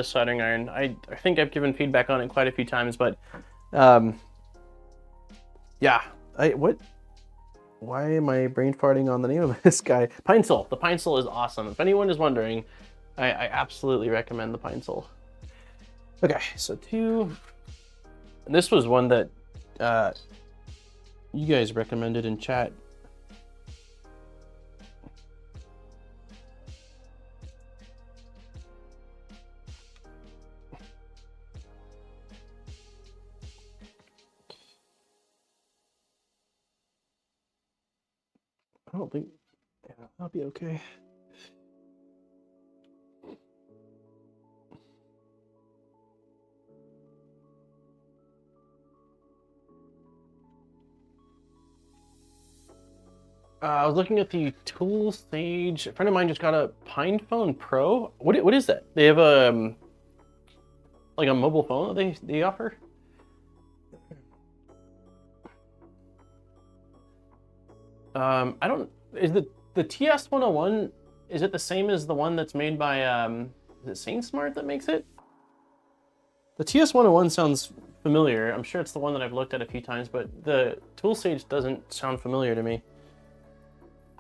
Speaker 1: soldering iron. I think I've given feedback on it quite a few times, but yeah. Why am I brain farting on the name of this guy? Pine Sol. The Pine Sol is awesome. If anyone is wondering, I absolutely recommend the Pine Sol. Okay, so 2. And this was one that you guys recommended in chat. I don't think, yeah, I'll be okay. I was looking at the Tool Sage. A friend of mine just got a PinePhone Pro. What is that? They have a like a mobile phone that they offer. I don't. Is the TS101? Is it the same as the one that's made by is it SainSmart that makes it? The TS101 sounds familiar. I'm sure it's the one that I've looked at a few times, but the Tool Sage doesn't sound familiar to me.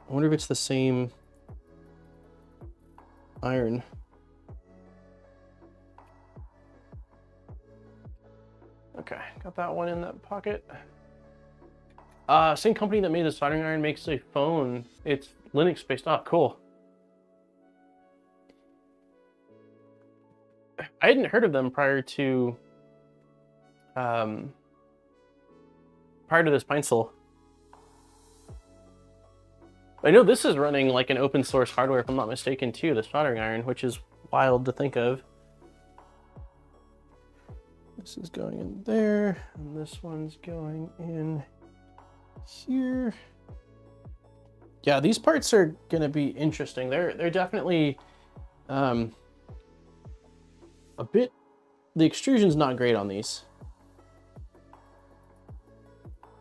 Speaker 1: I wonder if it's the same iron. Okay, got that one in that pocket. Same company that made the soldering iron makes a phone. It's Linux based. Oh, cool. I hadn't heard of them prior to this Pine Sol. I know this is running like an open source hardware, if I'm not mistaken, too, the soldering iron, which is wild to think of. This is going in there, and this one's going in here. Yeah, these parts are gonna be interesting. They're definitely a bit. The extrusion's not great on these.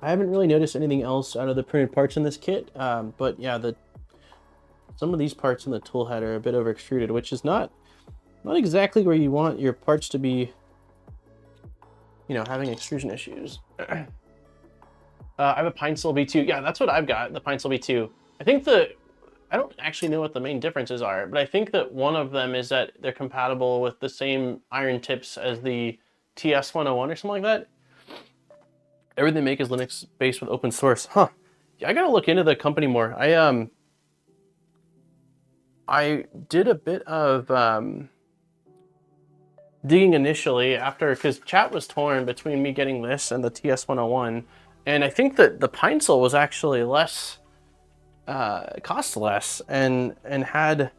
Speaker 1: I haven't really noticed anything else out of the printed parts in this kit, but yeah, some of these parts in the tool head are a bit over extruded, which is not exactly where you want your parts to be, you know, having extrusion issues. I have a Pine Sol V2. Yeah, that's what I've got, the Pine Sol V2. I think I don't actually know what the main differences are, but I think that one of them is that they're compatible with the same iron tips as the TS101 or something like that. Everything they make is Linux based with open source. Huh. Yeah, I gotta look into the company more. I did a bit of digging initially after, because chat was torn between me getting this and the TS101, and I think that the Pine Sol was actually less, cost less, and had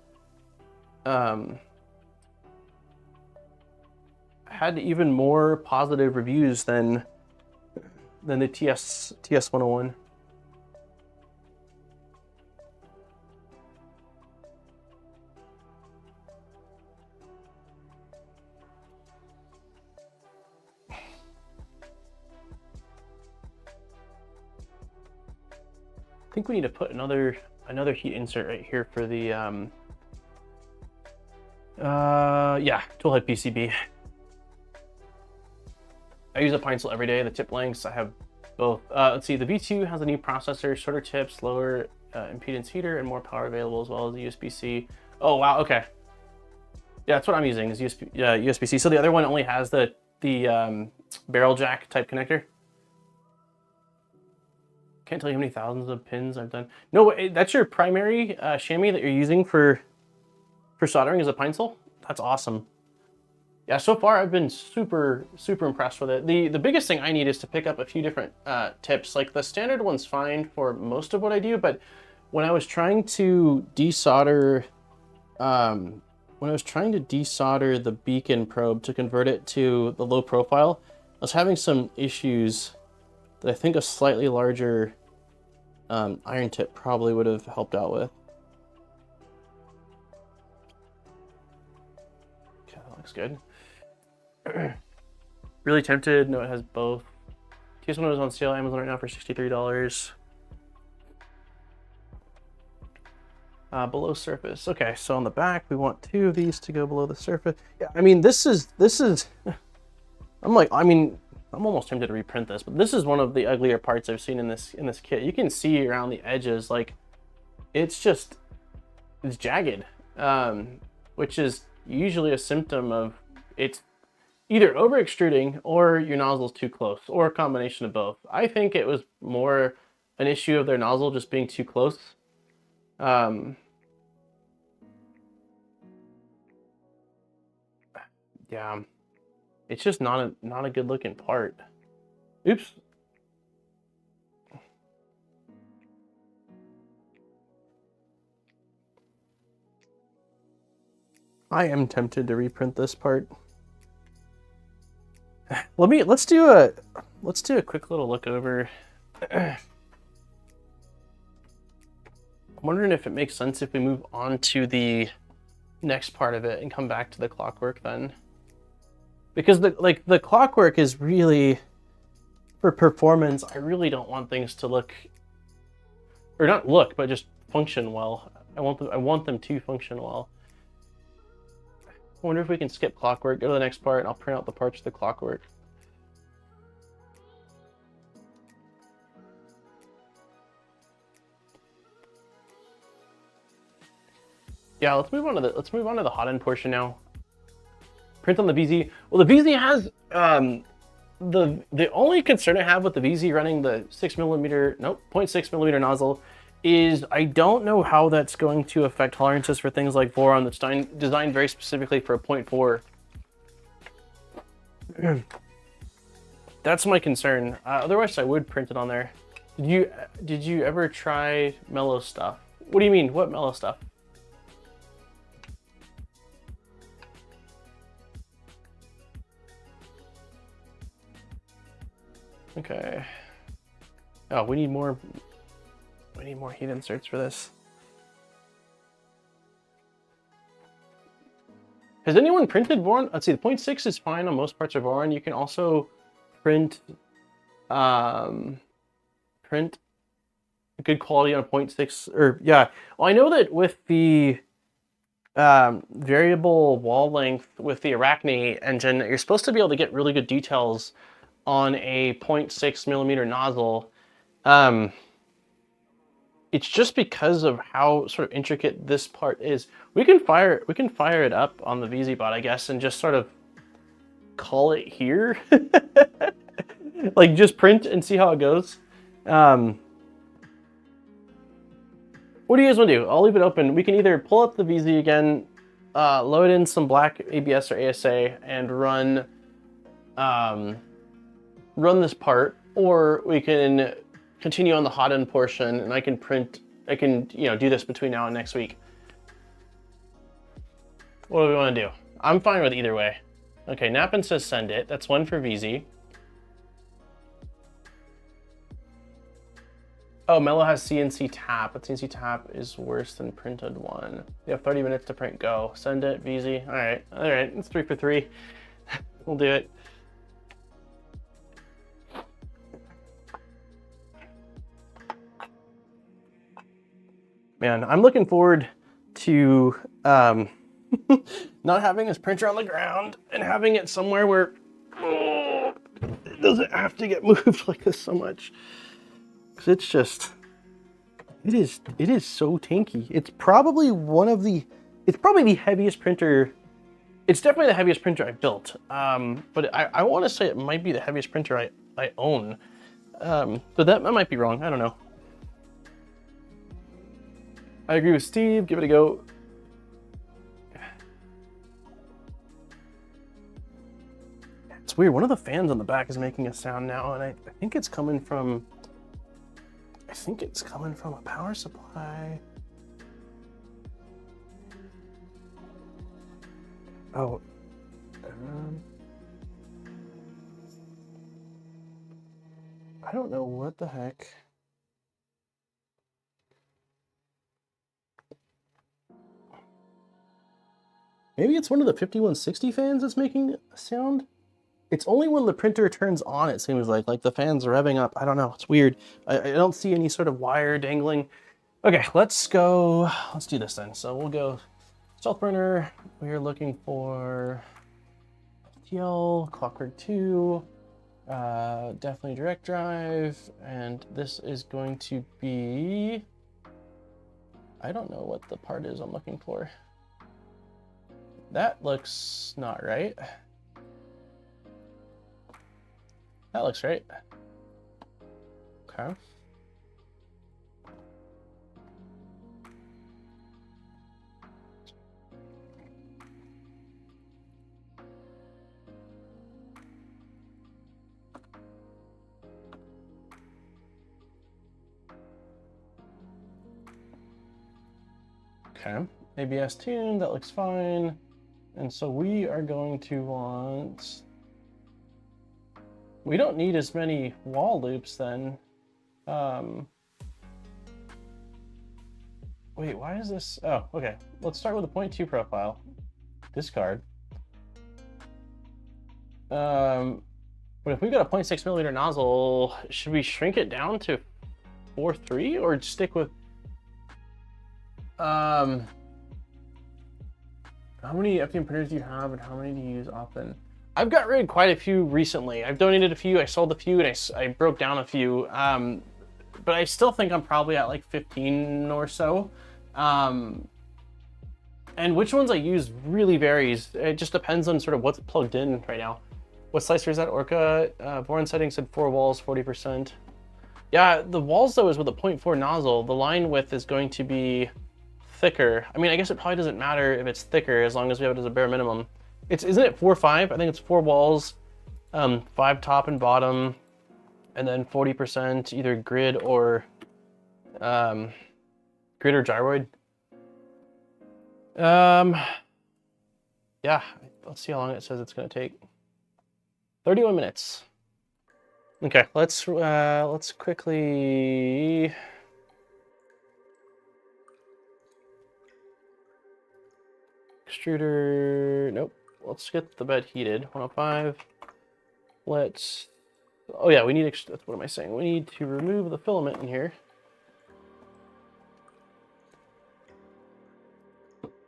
Speaker 1: even more positive reviews than the TS101. I think we need to put another heat insert right here for the Yeah, toolhead PCB. I use a pencil every day. The tip lengths, I have both. Let's see, the V2 has a new processor, shorter tips, lower impedance heater, and more power available, as well as the USB-C. Oh, wow, okay. Yeah, that's what I'm using, is USB-C. So the other one only has the barrel jack type connector. Can't tell you how many thousands of pins I've done. No, that's your primary chamois that you're using for soldering is a pencil? That's awesome. Yeah, so far I've been super impressed with it. The biggest thing I need is to pick up a few different tips. Like the standard one's fine for most of what I do, but when I was trying to desolder, the beacon probe to convert it to the low profile, I was having some issues that I think a slightly larger iron tip probably would have helped out with. Okay, that looks good. Really tempted. No, it has both. TS1 is on sale Amazon right now for $63. Below surface. Okay, so on the back we want 2 of these to go below the surface. Yeah, I mean this is I'm almost tempted to reprint this, but this is one of the uglier parts I've seen in this kit. You can see around the edges, like it's jagged, which is usually a symptom of it's either over extruding or your nozzle's too close, or a combination of both. I think it was more an issue of their nozzle just being too close. Yeah, it's just not a good looking part. Oops. I am tempted to reprint this part. Let's do a quick little look over. I'm wondering if it makes sense if we move on to the next part of it and come back to the clockwork then. Because the clockwork is really, for performance, I really don't want things to look, or not look, but just function well. I want them to function well. I wonder if we can skip clockwork, go to the next part, and I'll print out the parts of the clockwork. Yeah, let's move on to the hot end portion now. Print on the VZ. Well, the VZ has the only concern I have with the VZ running the 0.6 millimeter nozzle is I don't know how that's going to affect tolerances for things like Voron that's designed very specifically for a 0.4. That's my concern. Otherwise, I would print it on there. Did you ever try mellow stuff? What do you mean? What mellow stuff? Okay. Oh, we need more heat inserts for this. Has anyone printed Voron? Let's see, the 0.6 is fine on most parts of Voron. You can also print good quality on a 0.6, or yeah. Well, I know that with the variable wall length with the Arachne engine, you're supposed to be able to get really good details on a 0.6 millimeter nozzle. It's just because of how sort of intricate this part is. We can fire it up on the VZ bot, I guess, and just sort of call it here. Like just print and see how it goes. What do you guys want to do? I'll leave it open. We can either pull up the VZ again, load in some black ABS or ASA, and run this part, or we can continue on the hot end portion, and I can do this between now and next week. What do we want to do? I'm fine with either way. Okay, Nappin says send it. That's one for VZ. Oh, Mello has CNC tap, but CNC tap is worse than printed one. You have 30 minutes to print, go. Send it, VZ. All right, it's 3 for 3. We'll do it. Man, I'm looking forward to Not having this printer on the ground and having it somewhere where it doesn't have to get moved like this so much. Because it's just, it is so tanky. It's probably it's probably the heaviest printer. It's definitely the heaviest printer I built. But I want to say it might be the heaviest printer I own. But that might be wrong. I don't know. I agree with Steve. Give it a go. It's weird. One of the fans on the back is making a sound now, and I think it's coming from. I think it's coming from a power supply. Oh. I don't know what the heck. Maybe it's one of the 5160 fans that's making a sound. It's only when the printer turns on, it seems like the fans are revving up. I don't know, it's weird. I don't see any sort of wire dangling. Okay, let's go, let's do this then. So we'll go stealth printer. We are looking for FTL, Clockwork 2, definitely direct drive, and this is going to be, I don't know what the part is I'm looking for. That looks not right. That looks right. Okay. Okay, ABS tuned, that looks fine. And so we are going to want, we don't need as many wall loops then. Wait, why is this? Oh, okay. Let's start with a 0.2 profile. Discard. But if we've got a 0.6 millimeter nozzle, should we shrink it down to 4.3 or stick with, how many FDM printers do you have and how many do you use often? I've got rid of quite a few recently. I've donated a few, I sold a few, and I broke down a few. But I still think I'm probably at like 15 or so. And which ones I use really varies. It just depends on sort of what's plugged in right now. What slicer is that, Orca? Voron settings said 4 walls, 40%. Yeah, the walls though is with a 0.4 nozzle. The line width is going to be thicker. I mean, I guess it probably doesn't matter if it's thicker as long as we have it as a bare minimum. Isn't it 4.5? I think it's 4 walls, 5 top and bottom, and then 40% either grid or gyroid. Yeah, let's see how long it says it's going to take. 31 minutes. Okay, let's quickly. Extruder, nope. Let's get the bed heated. 105. Let's. Oh yeah, we need. What am I saying? We need to remove the filament in here.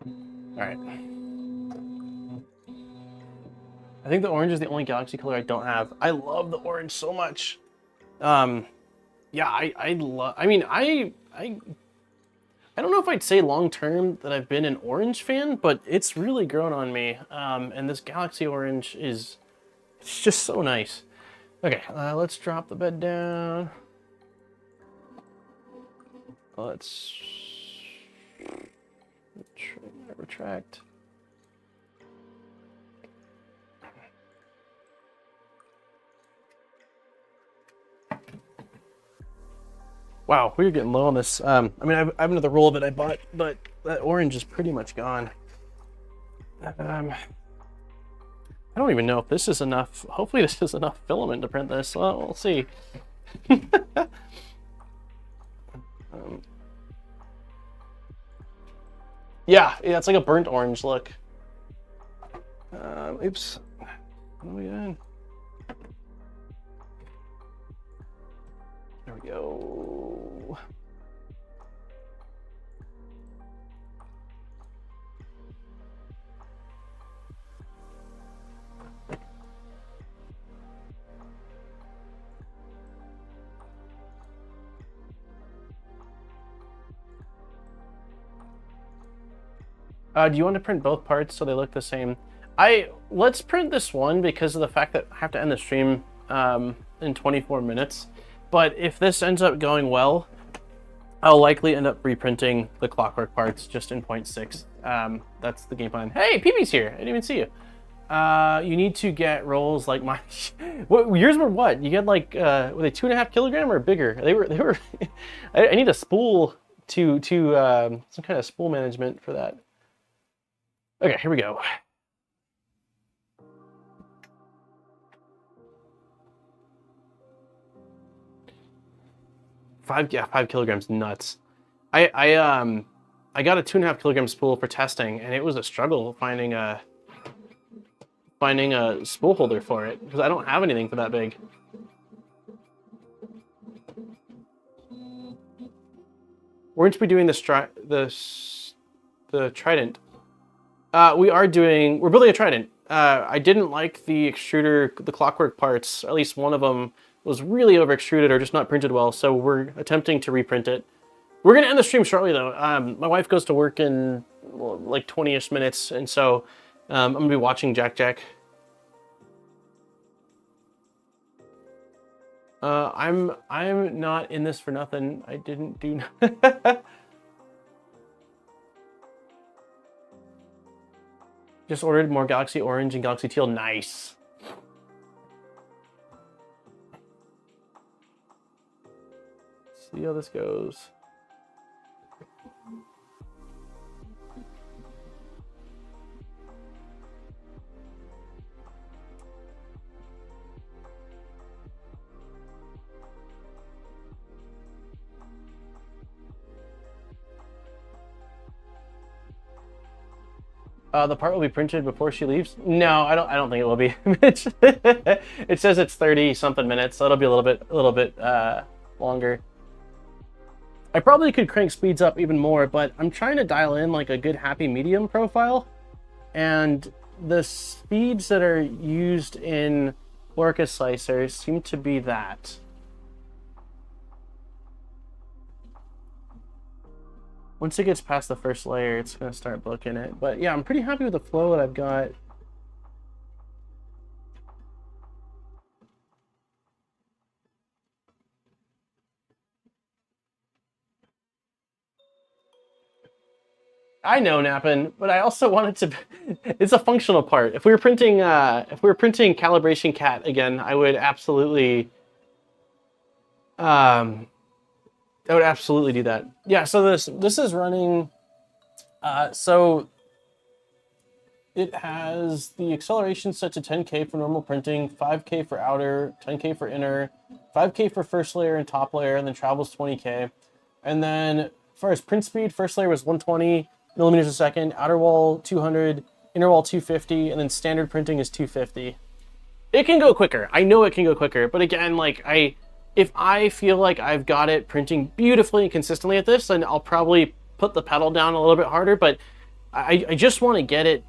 Speaker 1: All right. I think the orange is the only galaxy color I don't have. I love the orange so much. Yeah, I love. I mean, I don't know if I'd say long term that I've been an orange fan, but it's really grown on me. And this galaxy orange it's just so nice. Okay, let's drop the bed down. Let's retract. Wow, we're getting low on this. I mean, I have another roll of it I bought, but that orange is pretty much gone. I don't even know if this is enough. Hopefully this is enough filament to print this. Well, we'll see. Yeah, it's like a burnt orange look. Oops. What are we doing? There we go. Do you want to print both parts so they look the same? Let's print this one because of the fact that I have to end the stream in 24 minutes. But if this ends up going well, I'll likely end up reprinting the clockwork parts just in 0.6. That's the game plan. Hey, PB's here. I didn't even see you. You need to get rolls like mine. Yours were what? You get like were they 2.5 kilogram or bigger? They were. I need a spool to some kind of spool management for that. Okay, here we go. Five kilograms, nuts. I got a 2.5 kilogram spool for testing, and it was a struggle finding a spool holder for it because I don't have anything for that big. Weren't we doing the Trident? We're building a Trident. I didn't like the extruder, the clockwork parts. At least one of them was really over extruded or just not printed well, so we're attempting to reprint it. We're gonna end the stream shortly though. My wife goes to work in like 20-ish minutes, and so I'm gonna be watching Jack. I'm not in this for nothing. I didn't do. Just ordered more Galaxy Orange and Galaxy Teal. Nice. See how this goes. The part will be printed before she leaves? No, I don't think it will be. It says it's 30-something minutes, so it'll be a little bit longer. I probably could crank speeds up even more, but I'm trying to dial in like a good happy medium profile, and the speeds that are used in Lorca Slicer seem to be that. Once it gets past the first layer, it's going to start booking it. But yeah, I'm pretty happy with the flow that I've got. I know, Nappin, but I also wanted to. It's a functional part. If we were printing calibration cat again, I would absolutely. I would absolutely do that. Yeah, so this is running, so it has the acceleration set to 10K for normal printing, 5K for outer, 10K for inner, 5K for first layer and top layer, and then travels 20K. And then as far as print speed, first layer was 120 millimeters a second, outer wall 200, inner wall 250, and then standard printing is 250. It can go quicker. I know it can go quicker, but again, like if I feel like I've got it printing beautifully and consistently at this, then I'll probably put the pedal down a little bit harder, but I just want to get it.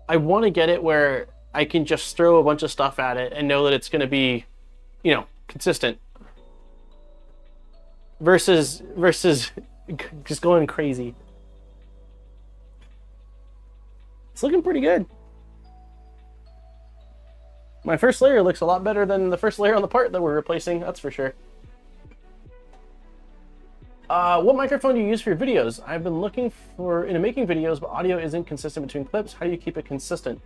Speaker 1: I want to get it where I can just throw a bunch of stuff at it and know that it's going to be, you know, consistent. Versus just going crazy. It's looking pretty good. My first layer looks a lot better than the first layer on the part that we're replacing, that's for sure. What microphone do you use for your videos? I've been looking into making videos, but audio isn't consistent between clips. How do you keep it consistent?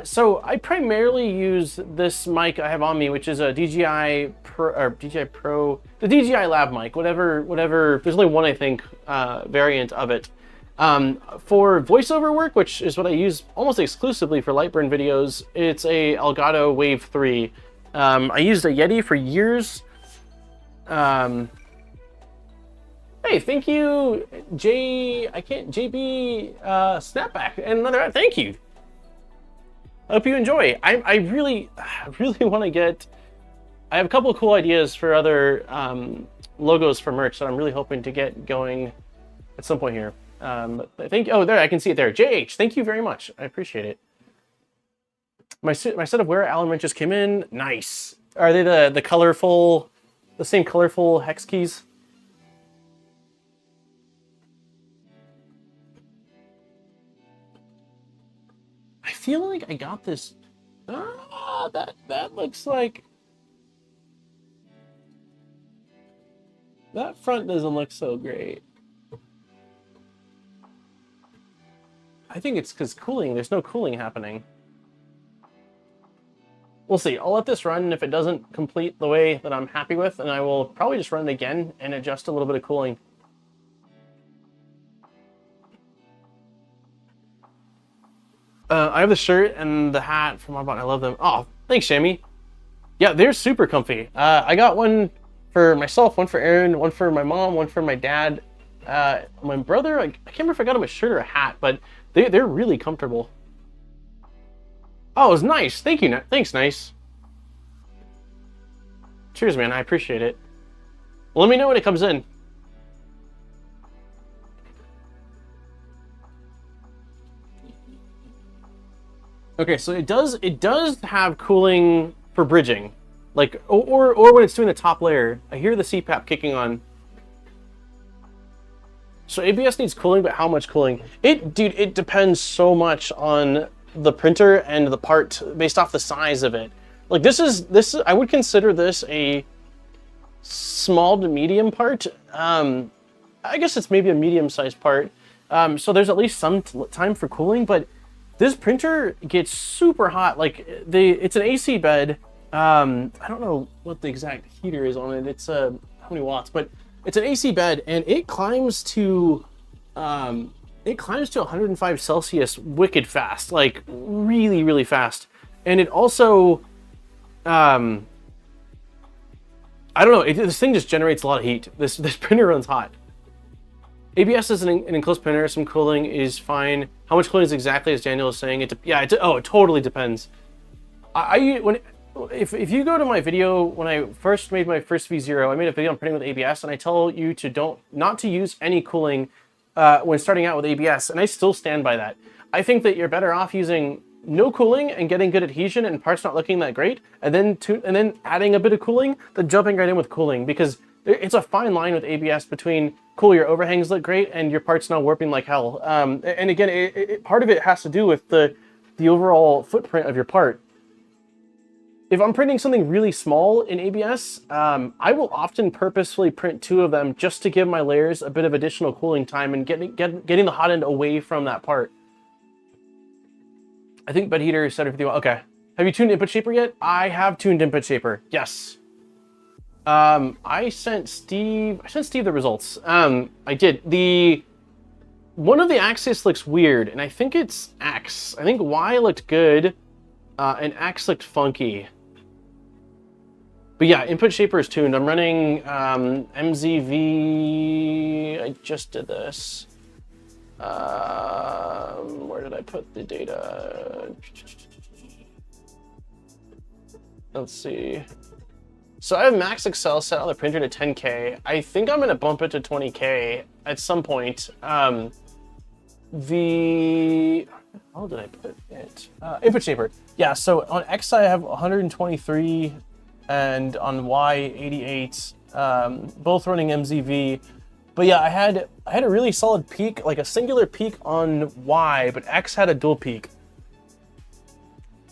Speaker 1: So I primarily use this mic I have on me, which is a DJI Pro, the DJI Lav mic, whatever. There's only one, I think, variant of it. For voiceover work, which is what I use almost exclusively for Lightburn videos, it's a Elgato Wave 3. I used a Yeti for years. Hey, thank you, JB Snapback, and another thank you. I hope you enjoy. I really want to get. I have a couple of cool ideas for other logos for merch that I'm really hoping to get going at some point here. Oh, there, I can see it there. JH, thank you very much. I appreciate it. My set of Wear Allen wrenches came in. Nice. Are they the colorful, the same colorful hex keys? feel like I got this. That looks like that front doesn't look so great. I think it's because cooling. There's no cooling happening. We'll see. I'll let this run, and if it doesn't complete the way that I'm happy with, then I will probably just run it again and adjust a little bit of cooling. I have the shirt and the hat from my bot. I love them. Oh, thanks, Shammy. Yeah, they're super comfy. I got one for myself, one for Aaron, one for my mom, one for my dad. My brother, I can't remember if I got him a shirt or a hat, but they're really comfortable. Oh, it was nice. Thank you. Thanks, nice. Cheers, man. I appreciate it. Well, let me know when it comes in. Okay, so it does have cooling for bridging, like or when it's doing the top layer. I hear the CPAP kicking on. So ABS needs cooling, but how much cooling? Dude, it depends so much on the printer and the part based off the size of it. Like this is I would consider this a small to medium part. I guess it's maybe a medium-sized part. So there's at least some time for cooling, but this printer gets super hot. Like it's an AC bed. I don't know what the exact heater is on it. It's how many watts, but it's an AC bed, and it climbs to 105 Celsius wicked fast, like really, really fast. And it also, I don't know, this thing just generates a lot of heat. This printer runs hot. ABS is an enclosed printer. Some cooling is fine. How much cooling is exactly, as Daniel is saying? It totally depends. If you go to my video when I first made my first V0, I made a video on printing with ABS, and I tell you to not to use any cooling when starting out with ABS, and I still stand by that. I think that you're better off using no cooling and getting good adhesion and parts not looking that great, and then adding a bit of cooling than jumping right in with cooling, because it's a fine line with ABS between cool, your overhangs look great, and your part's not warping like hell. And again, part of it has to do with the overall footprint of your part. If I'm printing something really small in ABS, I will often purposefully print 2 of them just to give my layers a bit of additional cooling time and getting the hot end away from that part. I think bed heater is set at 51. Okay. Have you tuned Input Shaper yet? I have tuned Input Shaper. Yes. I sent Steve the results. I did. One of the axis looks weird, and I think it's X. I think Y looked good, and X looked funky. But yeah, Input Shaper is tuned. I'm running MZV. I just did this. Where did I put the data? Let's see. So I have Max Excel set on the printer to 10K. I think I'm gonna bump it to 20K at some point. How did I put it? Input Shaper. Yeah, so on X I have 123 and on Y 88, both running MZV. But yeah, I had a really solid peak, like a singular peak on Y, but X had a dual peak.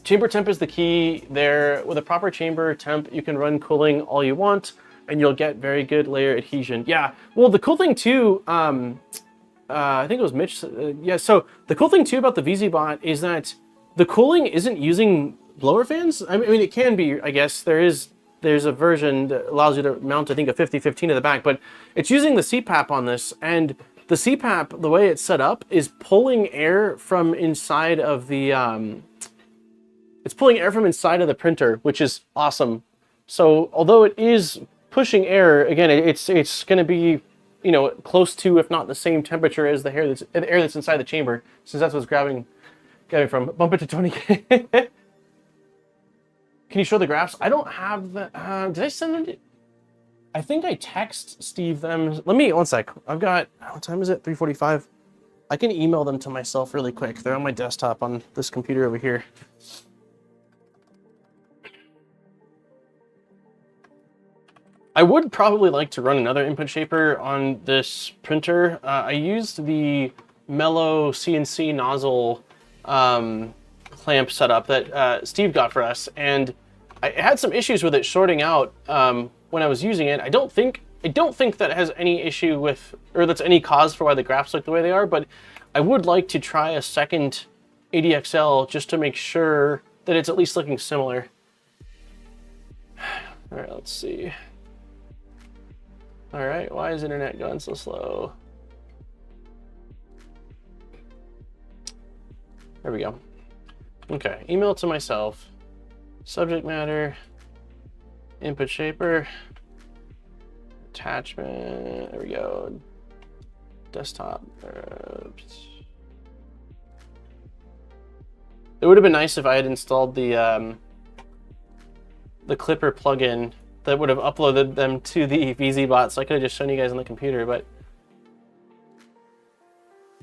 Speaker 1: Chamber temp is the key there. With a proper chamber temp, you can run cooling all you want, and you'll get very good layer adhesion. Yeah, well, the cool thing too, I think it was Mitch. Yeah, so the cool thing too about the VZBot is that the cooling isn't using blower fans. I mean, it can be, I guess. There's a version that allows you to mount, I think, a 50-15 at the back, but it's using the CPAP on this, and the CPAP, the way it's set up, is pulling air from inside of the, it's pulling air from inside of the printer, which is awesome. So although it is pushing air, again, it's going to be, you know, close to, if not the same temperature as the air that's inside the chamber, since that's what's grabbing from. Bump it to 20K. Can you show the graphs? I don't have the, did I send them? I think I text Steve them. Let me, one sec. I've got, what time is it? 3:45. I can email them to myself really quick. They're on my desktop on this computer over here. I would probably like to run another Input Shaper on this printer. I used the Mellow CNC nozzle clamp setup that Steve got for us, and I had some issues with it shorting out when I was using it. I don't think that has any issue with, or that's any cause for why the graphs look the way they are, but I would like to try a second ADXL just to make sure that it's at least looking similar. All right, let's see. All right, why is internet going so slow? There we go. Okay, email to myself. Subject matter. Input shaper. Attachment. There we go. Desktop. It would have been nice if I had installed the Clipper plugin that would have uploaded them to the VZBot, so I could have just shown you guys on the computer, but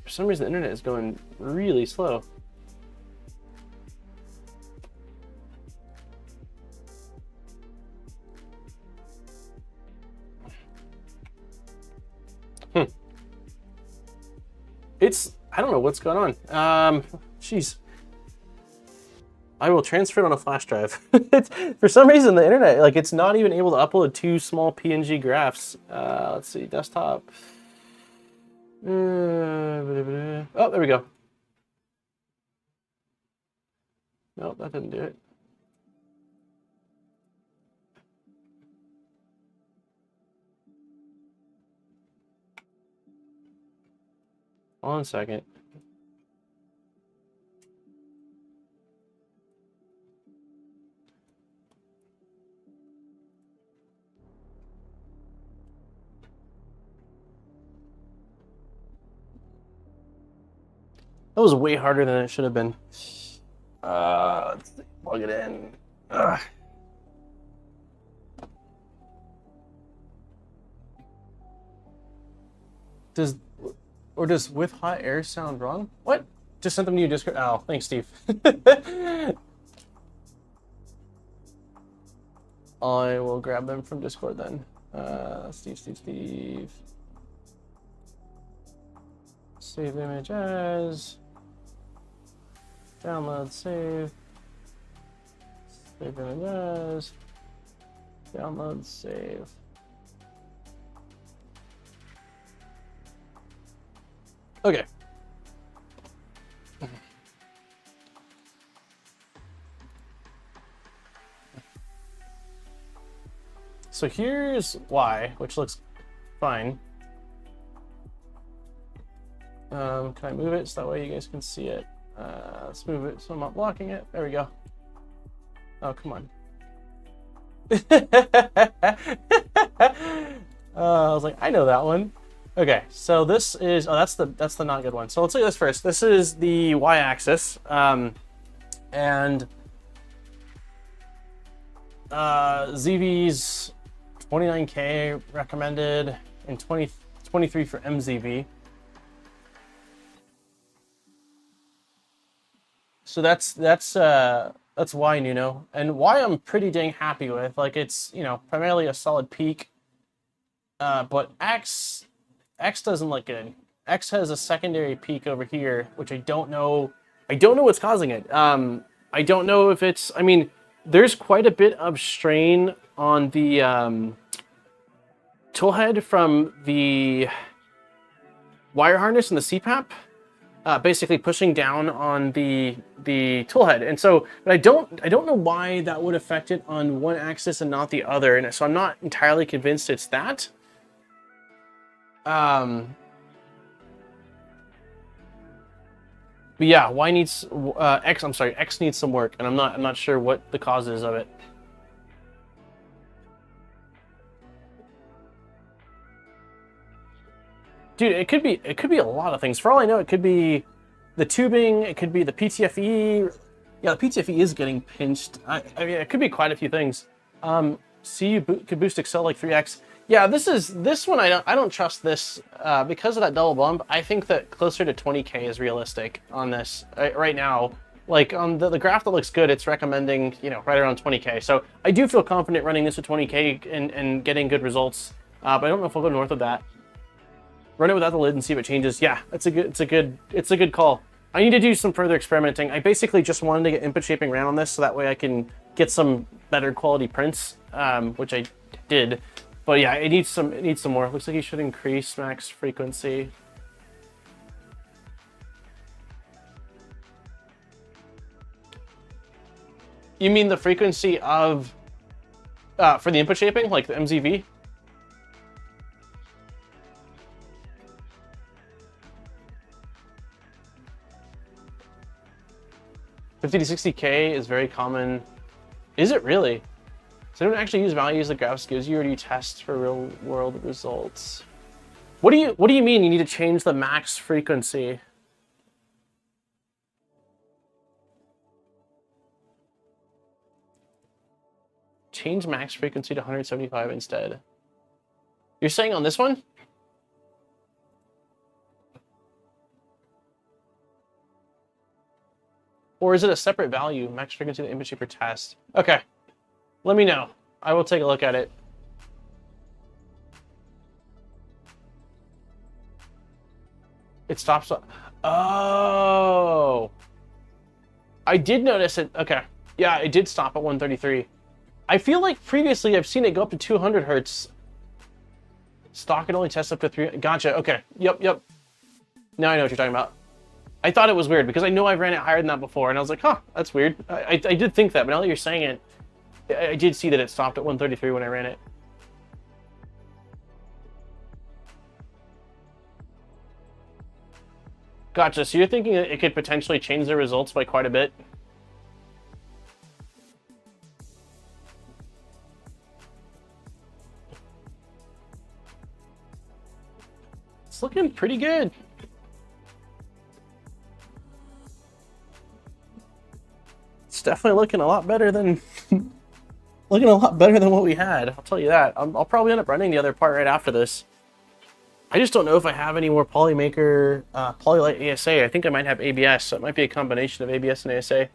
Speaker 1: for some reason the internet is going really slow. I don't know what's going on. Jeez. I will transfer it on a flash drive. For some reason, the internet, like, it's not even able to upload 2 small PNG graphs. Let's see, desktop. Oh, there we go. Nope, that didn't do it. One second. That was way harder than it should have been. Let's plug it in. Ugh. Does with hot air sound wrong? What? Just sent them to you Discord. Oh, thanks, Steve. I will grab them from Discord then. Steve. Save image as. Download, save. Save image as. Download, save. Okay. So here's why, which looks fine. Can I move it so that way you guys can see it? Let's move it so I'm not blocking it. There we go. Oh, come on. I was like, I know that one. Okay, so this is, oh, that's the not good one. So let's look at this first. This is the y-axis, and ZV's 29K recommended, and 23 for MZV. So that's Y Nuno, and Y I'm pretty dang happy with. Like, it's, you know, primarily a solid peak, but X doesn't look good. X has a secondary peak over here, which I don't know what's causing it. I don't know if it's, I mean, there's quite a bit of strain on the tool head from the wire harness and the CPAP, basically pushing down on the tool head. And so, but I don't know why that would affect it on one axis and not the other. And so I'm not entirely convinced it's that. But yeah, Y needs X needs some work, and I'm not sure what the cause is of it. Dude, it could be a lot of things. For all I know, it could be the tubing, it could be the PTFE. Yeah, the PTFE is getting pinched. I mean, it could be quite a few things. CU could boost Excel like 3x. Yeah, this one I don't trust this because of that double bump. I think that closer to 20K is realistic on this right now. Like on the graph that looks good, it's recommending, you know, right around 20K. So I do feel confident running this at 20K and getting good results. But I don't know if I'll go north of that. Run it without the lid and see if it changes. Yeah, it's a good call. I need to do some further experimenting. I basically just wanted to get input shaping ran on this so that way I can get some better quality prints, which I did. But yeah, it needs some more. Looks like you should increase max frequency. You mean the frequency of for the input shaping, like the MZV? $50 to $60K is very common. Is it really? So don't actually use values that Graphs gives you, or do you test for real world results? What do you mean you need to change the max frequency? Change max frequency to 175 instead. You're saying on this one? Or is it a separate value, max frequency of the image shaper test? Okay, let me know. I will take a look at it. It stops. Oh, I did notice it. Okay, yeah, it did stop at 133. I feel like previously I've seen it go up to 200 hertz. Stock it only tests up to 3. Gotcha. Okay. Yep. Now I know what you're talking about. I thought it was weird because I know I've ran it higher than that before, and I was like, huh, that's weird. I did think that, but now that you're saying it, I did see that it stopped at 133 when I ran it. Gotcha, so you're thinking that it could potentially change the results by quite a bit? It's looking pretty good. It's definitely looking a lot better than what we had. I'll tell you that. I'll probably end up running the other part right after this. I just don't know if I have any more Polymaker Polylight ASA. I think I might have ABS, so it might be a combination of ABS and ASA.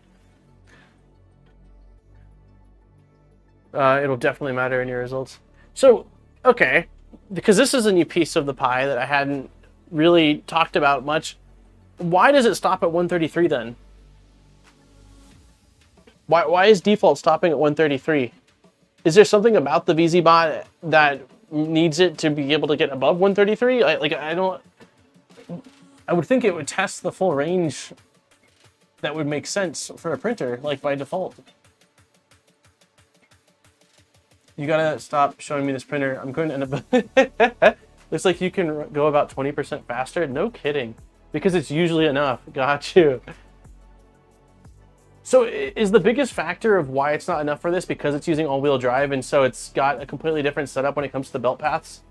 Speaker 1: It'll definitely matter in your results. So, okay, because this is a new piece of the pie that I hadn't really talked about much. Why does it stop at 133 then? Why is default stopping at 133? Is there something about the VZBot that needs it to be able to get above 133? I would think it would test the full range that would make sense for a printer, like by default. You gotta stop showing me this printer. I'm going to end up... Looks like you can go about 20% faster. No kidding. Because it's usually enough. Got you. So is the biggest factor of why it's not enough for this because it's using all-wheel drive and so it's got a completely different setup when it comes to the belt paths?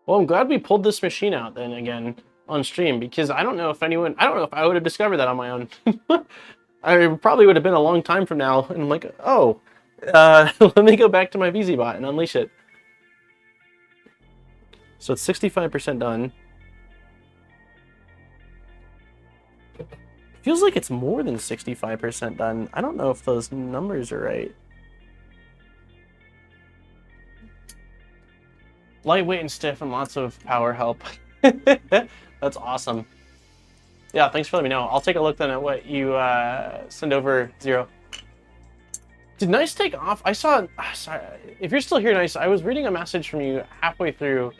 Speaker 1: Well, I'm glad we pulled this machine out then again on stream, because I don't know if I would have discovered that on my own. I probably would have been a long time from now, and I'm like, oh, let me go back to my VZBot and unleash it. So it's 65% done. Feels like it's more than 65% done. I don't know if those numbers are right. Lightweight and stiff and lots of power help. That's awesome. Yeah, thanks for letting me know. I'll take a look then at what you send over, Zero. Did Nice take off? I saw... Sorry, if you're still here, Nice, I was reading a message from you halfway through,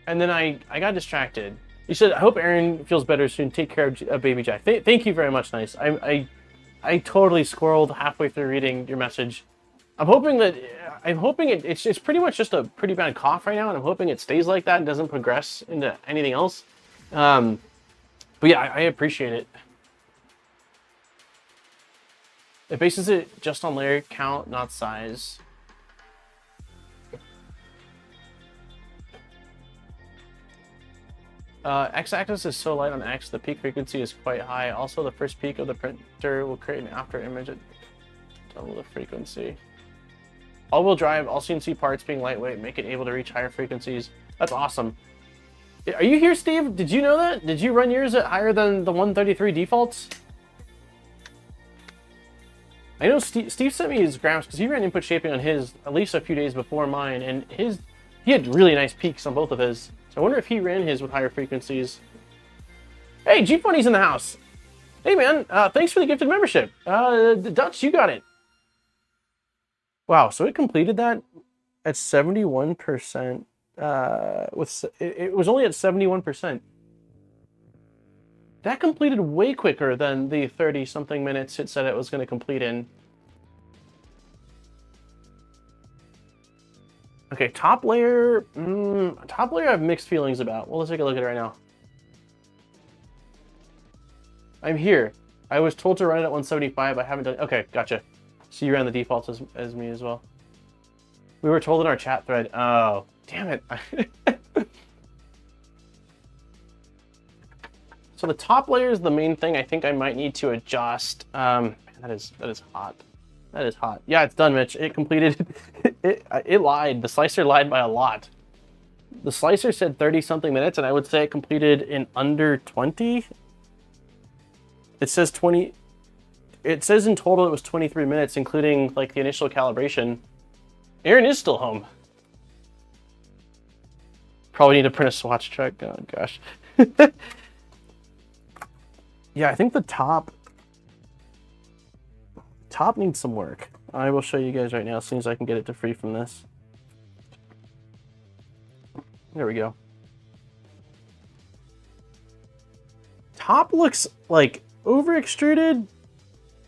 Speaker 1: and then I got distracted. You said, I hope Aaron feels better soon. Take care of Baby Jack. Thank you very much, Nice. I totally squirreled halfway through reading your message. I'm hoping it's pretty much just a pretty bad cough right now, and I'm hoping it stays like that and doesn't progress into anything else. But yeah, I appreciate it. It bases it just on layer count, not size. X-axis is so light on X, the peak frequency is quite high. Also, the first peak of the printer will create an after image at double the frequency. All-wheel drive, all CNC parts being lightweight, make it able to reach higher frequencies. That's awesome. Are you here, Steve? Did you know that? Did you run yours at higher than the 133 defaults? I know Steve sent me his graphs because he ran input shaping on his at least a few days before mine, and he had really nice peaks on both of his. So I wonder if he ran his with higher frequencies. Hey, G Funny's in the house. Hey man, thanks for the gifted membership. Dutch, you got it. Wow, so it completed that at 71%. It was only at 71%. That completed way quicker than the 30-something minutes it said it was going to complete in. Okay, top layer. Top layer I have mixed feelings about. Well, let's take a look at it right now. I'm here. I was told to run it at 175. I haven't done it. Okay, gotcha. So you ran the defaults as me as well. We were told in our chat thread. Oh, damn it. So the top layer is the main thing I think I might need to adjust. Man, that is hot. That is hot. Yeah, it's done, Mitch. It completed. It lied. The slicer lied by a lot. The slicer said 30-something minutes, and I would say it completed in under 20. It says 20. It says in total it was 23 minutes, including like the initial calibration. Aaron is still home. Probably need to print a swatch check. Oh gosh. Yeah, I think the top needs some work. I will show you guys right now as soon as I can get it to free from this. There we go. Top looks like over extruded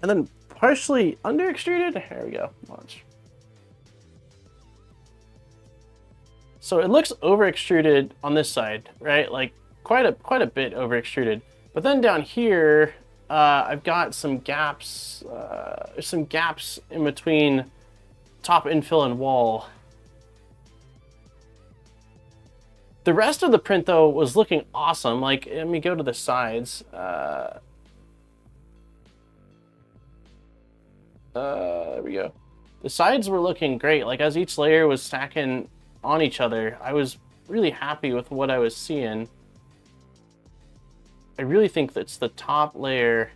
Speaker 1: and then partially under extruded. There we go. Watch. So it looks over extruded on this side, right? Like quite a bit over extruded. But then down here, I've got some gaps in between top infill and wall. The rest of the print though was looking awesome. Like, let me go to the sides. There we go. The sides were looking great. Like as each layer was stacking on each other, I was really happy with what I was seeing. I really think that's the top layer.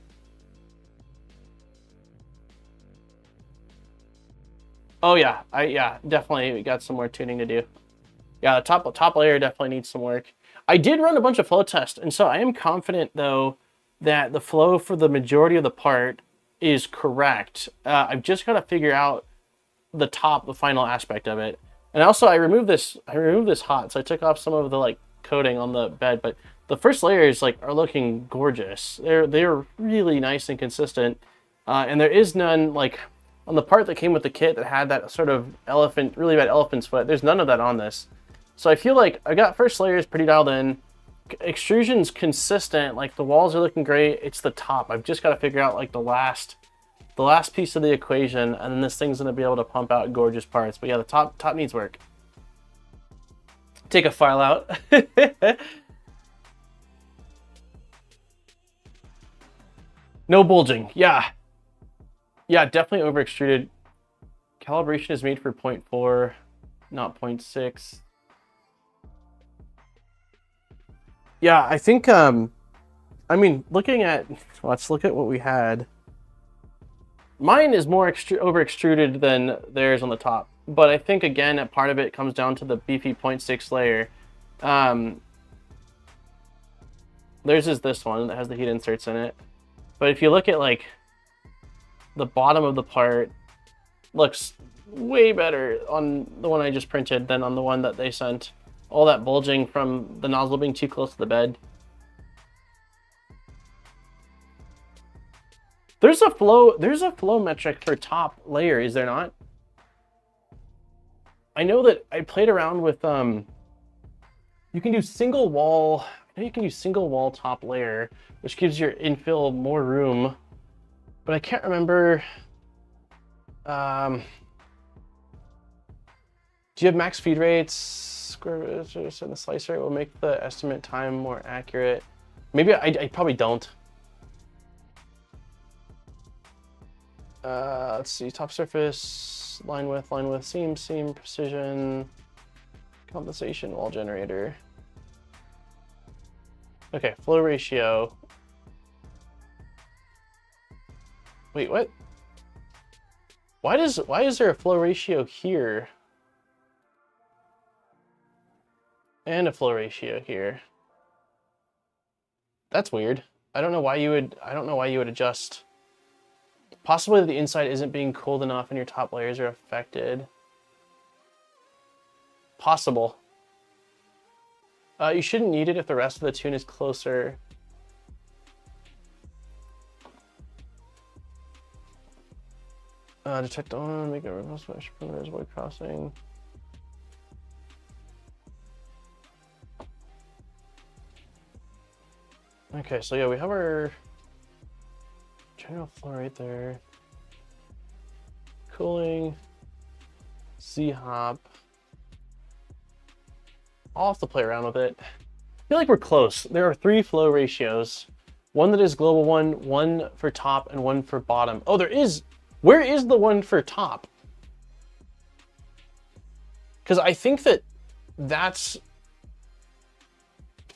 Speaker 1: Oh yeah, definitely got some more tuning to do. Yeah, the top layer definitely needs some work. I did run a bunch of flow tests, and so I am confident though that the flow for the majority of the part is correct. I've just got to figure out the final aspect of it. And also I removed this hot, so I took off some of the like coating on the bed, but the first layers like are looking gorgeous. They're really nice and consistent. And there is none like on the part that came with the kit that had that sort of really bad elephant's foot. There's none of that on this. So I feel like I got first layers pretty dialed in. Extrusion's consistent, like the walls are looking great. It's the top. I've just got to figure out like the last piece of the equation, and then this thing's gonna be able to pump out gorgeous parts. But yeah, the top needs work. Take a file out. No bulging. Yeah, definitely over extruded. Calibration is made for 0.4, not 0.6. Yeah, I think I mean, let's look at what we had. Mine is more over extruded than theirs on the top, but I think again a part of it comes down to the beefy 0.6 layer. Theirs is this one that has the heat inserts in it. But if you look at like the bottom of the part, looks way better on the one I just printed than on the one that they sent. All that bulging from the nozzle being too close to the bed. There's a flow metric for top layer, is there not? I know that I played around with you can do single wall. I know you can use single wall top layer, which gives your infill more room, but I can't remember. Do you have max feed rates? Square root and the slice rate will make the estimate time more accurate. Maybe I probably don't. Let's see, top surface, line width, seam, precision, compensation, wall generator. Okay, flow ratio. Wait, what? Why is there a flow ratio here? And a flow ratio here. That's weird. I don't know why you would adjust. Possibly the inside isn't being cooled enough and your top layers are affected. Possible. You shouldn't need it if the rest of the tune is closer. Detect on, make it reverse mesh perimeters, avoid crossing. Okay, so yeah, we have our general flow right there. Cooling, Z-hop. I'll have to play around with it. I feel like we're close. There are 3 flow ratios. One that is global one for top, and one for bottom. Oh, there is. Where is the one for top? Because I think that's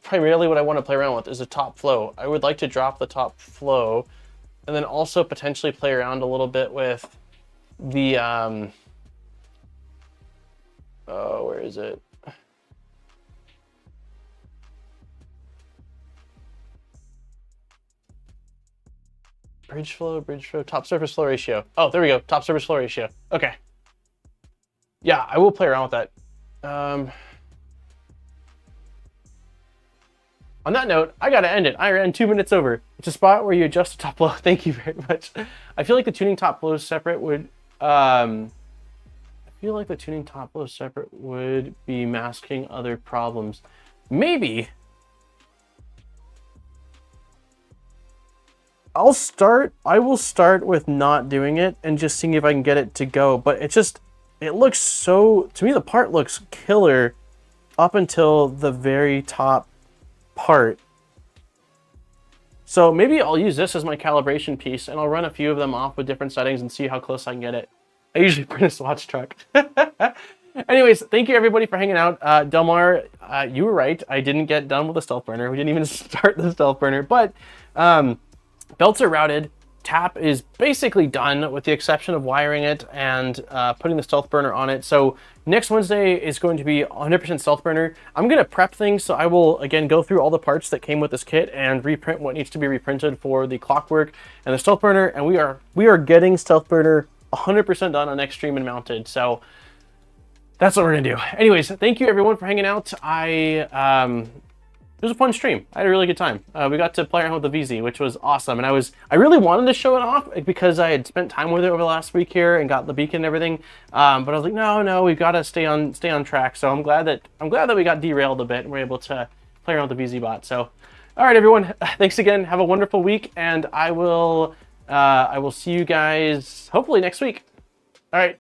Speaker 1: primarily what I want to play around with is a top flow. I would like to drop the top flow and then also potentially play around a little bit with the, oh, where is it? Bridge flow, top surface flow ratio. Oh, there we go, top surface flow ratio. Okay. Yeah, I will play around with that. On that note, I gotta end it. I ran 2 minutes over. It's a spot where you adjust the top flow. Thank you very much. I feel like the tuning top flow separate would, be masking other problems. Maybe. I will start with not doing it and just seeing if I can get it to go. But it looks so, to me the part looks killer up until the very top part. So maybe I'll use this as my calibration piece and I'll run a few of them off with different settings and see how close I can get it. I usually print a swatch truck. Anyways, thank you everybody for hanging out. Delmar, you were right. I didn't get done with the stealth burner. We didn't even start the stealth burner, but belts are routed. Tap is basically done with the exception of wiring it and putting the stealth burner on it. So next Wednesday is going to be 100% stealth burner. I'm going to prep things, so I will again go through all the parts that came with this kit and reprint what needs to be reprinted for the clockwork and the stealth burner. And we are getting stealth burner 100% done on next stream and mounted. So that's what we're gonna do. Anyways, thank you everyone for hanging out. It was a fun stream. I had a really good time. We got to play around with the VZ, which was awesome. And I really wanted to show it off because I had spent time with it over the last week here and got the beacon and everything. But I was like, no, we've got to stay on track. So I'm glad that we got derailed a bit and we're able to play around with the VZ bot. So, all right, everyone. Thanks again. Have a wonderful week, and I will see you guys hopefully next week. All right.